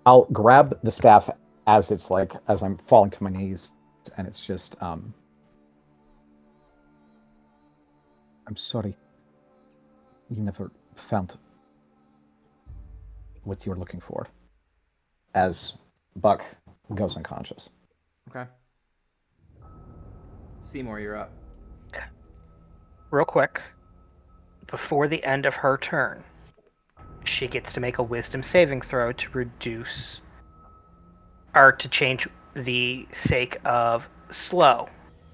I'll grab the staff as it's like as I'm falling to my knees, and it's just I'm sorry. You never found what you were looking for. As Buck goes unconscious. Okay. Seymour, you're up. Real quick, before the end of her turn, she gets to make a wisdom saving throw to reduce or to change the sake of slow.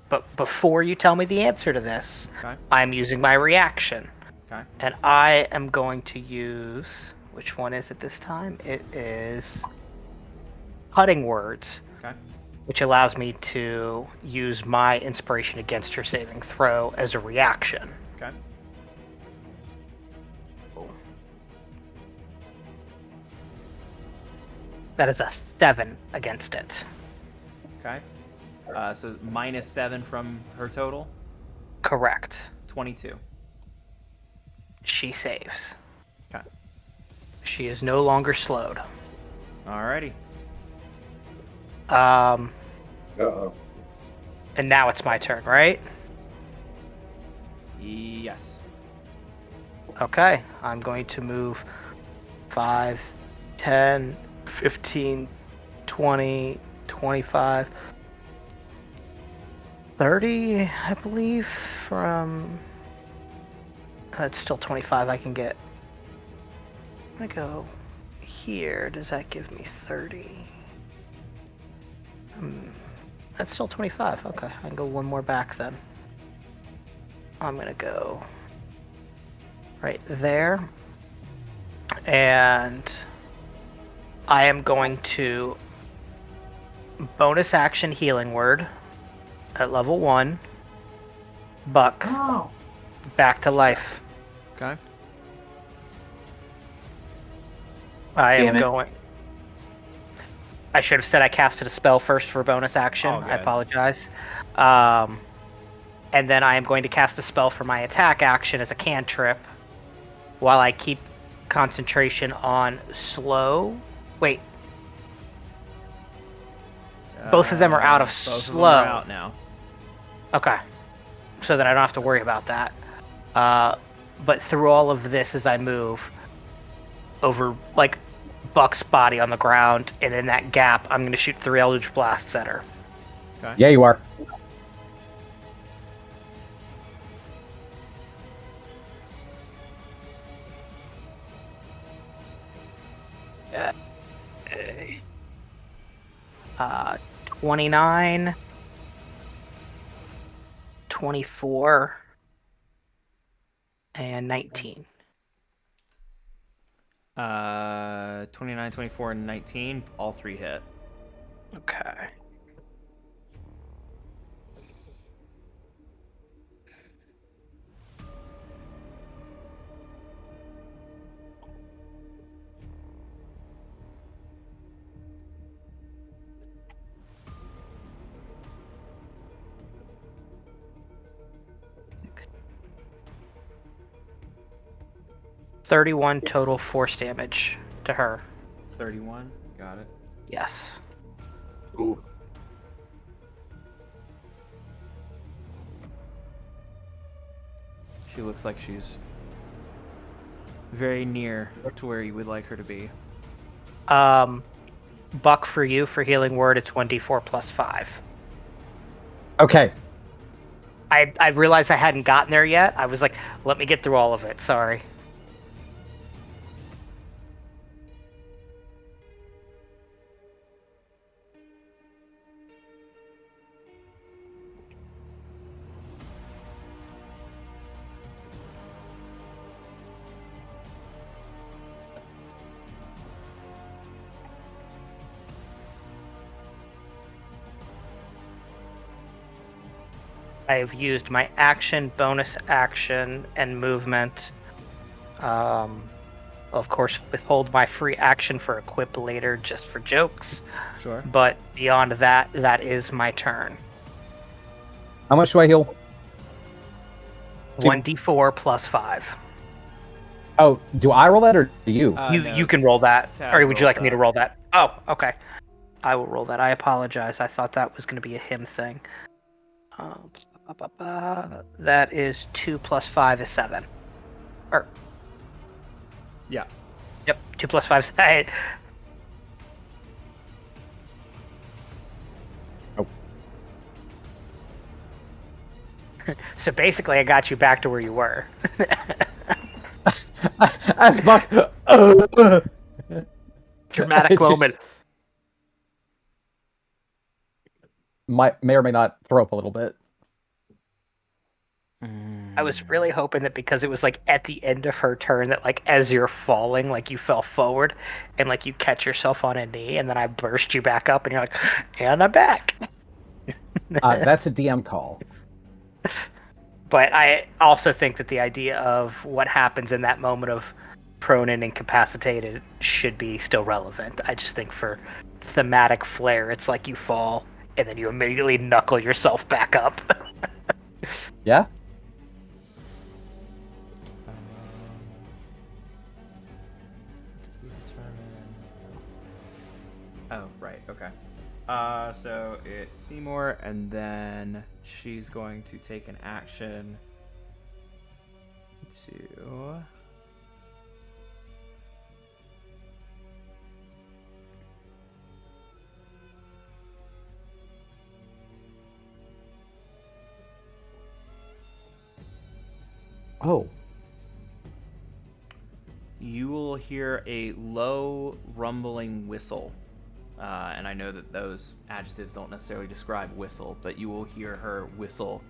But before you tell me the answer to this, Okay. I'm using my reaction. Okay. And I am going to use... Which one is it this time? It is... Cutting Words. Okay. Which allows me to use my inspiration against her saving throw as a reaction. Okay. That is a 7 against it. Okay. So -7 from her total? Correct. 22. She saves. Okay. She is no longer slowed. Alrighty. Uh-oh. And now it's my turn, right? Yes. Okay. I'm going to move 5, 10, 15, 20, 25, 30, I believe, from... That's still 25 I can get. I'm gonna go here. Does that give me 30? That's still 25. Okay, I can go one more back then. I'm gonna go right there. And I am going to bonus action Healing Word at level 1. Buck. Oh. Back to life. Okay. I Damn am it. going. I should have said I casted a spell first for bonus action. All I good. apologize. And then I am going to cast a spell for my attack action as a cantrip while I keep concentration on slow. Wait. Both of them are out of Both of them slow. are out now. Okay. So then I don't have to worry about that. But through all of this as I move over, like, Buck's body on the ground, and in that gap, I'm going to shoot 3 Eldritch Blasts at her. Okay. Yeah, you are. Uh, 29, 24, and 19. 29, 24, and 19. All 3 hit. Okay. $31 total force damage to her. 31. Got it. Yes. Ooh. She looks like she's very near to where you would like her to be. Buck, for you, for Healing Word, it's 1d4 plus 5. Okay. I realized I hadn't gotten there yet. I was like, let me get through all of it. Sorry. I have used my action, bonus action, and movement. Of course, withhold my free action for equip later just for jokes. Sure. But beyond that, that is my turn. How much do I heal? 1d4 plus 5. Oh, do I roll that or do you? No, You can roll that. Taz Or would you rolls like me to that. roll that? Oh, okay. I will roll that. I apologize. I thought that was going to be a him thing. That is 2 plus 5 is 7. Or, Yeah. yep, 2 plus 5 is 8. Oh. So basically, I got you back to where you were. As Buck. Dramatic It's just- moment. May or may not throw up a little bit. I was really hoping that because it was like at the end of her turn that like as you're falling, like you fell forward and like you catch yourself on a knee and then I burst you back up and you're like, and I'm back. That's a DM call. But I also think that the idea of what happens in that moment of prone and incapacitated should be still relevant. I just think for thematic flair, it's like you fall and then you immediately knuckle yourself back up. Yeah? Oh, right, okay. So it's Seymour, and then she's going to take an action to... Oh. You will hear a low rumbling whistle. And I know that those adjectives don't necessarily describe whistle, but you will hear her whistle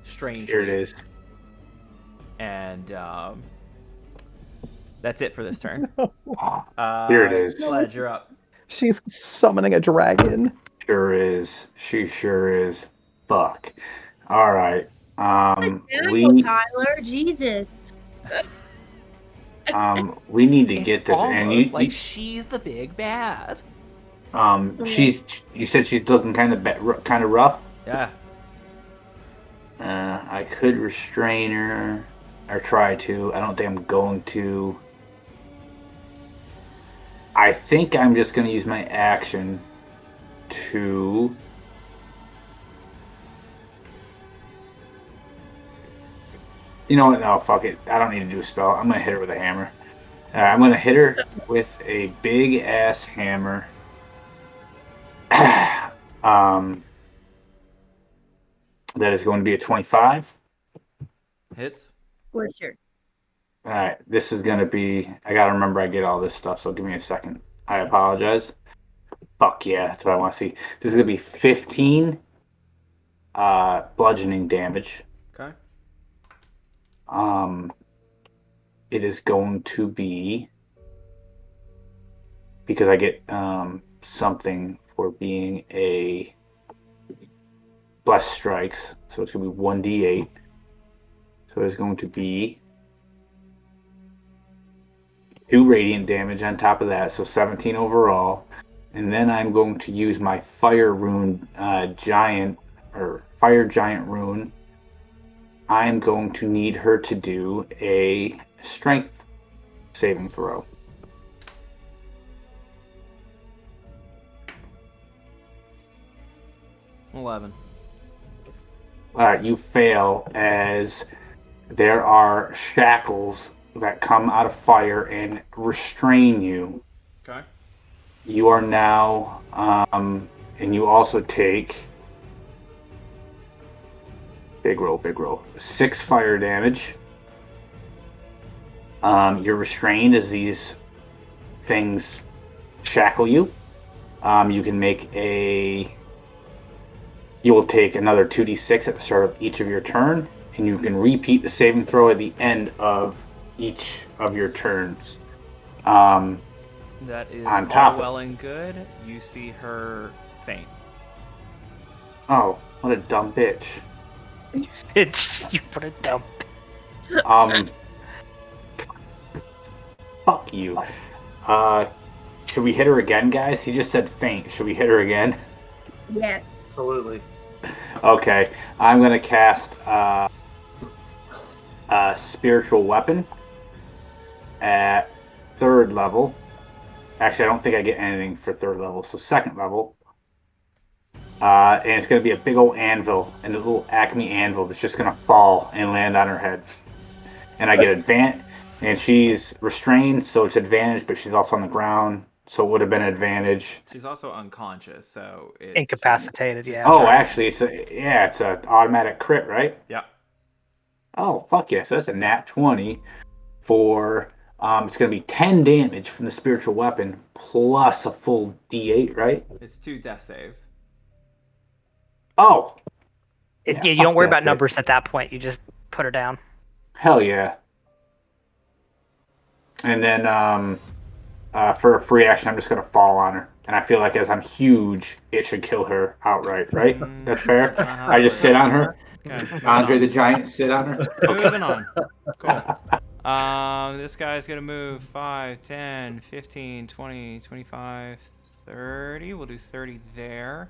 strangely. Here it is. And that's it for this turn. Here it is. Sledge, you're up. She's summoning a dragon. Sure is. She sure is. Fuck. All right. We Tyler, Jesus. we need to It's get this. almost And you, like she's the big bad. she's. You said she's looking kind of rough. Yeah. I could restrain her, or try to. I don't think I'm going to. I think I'm just going to use my action to. You know what? No, fuck it. I don't need to do a spell. I'm going to hit her with a hammer. I'm going to hit her with a big ass hammer. That is going to be a 25. Hits. For sure. All right, this is going to be... I got to remember I get all this stuff, so give me a second. I apologize. Fuck yeah, that's what I want to see. This is going to be 15 bludgeoning damage. Okay. It is going to be... Because I get something for being a... Blessed strikes, so it's going to be 1d8. So it's going to be 2 radiant damage on top of that, so 17 overall. And then I'm going to use my fire rune giant, or fire giant rune. I'm going to need her to do a strength saving throw. $11. Alright, you fail as there are shackles that come out of fire and restrain you. Okay. You are now, and you also take big roll, 6 fire damage. You're restrained as these things shackle you. You can make you will take another 2d6 at the start of each of your turn, and you can repeat the saving throw at the end of each of your turns. That is on all top well and good. You see her faint. Oh, what a dumb bitch. You put a dump. Fuck you. Should we hit her again, guys? He just said faint. Should we hit her again? Yes. Absolutely. Okay, I'm gonna cast spiritual weapon at 3rd level. Actually, I don't think I get anything for 3rd level, so 2nd level. And it's gonna be a big old anvil, and a little acme anvil that's just gonna fall and land on her head. And I get advantage, and she's restrained, so it's advantage, but she's also on the ground, so it would have been advantage. She's also unconscious, so Incapacitated, yeah. Oh, actually, it's an automatic crit, right? Yeah. Oh, fuck yeah! So that's a nat 20 for it's gonna be 10 damage from the spiritual weapon plus a full d8, right? It's 2 death saves. Oh, Yeah, you fuck don't worry that about bitch. numbers at that point. You just put her down. Hell yeah. And then for a free action, I'm just gonna fall on her. And I feel like as I'm huge, it should kill her outright, right? That's fair? That's not how I it just works. sit on her. Okay, moving Andre on. the Giant sit on her. Moving on. Cool. This guy's gonna move 5, 10, 15, 20, 25, 30. We'll do 30 there.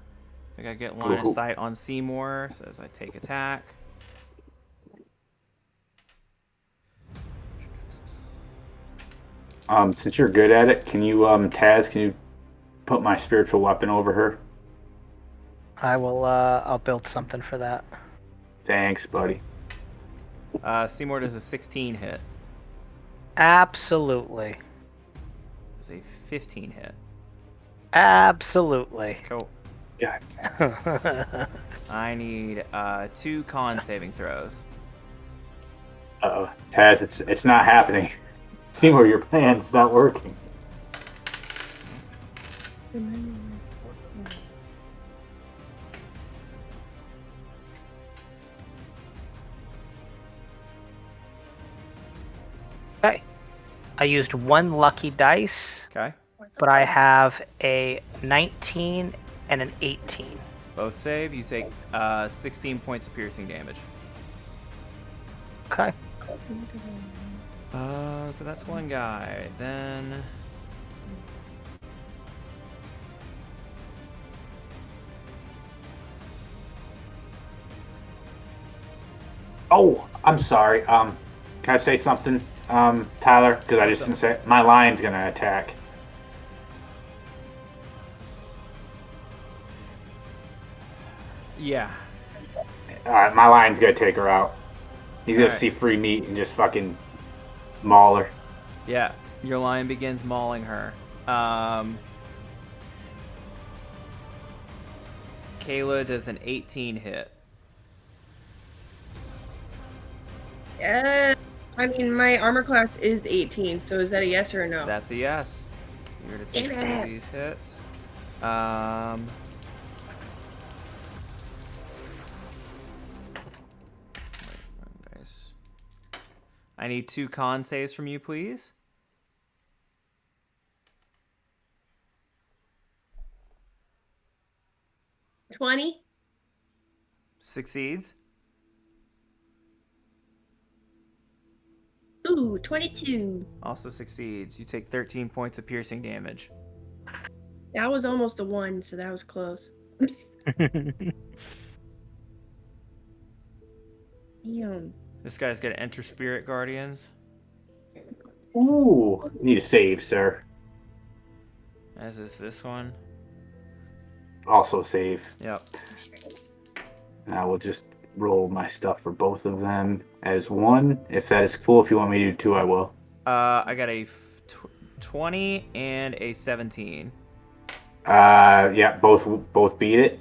I gotta get line of Cool. sight on Seymour, so as I take attack. Since you're good at it, can you, Taz, can you put my spiritual weapon over her? I will. I'll build something for that. Thanks, buddy. Seymour does a 16 hit. Absolutely. Does a 15 hit. Absolutely. Cool. God. I need 2 con saving throws. Uh-oh. Taz, it's not happening. Seymour, your plan's not working. Okay. I used 1 lucky dice, Okay. but I have a 19 and an 18. Both save. You take 16 points of piercing damage. Okay. So that's one guy. Then Oh, I'm sorry. Can I say something, Tyler? Because I just didn't say it. My lion's gonna attack. yeah. My lion's gonna take her out. He's gonna Alright. see free meat and just fucking maul her. Yeah, your lion begins mauling her. Kayla does an 18 hit. I mean, my armor class is 18, so is that a yes or a no? That's a yes. You're to take Damn some of it. these hits. Nice. I need 2 con saves from you, please. $20? Succeeds. Ooh, 22. Also succeeds. You take 13 points of piercing damage. That was almost a 1, so that was close. Damn. This guy's gonna enter Spirit Guardians. Ooh, need a save, sir. As is this one. Also save. Yep. And I will just roll my stuff for both of them as 1. If that is cool, if you want me to do 2, I will. I got a 20 and a 17. Yeah, both beat it.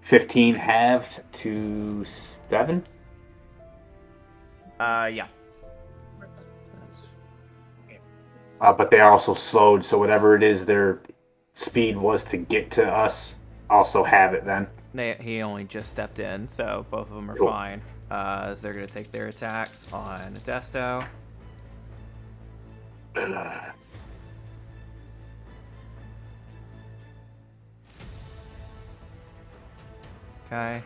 15 halved to 7. Yeah. That's But they are also slowed, so whatever it is their speed was to get to us, also have it then. he only just stepped in, so both of them are Cool. fine. As they're gonna take their attacks on Desto. Okay.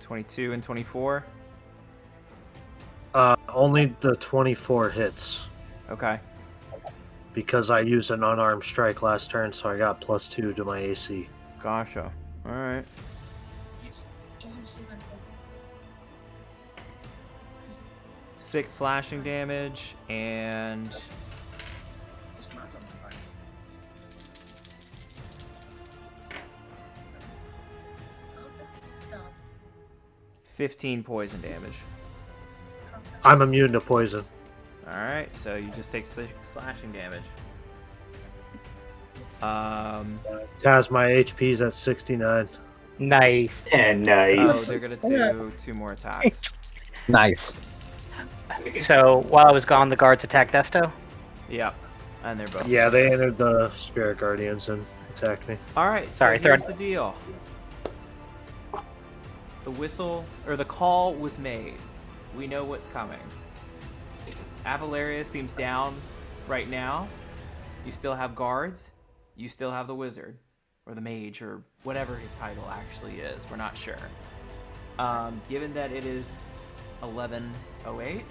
22 and 24. Only the 24 hits Okay. because I used an unarmed strike last turn, so I got +2 to my AC. Gotcha. Alright. Six slashing damage and 15 poison damage. I'm immune to poison. Alright, so you just take 6 slashing damage. Taz, my HP's at 69. Nice. And Oh, nice. they're gonna do 2 more attacks. Nice. So while I was gone, the guards attacked Desto. Yep. And they're both. Yeah, they entered the Spirit Guardians and attacked me. Alright, so Sorry, here's third. the deal. The whistle, or the call was made. We know what's coming. Avalaria seems down right now. You still have guards. You still have the wizard, or the mage, or whatever his title actually is. We're not sure. Given that it is 11:08,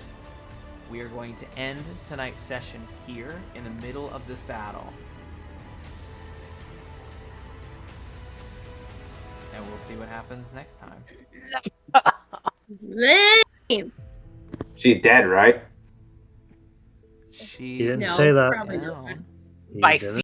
we are going to end tonight's session here in the middle of this battle. And we'll see what happens next time. Lame. She's dead, right? She He didn't No, say that. probably down. He By didn't.